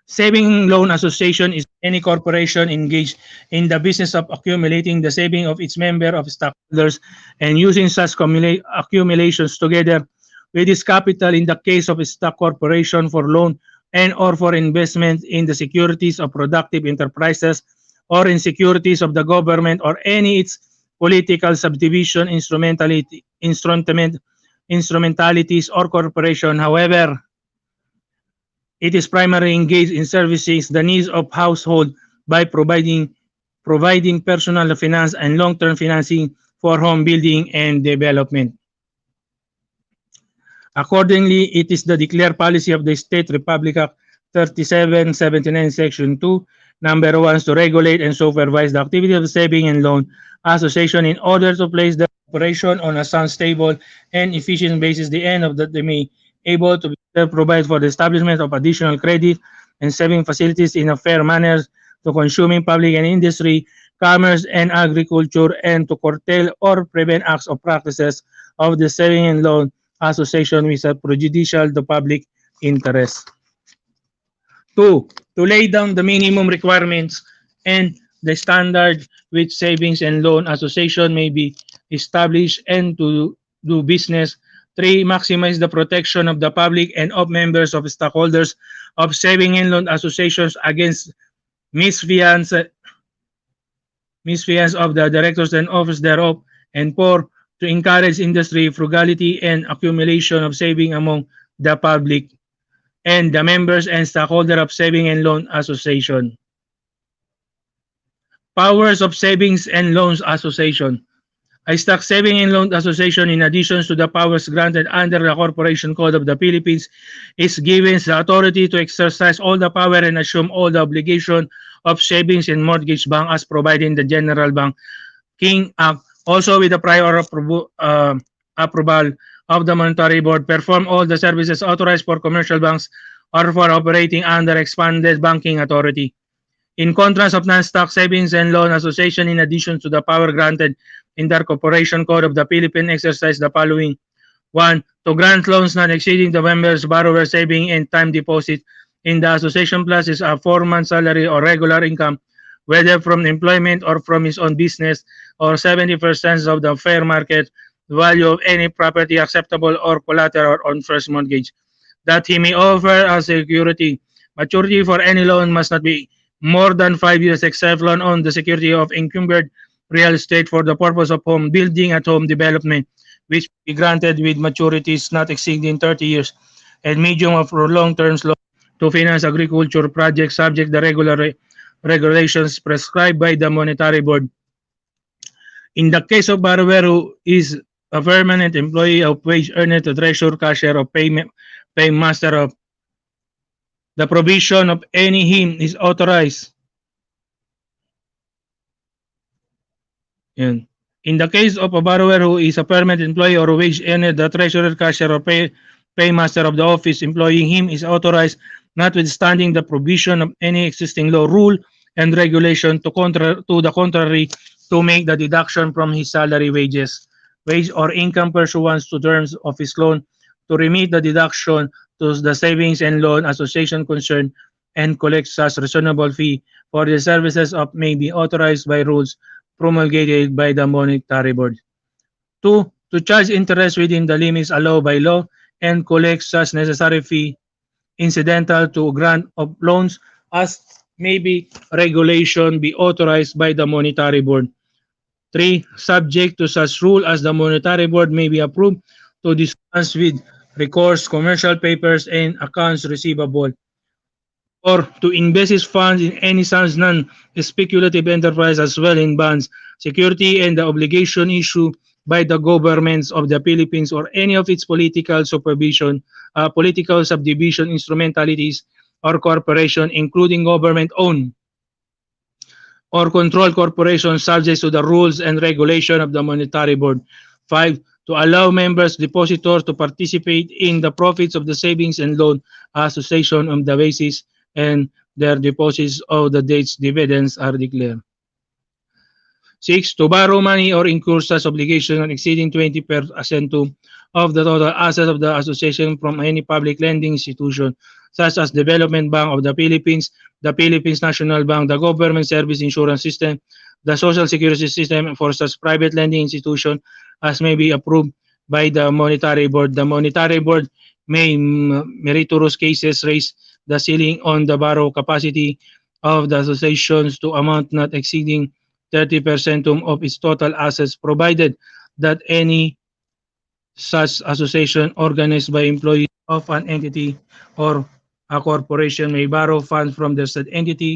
Saving Loan Association is any corporation engaged in the business of accumulating the saving of its member of stockholders and using such accumulations together with its capital in the case of a stock corporation for loan and or for investment in the securities of productive enterprises or in securities of the government or any its political subdivision instrumentalities or corporation. However, it is primarily engaged in servicing the needs of household by providing personal finance and long-term financing for home building and development. Accordingly, it is the declared policy of the State Republic Act 3779 Section 2, number 1 to regulate and supervise the activity of the Saving and Loan Association in order to place the operation on a sound, stable, and efficient basis. The end of that they may able to provide for the establishment of additional credit and saving facilities in a fair manner to consuming public and industry, commerce and agriculture, and to curtail or prevent acts or practices of the Saving and Loan Association which are prejudicial to public interest. 2. To lay down the minimum requirements and the standard which Savings and Loan Association may be established and to do business. 3. Maximize the protection of the public and of members of stockholders of saving and loan associations against misfiance, misfiance of the directors and officers thereof, and 4. To encourage industry, frugality, and accumulation of saving among the public and the members and stockholder of Saving and Loan Association. Powers of Savings and Loans Association. A stock saving and loan association, in addition to the powers granted under the Corporation Code of the Philippines, is given the authority to exercise all the power and assume all the obligation of savings and mortgage bank as provided in the General Bank King Act, also with the prior approval of the Monetary Board, perform all the services authorized for commercial banks or for operating under expanded banking authority. In contrast of non-stock savings and loan association, in addition to the power granted in the Corporation Code of the Philippines, exercise the following: 1. To grant loans not exceeding the members' borrower saving and time deposit in the association plus is a 4-month salary or regular income, whether from employment or from his own business, or 70% of the fair market value of any property acceptable or collateral on first mortgage that he may offer as security. Maturity for any loan must not be more than 5 years except loan on the security of encumbered real estate for the purpose of home building and home development, which be granted with maturities not exceeding 30 years, and medium of long-term loan to finance agriculture projects subject to regular regulations prescribed by the Monetary Board. In the case of borrower who is a permanent employee of wage earner to treasurer, cashier, or paymaster of the provision of any him is authorized. Yan. In the case of a borrower who is a permanent employee or a wage earner, the treasurer, cashier, or paymaster of the office employing him is authorized, notwithstanding the provision of any existing law, rule, and regulation to the contrary, to make the deduction from his salary, wages, wage, or income pursuant to terms of his loan, to remit the deduction to the savings and loan association concerned, and collect such reasonable fee for the services of may be authorized by rules promulgated by the Monetary Board. 2. To charge interest within the limits allowed by law and collect such necessary fee incidental to grant of loans as may be regulation be authorized by the Monetary Board. 3. Subject to such rule as the Monetary Board may be approved to dispense with recourse, commercial papers, and accounts receivable, or to invest his funds in any such non-speculative enterprise as well in bonds, security, and the obligation issued by the governments of the Philippines or any of its political supervision, political subdivision instrumentalities or corporation, including government-owned or controlled corporations subject to the rules and regulation of the Monetary Board. 5. To allow members, depositors to participate in the profits of the savings and loan association on the basis and their deposits of the dates dividends are declared. 6. To borrow money or incur such obligation exceeding 20% of the total assets of the association from any public lending institution, such as Development Bank of the Philippines, the Philippines National Bank, the Government Service Insurance System, the Social Security System for such private lending institution as may be approved by the Monetary Board. The Monetary Board may, in meritorious cases, raise the ceiling on the borrow capacity of the associations to amount not exceeding 30% of its total assets, provided that any such association organized by employees of an entity or a corporation may borrow funds from the said entity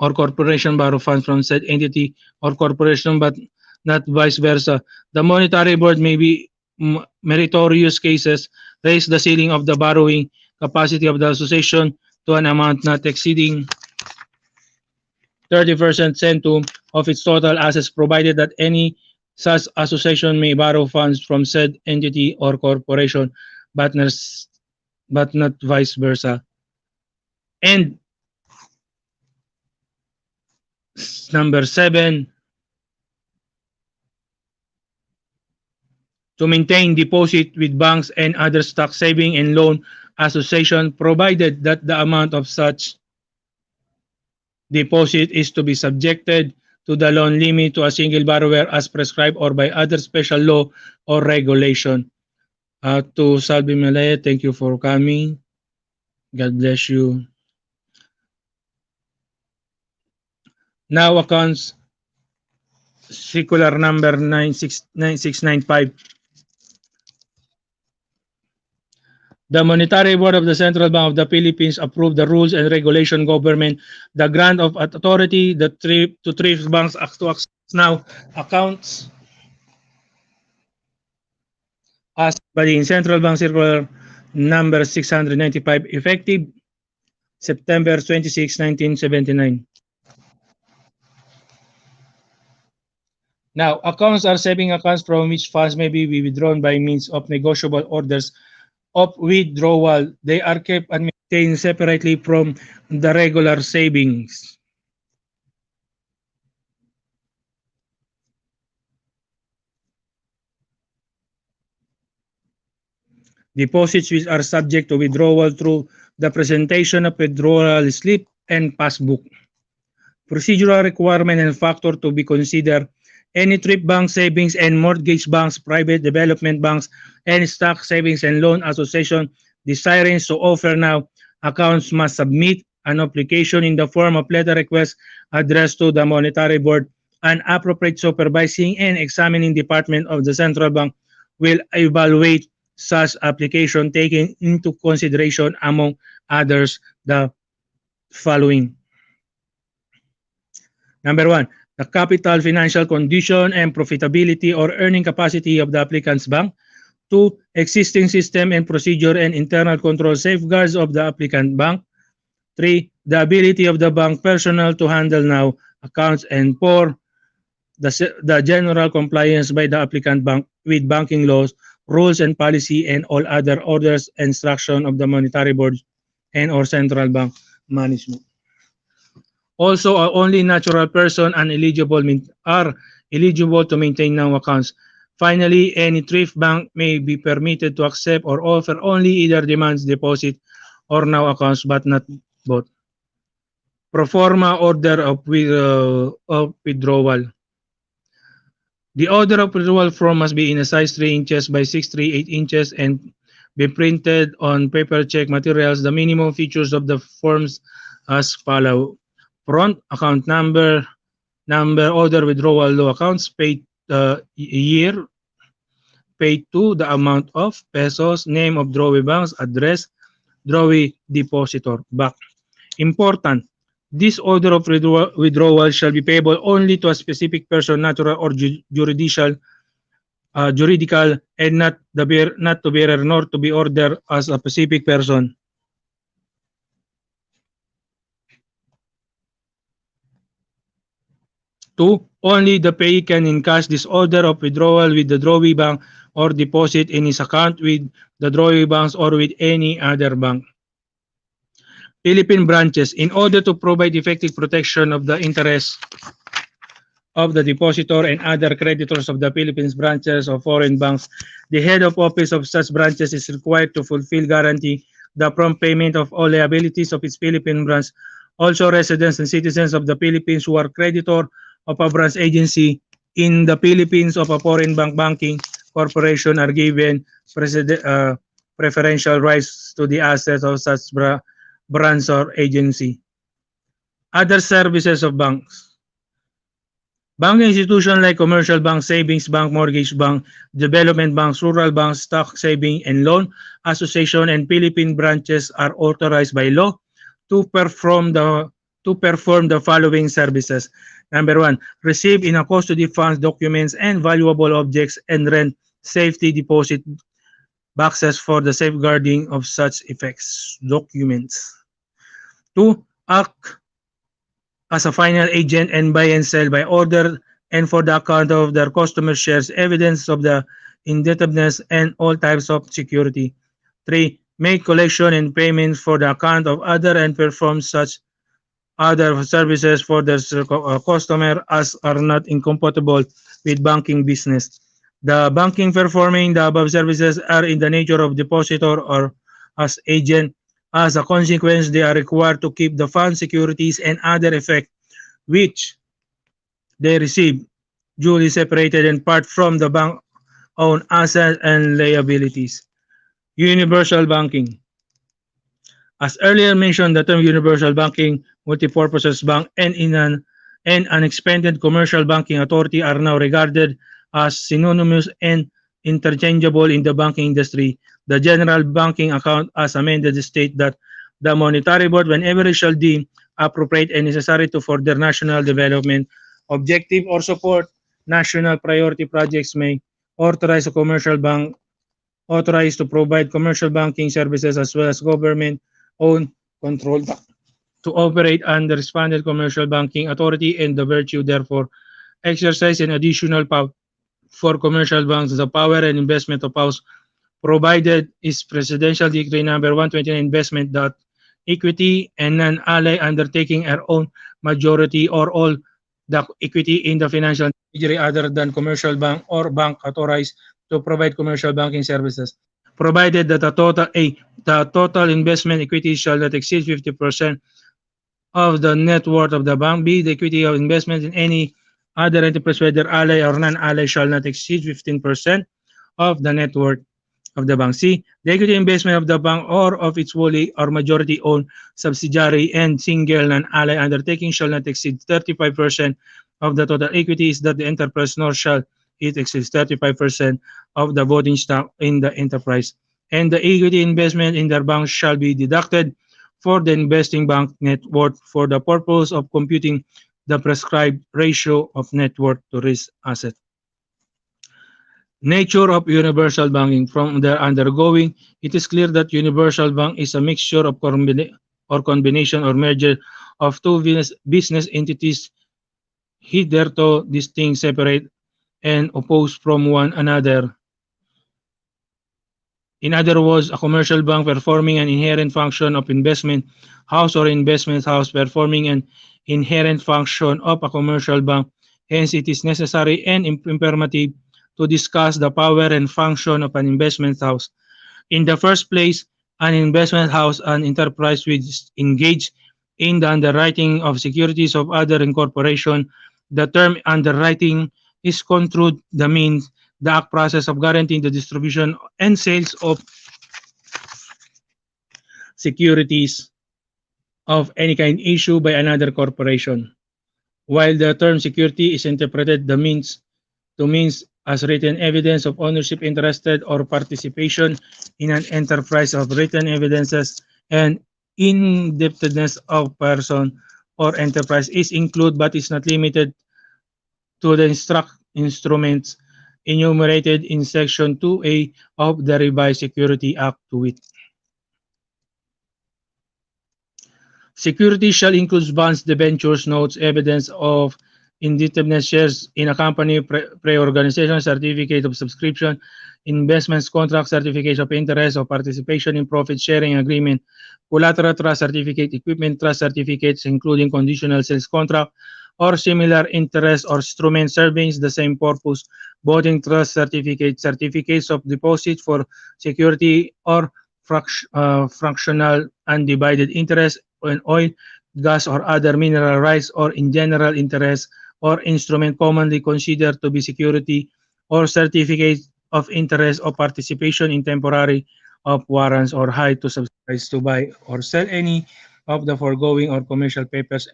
or corporation borrow funds from said entity or corporation, but not vice versa. The Monetary Board may be meritorious cases raise the ceiling of the borrowing capacity of the association to an amount not exceeding 30% centum of its total assets, provided that any such association may borrow funds from said entity or corporation, but not vice versa. And number 7, to maintain deposit with banks and other stock saving and loan association, provided that the amount of such deposit is to be subjected to the loan limit to a single borrower as prescribed or by other special law or regulation. To Salvi Malaya, thank you for coming. God bless you. Now accounts circular number 969695. The Monetary Board of the Central Bank of the Philippines approved the rules and regulation government the grant of authority to thrift banks to access now accounts as by the Central Bank Circular number 695 effective September 26, 1979. Now, accounts are saving accounts from which funds may be withdrawn by means of negotiable orders of withdrawal. They are kept and maintained separately from the regular savings. Deposits which are subject to withdrawal through the presentation of withdrawal slip and passbook. Procedural requirement and factor to be considered. Any thrift bank, savings and mortgage banks, private development banks, and stock savings and loan association desiring to offer now accounts must submit an application in the form of letter request addressed to the Monetary Board. An appropriate supervising and examining department of the central bank will evaluate such application, taking into consideration, among others, the following. Number one, the capital, financial condition, and profitability or earning capacity of the applicant's bank. Two, existing system and procedure and internal control safeguards of the applicant bank. Three, the ability of the bank personnel to handle now accounts. And four, the general compliance by the applicant bank with banking laws, rules and policy, and all other orders and instruction of the monetary board and or central bank management. Also, only natural person and are eligible to maintain now accounts. Finally, any thrift bank may be permitted to accept or offer only either demands deposit or now accounts, but not both. Pro forma order of withdrawal. The order of withdrawal form must be in a size 3 inches by 638 inches and be printed on paper check materials. The minimum features of the forms as follow. Front, account number, order withdrawal, low accounts, paid year, paid to, the amount of pesos, name of drawee banks, address, drawee depositor, back. Important, this order of withdrawal shall be payable only to a specific person, natural or juridical, and not to bearer nor to be ordered as a specific person. Two, only the payee can encash this order of withdrawal with the drawee bank or deposit in his account with the drawee banks or with any other bank. Philippine branches, in order to provide effective protection of the interests of the depositor and other creditors of the Philippines branches of foreign banks, the head of office of such branches is required to fulfill guarantee the prompt payment of all liabilities of its Philippine branch. Also, residents and citizens of the Philippines who are creditor of a branch agency in the Philippines of a foreign banking corporation are given preferential rights to the assets of such branch or agency. Other services of banks. Banking institutions like commercial bank, savings bank, mortgage bank, development banks, rural banks, stock saving and loan association, and Philippine branches are authorized by law to perform the following services. Number one, receive in a custody funds, documents, and valuable objects, and rent safety deposit boxes for the safeguarding of such effects documents. Two, act as a final agent and buy and sell by order and for the account of their customer shares evidence of the indebtedness and all types of security. Three, make collection and payments for the account of other and perform such other services for their customer as are not incompatible with banking business. The banking performing the above services are in the nature of depositor or as agent. As a consequence, they are required to keep the fund securities and other effect which they receive duly separated and part from the bank own assets and liabilities. Universal banking. As earlier mentioned, the term universal banking, multipurpose bank, and and unexpanded commercial banking authority are now regarded as synonymous and interchangeable in the banking industry. The general banking account as amended state that the monetary board, whenever it shall deem appropriate and necessary to further national development objective or support national priority projects, may authorize a commercial bank authorized to provide commercial banking services as well as government-owned controlled to operate under expanded commercial banking authority and the virtue therefore exercise an additional power for commercial banks the power and investment of house provided is Presidential Decree number 129 investment that equity and non-ally undertaking are own majority or all the equity in the financial intermediary other than commercial bank or bank authorized to provide commercial banking services provided that the total investment equity shall not exceed 50% of the net worth of the bank. B, the equity of investment in any other enterprise, whether ally or non-ally, shall not exceed 15% of the net worth of the bank. C, the equity investment of the bank or of its wholly or majority owned subsidiary and single non-ally undertaking shall not exceed 35% of the total equities that the enterprise nor shall it exceed 35% of the voting stock in the enterprise. And the equity investment in their bank shall be deducted for the investing bank net worth for the purpose of computing the prescribed ratio of net worth to risk asset. Nature of universal banking. From their undergoing, it is clear that universal bank is a mixture of or combination or merger of two business entities hitherto distinct, separate, and opposed from one another. In other words, a commercial bank performing an inherent function of investment house or investment house performing an inherent function of a commercial bank. Hence, it is necessary and imperative to discuss the power and function of an investment house. In the first place, an investment house and enterprise which engage in the underwriting of securities of other incorporation. The term underwriting is construed the means the act process of guaranteeing the distribution and sales of securities of any kind issued by another corporation. While the term security is interpreted the means to means as written evidence of ownership interested or participation in an enterprise of written evidences and indebtedness of person or enterprise is included but is not limited to the instruments enumerated in Section 2A of the Revised Security Act to wit. Security shall include bonds, debentures, notes, evidence of indebtedness, shares in a company, pre-organization, certificate of subscription, investments, contract, certificates of interest or participation in profit sharing agreement, collateral trust certificate, equipment trust certificates, including conditional sales contract, or similar interest or instrument serving the same purpose, voting trust certificate, certificates of deposit for security or fractional undivided interest in oil, gas, or other mineral rights, or in general interest or instrument commonly considered to be security or certificate of interest or participation in temporary of warrants or hire to subscribe to buy or sell any of the foregoing or commercial papers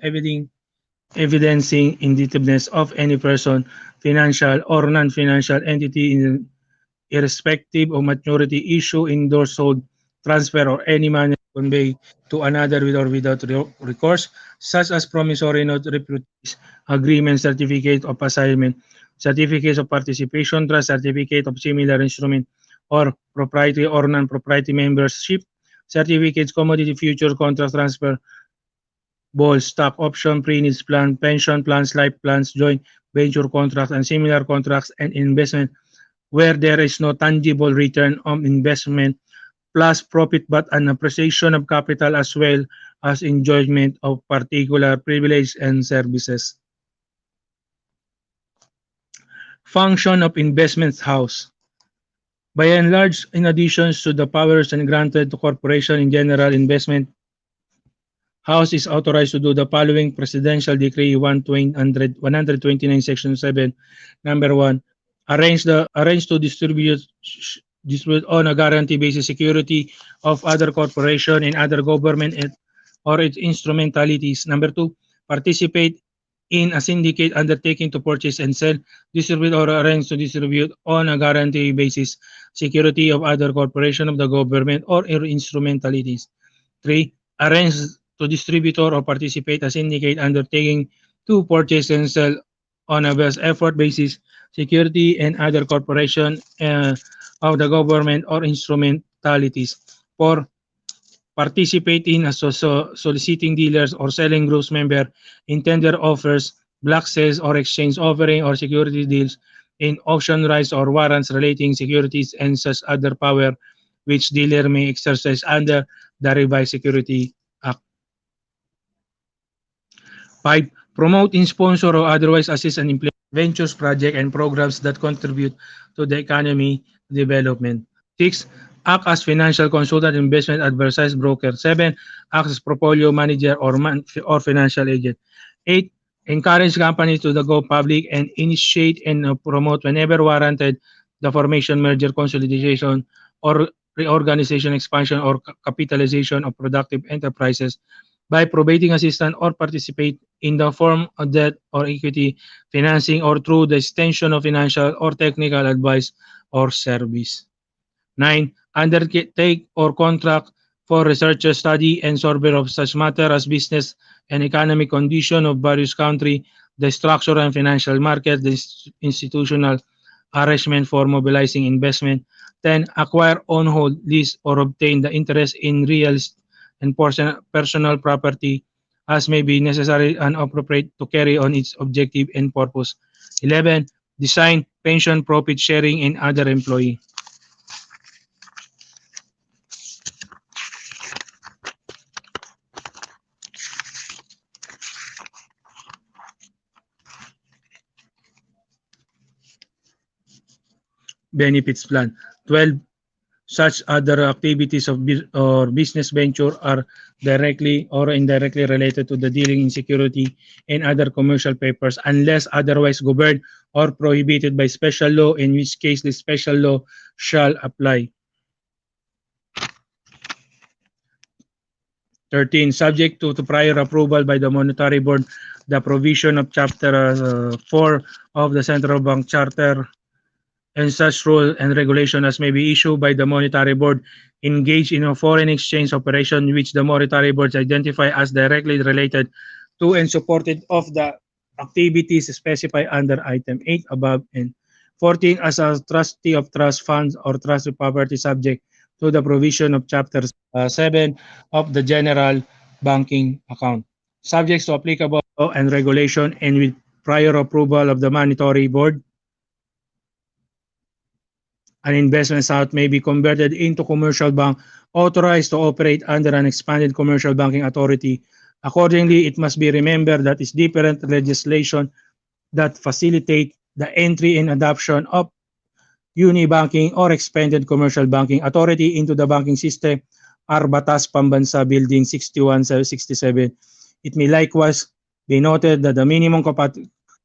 evidencing indebtedness of any person, financial or non-financial entity in irrespective of maturity, issue, endorse, sold, transfer, or any manner convey to another with or without recourse, such as promissory note, repurchase agreement, certificate of assignment, certificates of participation, trust, certificate of similar instrument, or proprietary or non-proprietary membership, certificates, commodity, future, contract transfer, ball, stock option, pre-needs plan, pension plans, life plans, joint venture contracts, and similar contracts and investment where there is no tangible return on investment plus profit but an appreciation of capital as well as enjoyment of particular privilege and services. Function of investment house. By and large, in addition to the powers and granted to corporation in general, investment House is authorized to do the following Presidential Decree 129 Section 7, Number 1. Arrange to distribute on a guarantee basis security of other corporation and other government or its instrumentalities. Number 2. Participate in a syndicate undertaking to purchase and sell, distribute or arrange to distribute on a guarantee basis security of other corporation of the government or instrumentalities. 3. Arrange to distribute or participate a syndicate undertaking to purchase and sell on a best effort basis security and other corporation of the government or instrumentalities. 4. Participate in as soliciting dealers or selling groups member in tender offers, block sales or exchange offering or security deals in auction rights or warrants relating securities and such other power which dealer may exercise under the revised Security Act. 5. Promote in sponsor or otherwise assist and implement ventures, projects, and programs that contribute to the economy development. 6. Act as financial consultant, investment advisor, broker. 7. Act as portfolio manager or financial agent. 8. Encourage companies to go public and initiate and promote whenever warranted the formation, merger, consolidation, or reorganization, expansion, or capitalization of productive enterprises by providing assistance or participate in the form of debt or equity financing or through the extension of financial or technical advice or service. 9. Undertake or contract for research, study, and survey of such matter as business and economic condition of various country, the structure and financial market, the institutional arrangement for mobilizing investment. 10. Acquire, own, hold, lease, or obtain the interest in real and personal property as may be necessary and appropriate to carry on its objective and purpose. 11. Design, pension, profit sharing, and other employee benefits plan. 12. Such other activities of or business venture are directly or indirectly related to the dealing in security and other commercial papers unless otherwise governed or prohibited by special law, in which case the special law shall apply. 13. Subject to prior approval by the Monetary Board, the provision of Chapter 4 of the Central Bank Charter and such rule and regulation as may be issued by the Monetary Board engage in a foreign exchange operation which the Monetary Board identify as directly related to and supported of the activities specified under item 8 above, and 14 as a trustee of trust funds or trust property subject to the provision of chapter 7 of the general banking account subject to applicable law and regulation and with prior approval of the Monetary Board. An investment account may be converted into commercial bank authorized to operate under an expanded commercial banking authority. Accordingly, it must be remembered that is different legislation that facilitate the entry and adoption of unibanking or expanded commercial banking authority into the banking system are Batas Pambansa Building 61-67. It may likewise be noted that the minimum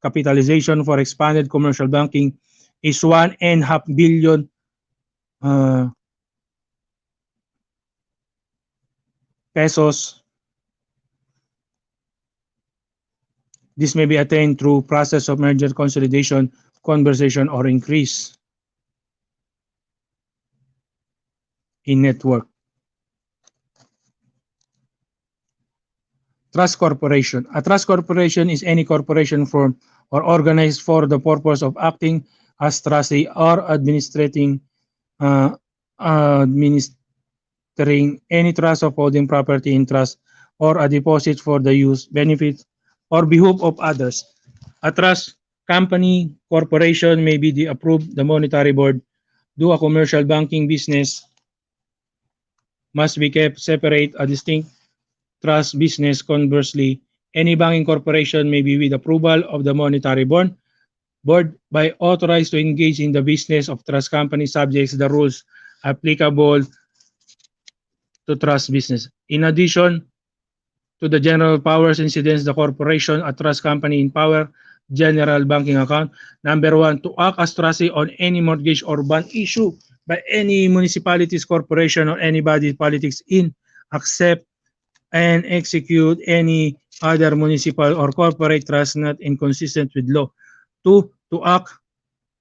capitalization for expanded commercial banking is 1.5 billion pesos. This may be attained through process of merger consolidation, conversion, or increase in network. Trust corporation. A trust corporation is any corporation formed or organized for the purpose of acting as trustee or administering any trust of holding property in trust or a deposit for the use, benefit, or behoof of others. A trust company corporation may be approved the Monetary Board. Do a commercial banking business must be kept separate, a distinct trust business. Conversely, any banking corporation may be with approval of the Monetary Board by authorized to engage in the business of trust company subjects the rules applicable to trust business. In addition to the general powers incidents, the corporation, a trust company in power, general banking account. Number 1, to act as trustee on any mortgage or bond issue by any municipalities, corporation, or any body politics in, accept, and execute any other municipal or corporate trust not inconsistent with law. 2. To act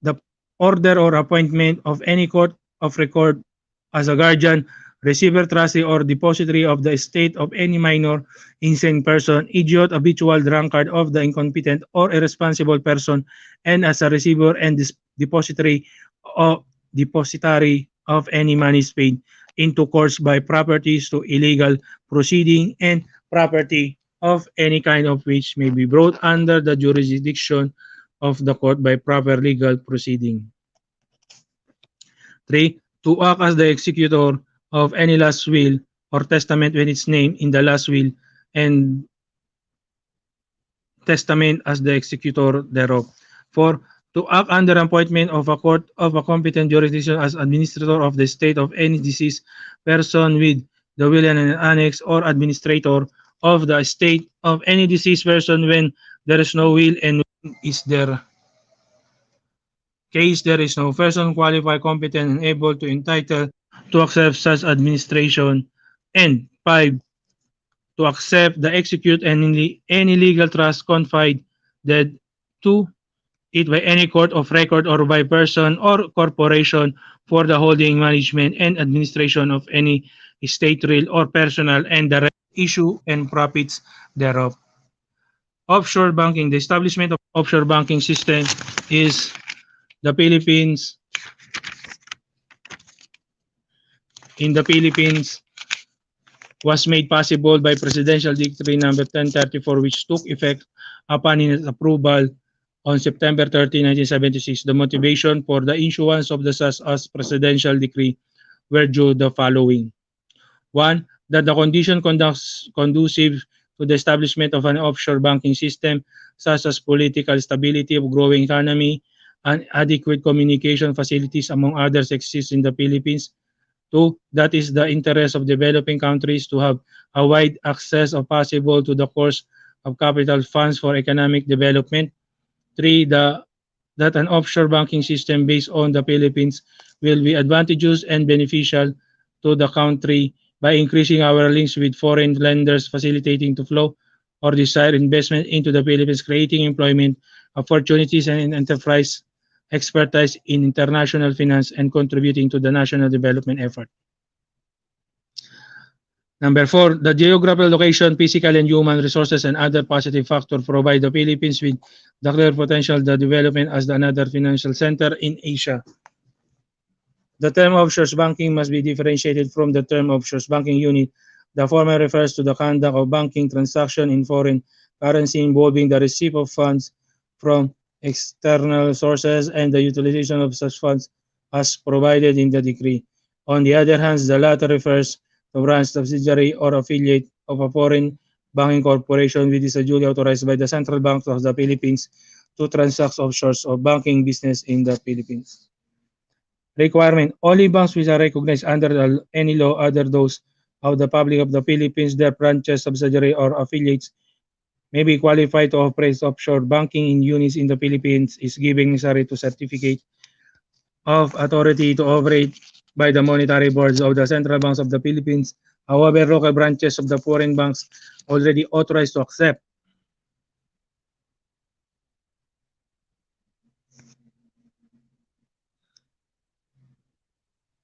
the order or appointment of any court of record as a guardian, receiver, trustee, or depository of the estate of any minor, insane person, idiot, habitual drunkard of the incompetent or irresponsible person, and as a receiver and depository of any monies paid into courts by properties to illegal proceeding and property of any kind of which may be brought under the jurisdiction of the court by proper legal proceeding. 3. To act as the executor of any last will or testament when its name in the last will and testament as the executor thereof. 4. To act under appointment of a court of a competent jurisdiction as administrator of the estate of any deceased person with the will and an annex or administrator of the estate of any deceased person when there is no will and is there case there is no person qualified, competent, and able to entitle to accept such administration. And 5. To accept, the execute, any legal trust confided to it by any court of record or by person or corporation for the holding, management, and administration of any estate, real or personal, and the issue and profits thereof. Offshore banking. The establishment of offshore banking system is the Philippines in the Philippines was made possible by Presidential Decree number 1034 which took effect upon its approval on September 30, 1976. The motivation for the issuance of the such as Presidential Decree were due the following. 1. That the condition conducive to the establishment of an offshore banking system such as political stability of growing economy and adequate communication facilities among others exist in the Philippines. 2. That is the interest of developing countries to have a wide access of possible to the course of capital funds for economic development. 3. That an offshore banking system based on the Philippines will be advantageous and beneficial to the country by increasing our links with foreign lenders, facilitating to flow or desire investment into the Philippines, creating employment opportunities and enterprise expertise in international finance and contributing to the national development effort. Number 4, the geographical location, physical and human resources and other positive factors provide the Philippines with the clear potential the development as another financial center in Asia. The term offshore banking must be differentiated from the term offshore banking unit. The former refers to the conduct of banking transaction in foreign currency involving the receipt of funds from external sources and the utilization of such funds as provided in the decree. On the other hand, the latter refers to branch, subsidiary, or affiliate of a foreign banking corporation which is duly authorized by the Central Bank of the Philippines to transact offshore of banking business in the Philippines. Requirement. Only banks which are recognized under any law other those of the Republic of the Philippines, their branches, subsidiary, or affiliates may be qualified to operate offshore banking in units in the Philippines is given necessary to certificate of authority to operate by the monetary boards of the central banks of the Philippines. However, local branches of the foreign banks already authorized to accept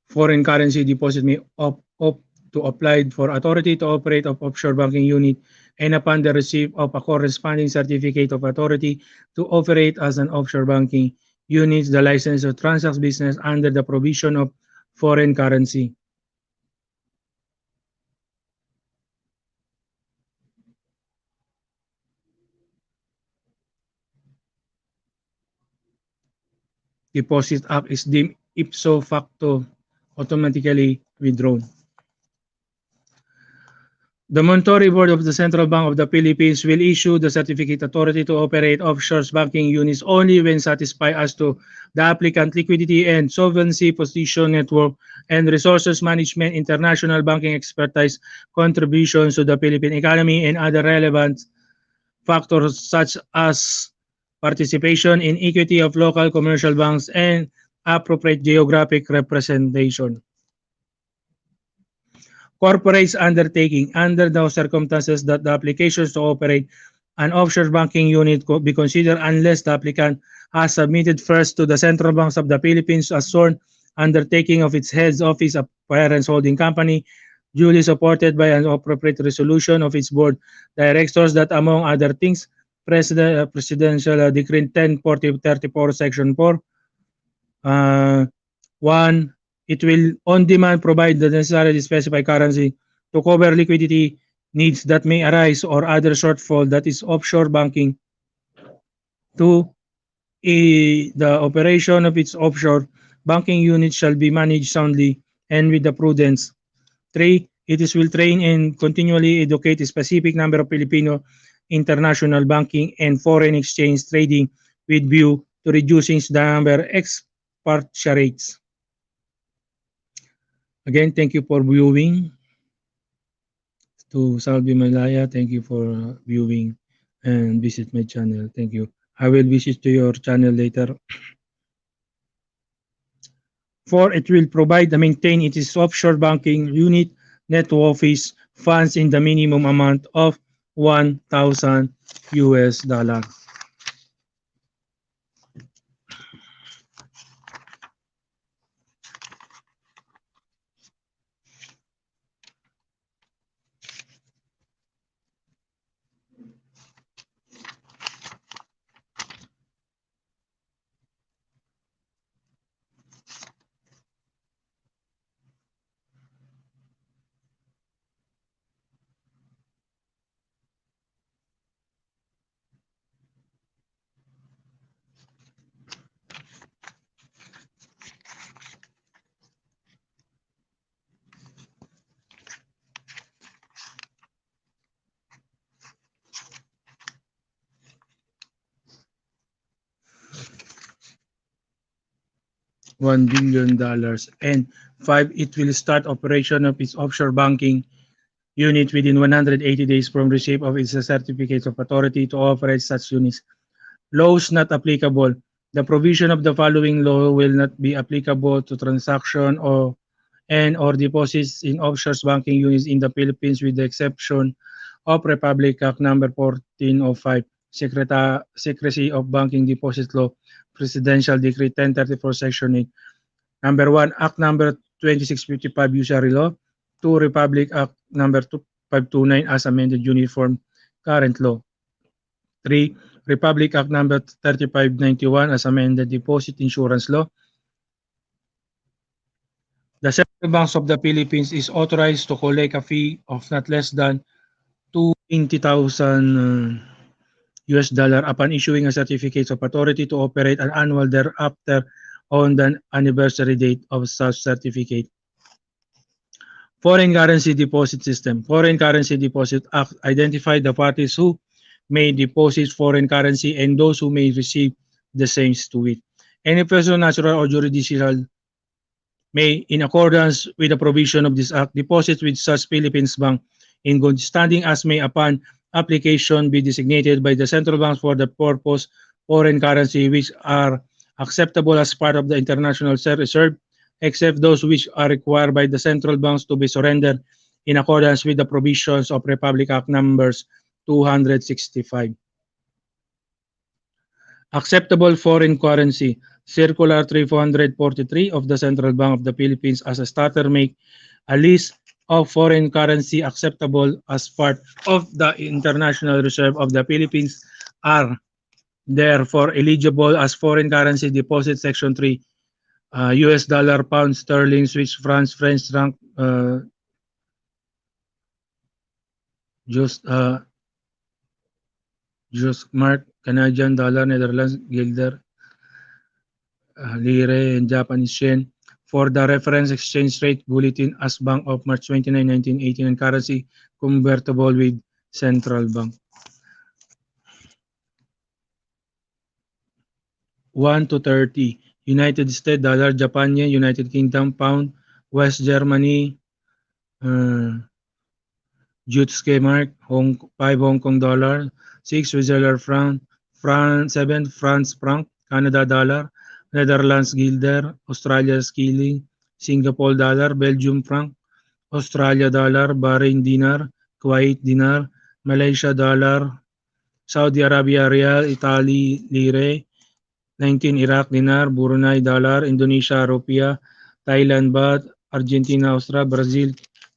foreign currency deposit may opt to apply for authority to operate of offshore banking unit and upon the receipt of a corresponding certificate of authority to operate as an offshore banking unit, the license to transact business under the provision of foreign currency. Deposit Act is deemed ipso facto automatically withdrawn. The Monetary Board of the Central Bank of the Philippines will issue the certificate authority to operate offshore banking units only when satisfied as to the applicant liquidity and solvency position, network and resources management, international banking expertise, contributions to the Philippine economy, and other relevant factors such as participation in equity of local commercial banks and appropriate geographic representation. corporates undertaking under those circumstances that the applications to operate an offshore banking unit could be considered unless the applicant has submitted first to the Central Banks of the Philippines a sworn undertaking of its head's office of parents holding company duly supported by an appropriate resolution of its board directors that among other things Presidential Decree 104034 Section 4 uh, 1. It will on demand provide the necessary specified currency to cover liquidity needs that may arise or other shortfall that is offshore banking. 2. The operation of its offshore banking unit shall be managed soundly and with the prudence. 3. It is will train and continually educate a specific number of Filipino international banking and foreign exchange trading with view to reducing the number expatriates. Again, thank you for viewing. To Salvi Malaya, thank you for viewing and visit my channel. Thank you. I will visit to your channel later. 4. It will provide and maintain its offshore banking unit net office funds in the minimum amount of 1,000 US dollar. $1 billion. And 5. It will start operation of its offshore banking unit within 180 days from receipt of its certificate of authority to operate such units. Laws not applicable. The provision of the following law will not be applicable to transaction or deposits in offshore banking units in the Philippines with the exception of Republic Act number 1405, Secrecy of Banking Deposit Law, Presidential Decree 1034 Section 8. Number 1, Act number 2655 Usury Law. 2, Republic Act number 2529 as amended uniform current law. 3. Republic Act number 3591 as amended Deposit Insurance Law. The Central Bank of the Philippines is authorized to collect a fee of not less than 220,000 US dollar upon issuing a certificate of authority to operate an annual thereafter on the anniversary date of such certificate. Foreign Currency Deposit System. Foreign Currency Deposit Act identify the parties who may deposit foreign currency and those who may receive the same to it. Any person, natural or judicial, may, in accordance with the provision of this act, deposit with such Philippines bank in good standing as may upon application be designated by the central banks for the purpose foreign currency which are acceptable as part of the international reserve, except those which are required by the central banks to be surrendered in accordance with the provisions of Republic Act numbers 265. Acceptable foreign currency. Circular 3443 of the Central Bank of the Philippines as a starter make a list of foreign currency acceptable as part of the international reserve of the Philippines are therefore eligible as foreign currency deposit section 3 US dollar, pound sterling, Swiss francs, French franc, just mark, Canadian dollar, Netherlands guilder, lire, and Japanese yen. For the reference exchange rate bulletin as Bank of March 29, 1989 currency convertible with central bank. 1 to 30. United States dollar, Japan yen, United Kingdom pound, West Germany, Jutske mark, 5 Hong Kong dollar, 6 Switzerland franc, 7 France franc, Canada dollar, Netherlands guilder, Australia skilling, Singapore dollar, Belgium franc, Australia dollar, Bahrain dinar, Kuwait dinar, Malaysia dollar, Saudi Arabia rial, Italy lire, 19 Iraq dinar, Brunei dollar, Indonesia rupiah, Thailand baht, Argentina austral, Brazil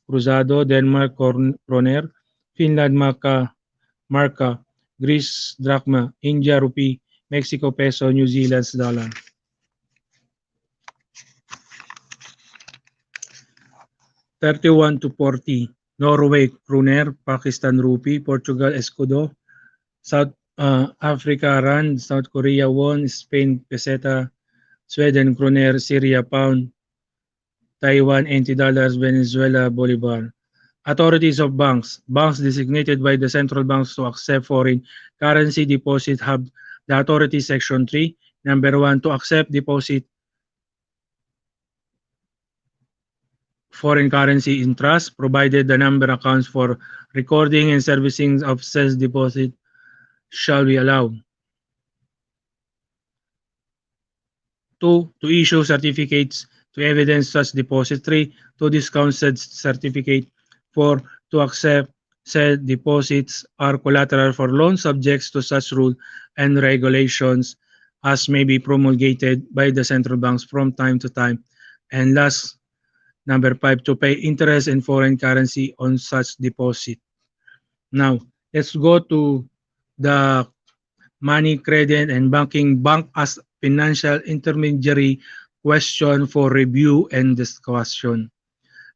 cruzado, Denmark kroner, Finland marka, Greece drachma, India rupee, Mexico peso, New Zealand dollar. 31 to 40, Norway kroner, Pakistan rupee, Portugal escudo, South Africa rand, South Korea won, Spain peseta, Sweden kroner, Syria pound, Taiwan NT dollars, Venezuela bolivar. Authorities of banks. Banks designated by the central banks to accept foreign currency deposit have the authority section 3. Number 1, to accept deposit foreign currency in trust, provided the number accounts for recording and servicing of such deposit shall be allowed. 2. To issue certificates to evidence such deposit. 3. To discount said certificate. 4. To accept said deposits are collateral for loans subject to such rule and regulations as may be promulgated by the central banks from time to time. And last, number 5, to pay interest in foreign currency on such deposit. Now, let's go to the money, credit, and bank as financial intermediary question for review and discussion.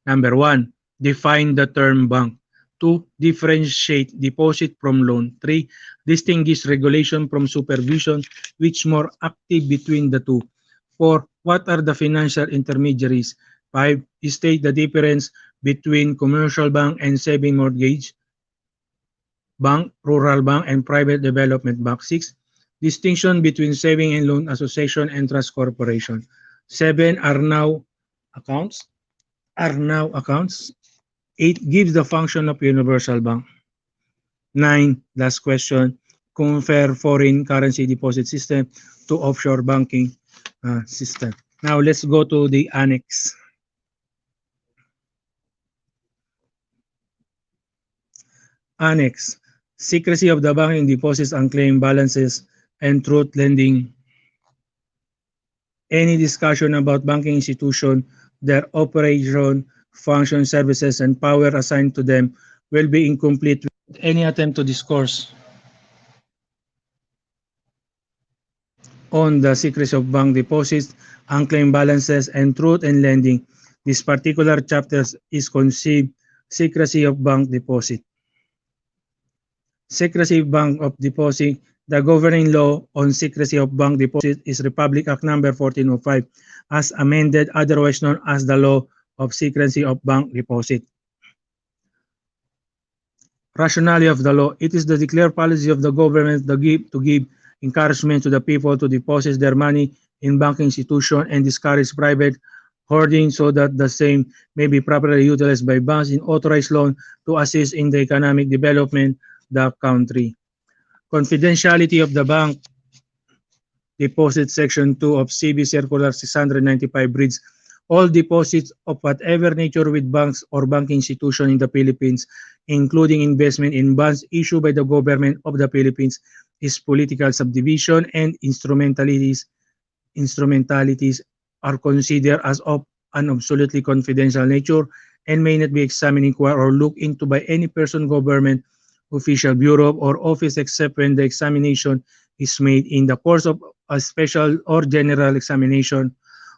Number 1, define the term bank. 2, differentiate deposit from loan. 3, distinguish regulation from supervision, which more active between the two. 4, what are the financial intermediaries? 5, state the difference between commercial bank and saving mortgage bank, rural bank, and private development bank. 6, distinction between saving and loan association and trust corporation. 7, accounts. Are now accounts. 8, gives the function of universal bank. 9, last question, compare foreign currency deposit system to offshore banking system. Now let's go to the annex. Annex, secrecy of the banking deposits, unclaimed balances, and truth lending. Any discussion about banking institution, their operation, function, services, and power assigned to them will be incomplete with any attempt to discourse on the secrecy of bank deposits, unclaimed balances, and truth in lending. This particular chapter is conceived secrecy of bank deposit. Secrecy Bank of Deposit. The governing law on secrecy of bank deposit is Republic Act Number 1405 as amended, otherwise known as the Law of Secrecy of Bank Deposit. Rationale of the law. It is the declared policy of the government to give encouragement to the people to deposit their money in banking institutions and discourage private hoarding so that the same may be properly utilized by banks in authorized loan to assist in the economic development of the country. Confidentiality of the bank deposit section 2 of CB Circular 695 reads, all deposits of whatever nature with banks or banking institution in the Philippines, including investment in bonds issued by the government of the Philippines, is political subdivision and instrumentalities are considered as of an absolutely confidential nature and may not be examined, inquired, or looked into by any person, government official, bureau, or office except when the examination is made in the course of a special or general examination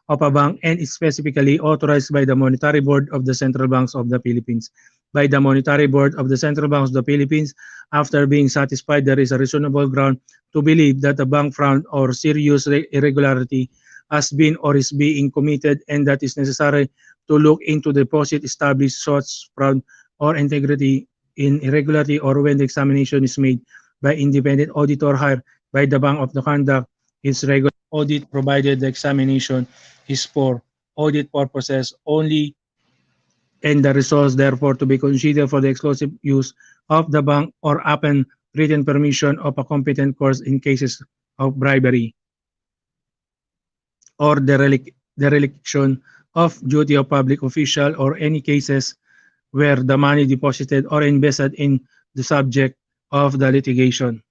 of a bank and is specifically authorized by the Monetary Board of the Central Banks of the Philippines. By the Monetary Board of the Central Banks of the Philippines, after being satisfied there is a reasonable ground to believe that a bank fraud or serious irregularity has been or is being committed and that is necessary to look into the deposit established such fraud or integrity in irregularity or when the examination is made by independent auditor hired by the bank of the conduct its regular audit provided the examination is for audit purposes only and the results therefore to be considered for the exclusive use of the bank or upon written permission of a competent court in cases of bribery or dereliction of duty of public official or any cases where the money deposited or invested in the subject of the litigation.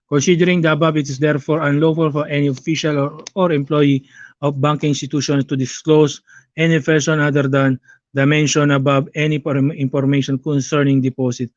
Considering the above, it is therefore unlawful for any official or employee of banking institutions to disclose any person other than the mentioned above any information concerning deposit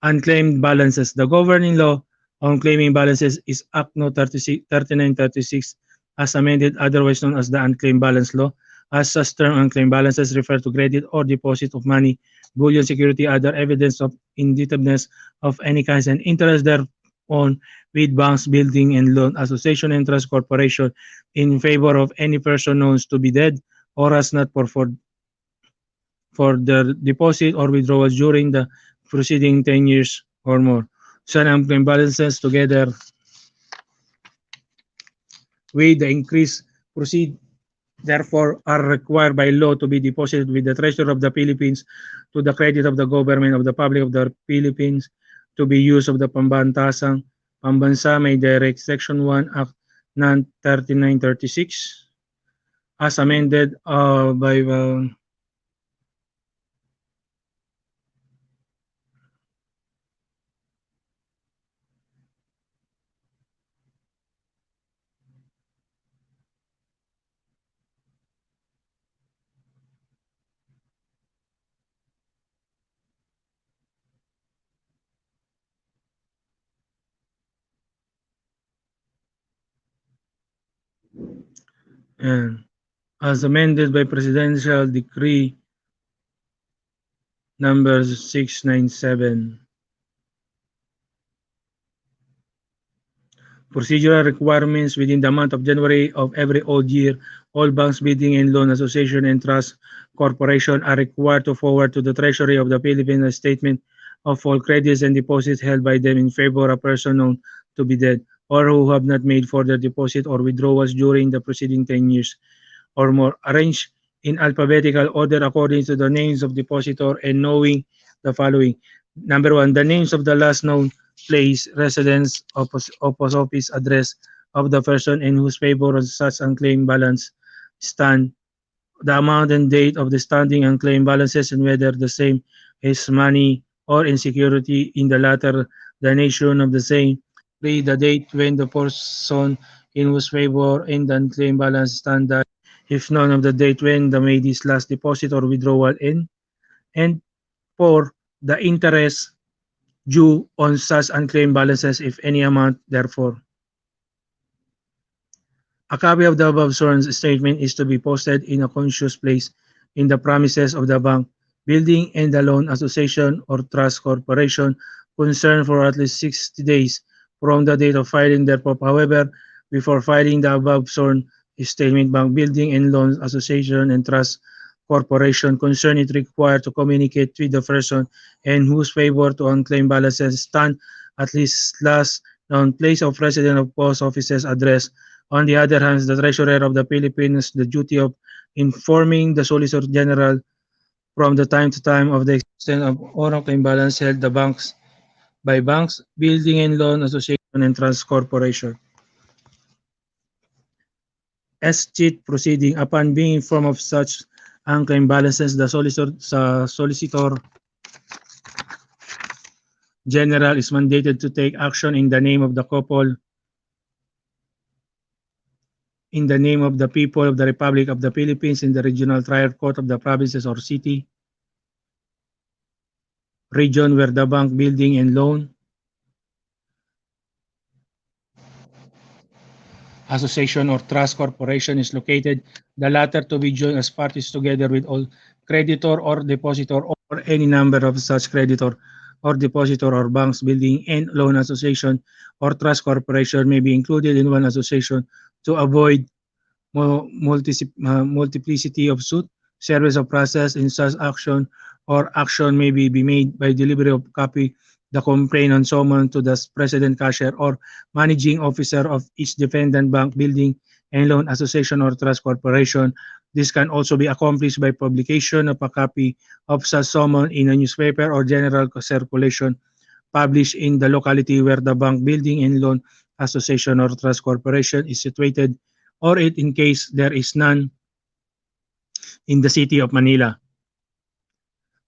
unclaimed balances. The governing law on claiming balances is Act No. 3936 as amended, otherwise known as the Unclaimed Balance Law. As such term, unclaimed balances refer to credit or deposit of money, bullion, security, other evidence of indebtedness of any kind and interest thereon with banks, building and loan association and trust corporation in favor of any person known to be dead or has not for the deposit or withdrawals during the preceding 10 years or more. Some unclaimed balances together with the increased proceed therefore are required by law to be deposited with the Treasury of the Philippines to the credit of the government of the Republic of the Philippines to be used of the Pambansa may direct Section 1 Act 3936 as amended by uh, as amended by Presidential Decree number 697. Procedural requirements within the month of January of every odd year, all banks, bidding and loan association and trust corporation are required to forward to the Treasury of the Philippines a statement of all credits and deposits held by them in favor of a person known to be dead or who have not made further deposit or withdrawals during the preceding 10 years or more, arranged in alphabetical order according to the names of depositor and knowing the following. Number one, the names of the last known place, residence, office, address of the person in whose favor such unclaimed balance stand, the amount and date of the standing unclaimed balances and whether the same is money or in security, in the latter, the nation of the same. Three, the date when the person in whose favor in the unclaimed balance stand died, if none of the date when the made his last deposit or withdrawal in. And four, the interest due on such unclaimed balances, if any amount, therefore. A copy of the above sworn statement is to be posted in a conscious place in the premises of the bank, building and the loan association or trust corporation concerned for at least 60 days from the date of filing thereof. However, before filing the above sworn statement, bank, building and loan association and trust corporation concerned is required to communicate with the person in whose favor to unclaimed balances stand at least last known place of residence of post office's address. On the other hand, the Treasurer of the Philippines the duty of informing the Solicitor General from the time to time of the extent of unclaimed balance held the banks by banks, building and loan association and trust corporation. As cheat proceeding, upon being informed of such unclaimed balances, the Solicitor General is mandated to take action in the name of the couple, in the name of the people of the Republic of the Philippines, in the Regional Trial Court of the provinces or city, region where the bank, building and loan association or trust corporation is located, the latter to be joined as parties together with all creditor or depositor or any number of such creditor or depositor or banks, building and loan association or trust corporation may be included in one association to avoid multiplicity of suit, service of process in such action or action may be made by delivery of copy the complaint on summons to the president cashier or managing officer of each defendant bank, building and loan association or trust corporation. This can also be accomplished by publication of a copy of such summons in a newspaper or general circulation published in the locality where the bank, building and loan association or trust corporation is situated, or it in case there is none in the city of Manila.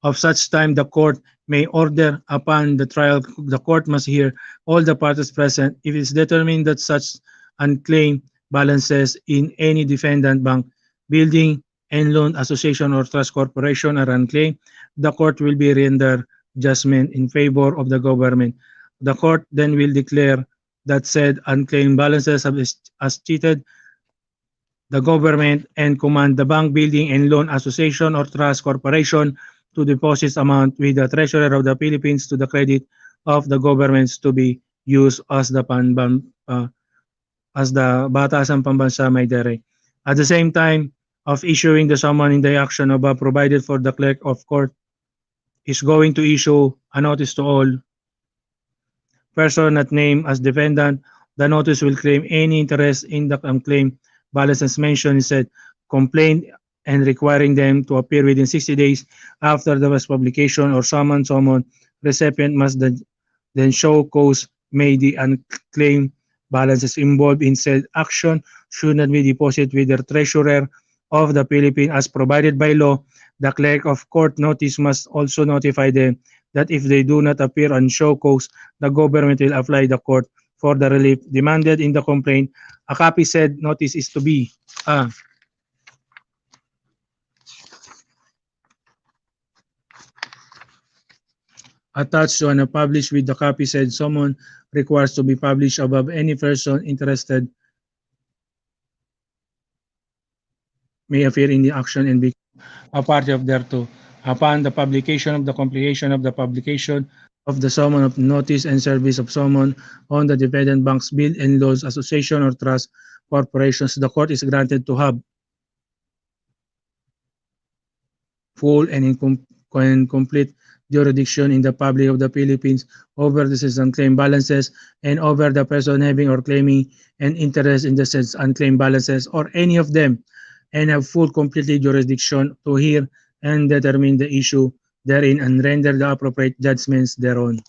of such time the court may order upon the trial the court must hear all the parties present. If it is determined that such unclaimed balances in any defendant bank, building and loan association or trust corporation are unclaimed, the court will be render judgment in favor of the government. The court then will declare that said unclaimed balances have as cheated the government and command the bank, building and loan association or trust corporation to deposit amount with the treasurer of the Philippines to the credit of the governments to be used as the as the Batasan Pambansa may direct. At the same time of issuing the summon in the action above provided for the clerk of court is going to issue a notice to all person not named as defendant. The notice will claim any interest in the unclaimed balance as mentioned said complaint and requiring them to appear within 60 days after the first publication or summon recipient must then show cause may the unclaimed balances involved in said action should not be deposited with the treasurer of the Philippines as provided by law. The clerk of court notice must also notify them that if they do not appear on show cause, the government will apply the court for the relief demanded in the complaint. A copy said notice is to be attached to and published with the copy said someone requires to be published above any person interested may appear in the action and be a party of thereto. Upon the publication of the complication of the publication of the summon of notice and service of summon on the dependent bank's bill and laws association or trust corporations, the court is granted to have full and complete jurisdiction in the public of the Philippines over the said unclaimed balances and over the person having or claiming an interest in the said unclaimed balances or any of them and have full completely jurisdiction to hear and determine the issue therein and render the appropriate judgments thereon.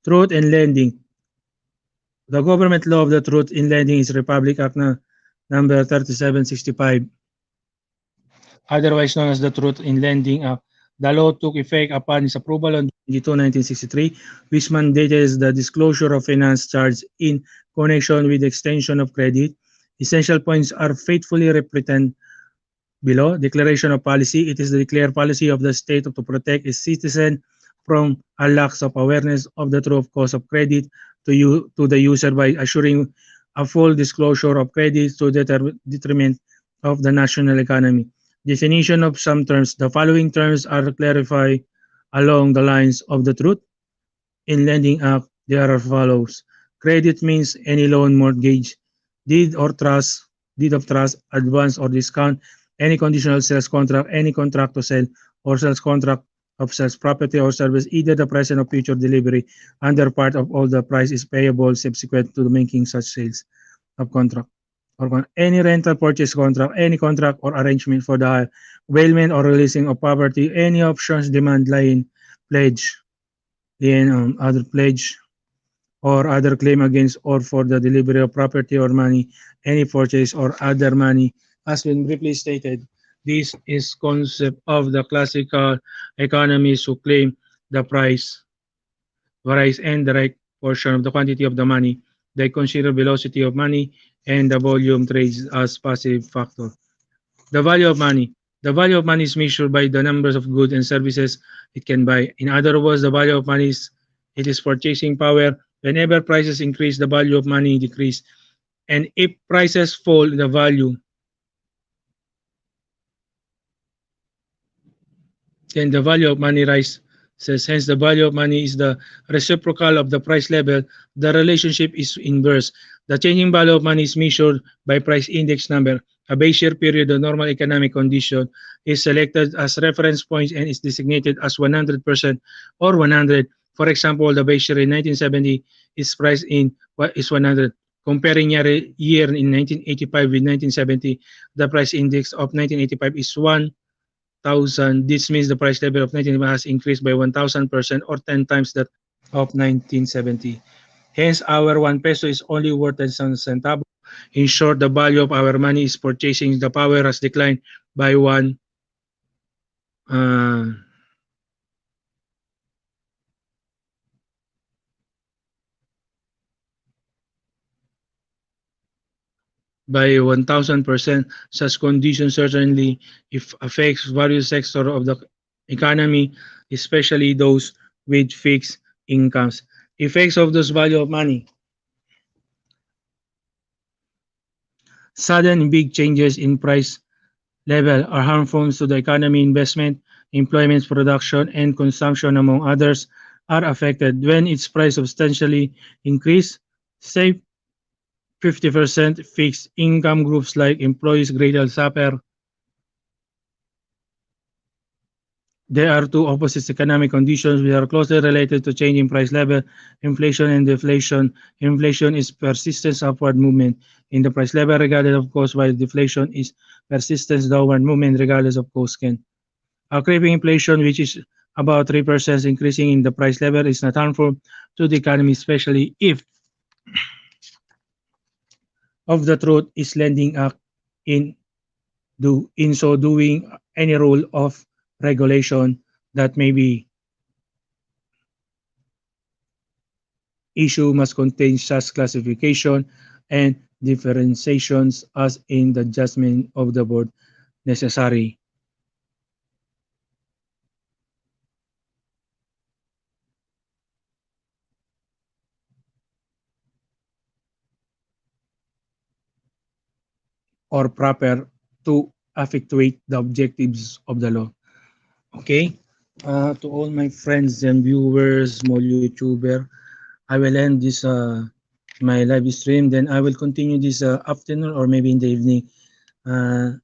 Truth in lending. The government law of the truth in lending is Republic Act number 3765, otherwise known as the Truth in Lending Act. The law took effect upon its approval on 22, 1963, which mandated the disclosure of finance charge in connection with the extension of credit. Essential points are faithfully represented below. Declaration of policy. It is the declared policy of the state to protect its citizen from a lack of awareness of the true cost of credit to the user by assuring a full disclosure of credit to the detriment of the national economy. Definition of some terms. The following terms are clarified along the lines of the Truth in Lending Act. They are as follows. Credit means any loan, mortgage, deed or trust, deed of trust, advance or discount, any conditional sales contract, any contract to sell or sales contract of sales property or service, either the present or future delivery, under part of all the price is payable subsequent to the making such sales of contract or any rental purchase contract, any contract or arrangement for the availment or releasing of property, any options, demand, line, pledge, lien, other pledge, or other claim against or for the delivery of property or money, any purchase or other money, has been briefly stated. This is concept of the classical economists who claim the price varies and the right portion of the quantity of the money. They consider velocity of money and the volume trades as passive factor. The value of money. The value of money is measured by the numbers of goods and services it can buy. In other words, the value of money is it is purchasing power. Whenever prices increase, the value of money decrease. And if prices fall, the value, then the value of money rises. Hence, the value of money is the reciprocal of the price level. The relationship is inverse. The changing value of money is measured by price index number. A base year period of normal economic condition is selected as reference point and is designated as 100% or 100. For example, the base year in 1970 is priced in what is 100. Comparing year in 1985 with 1970, the price index of 1985 is 1,000. This means the price level of 1985 has increased by 1,000% or 10 times that of 1970. Hence, our 1 peso is only worth 10 centavos. In short, the value of our money is purchasing the power has declined by 1 by 1000%. Such conditions certainly if affects various sectors of the economy, especially those with fixed incomes. Effects of this value of money. Sudden big changes in price level are harmful to the economy. Investment, employment, production, and consumption, among others, are affected. When its price substantially increase, say 50%, fixed income groups like employees greatly suffer. There are two opposite economic conditions which are closely related to changing price level, inflation and deflation. Inflation is persistent upward movement in the price level regardless of cost, while deflation is persistent downward movement regardless of cost. A creeping inflation, which is about 3% increasing in the price level, is not harmful to the economy, especially if of the truth is lending act in in so doing any rule of regulation that may be issue must contain such classification and differentiations as in the judgment of the board necessary or proper to effectuate the objectives of the law. Okay? To all my friends and viewers, small YouTuber, I will end this my live stream. Then I will continue this afternoon or maybe in the evening. Uh,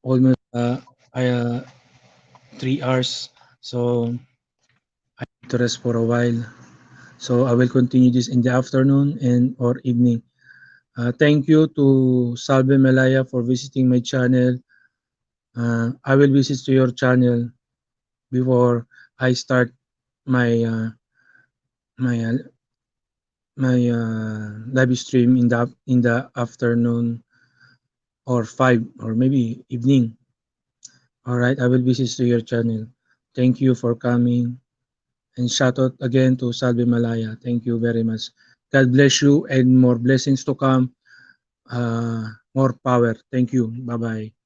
almost 3 hours. So I need to rest for a while. So I will continue this in the afternoon and or evening. Thank you to Salve Malaya for visiting my channel. I will visit to your channel before I start my my live stream in the afternoon or 5 or maybe evening. All right, I will visit to your channel. Thank you for coming and shout out again to Salve Malaya. Thank you very much. God bless you and more blessings to come. More power. Thank you. Bye bye.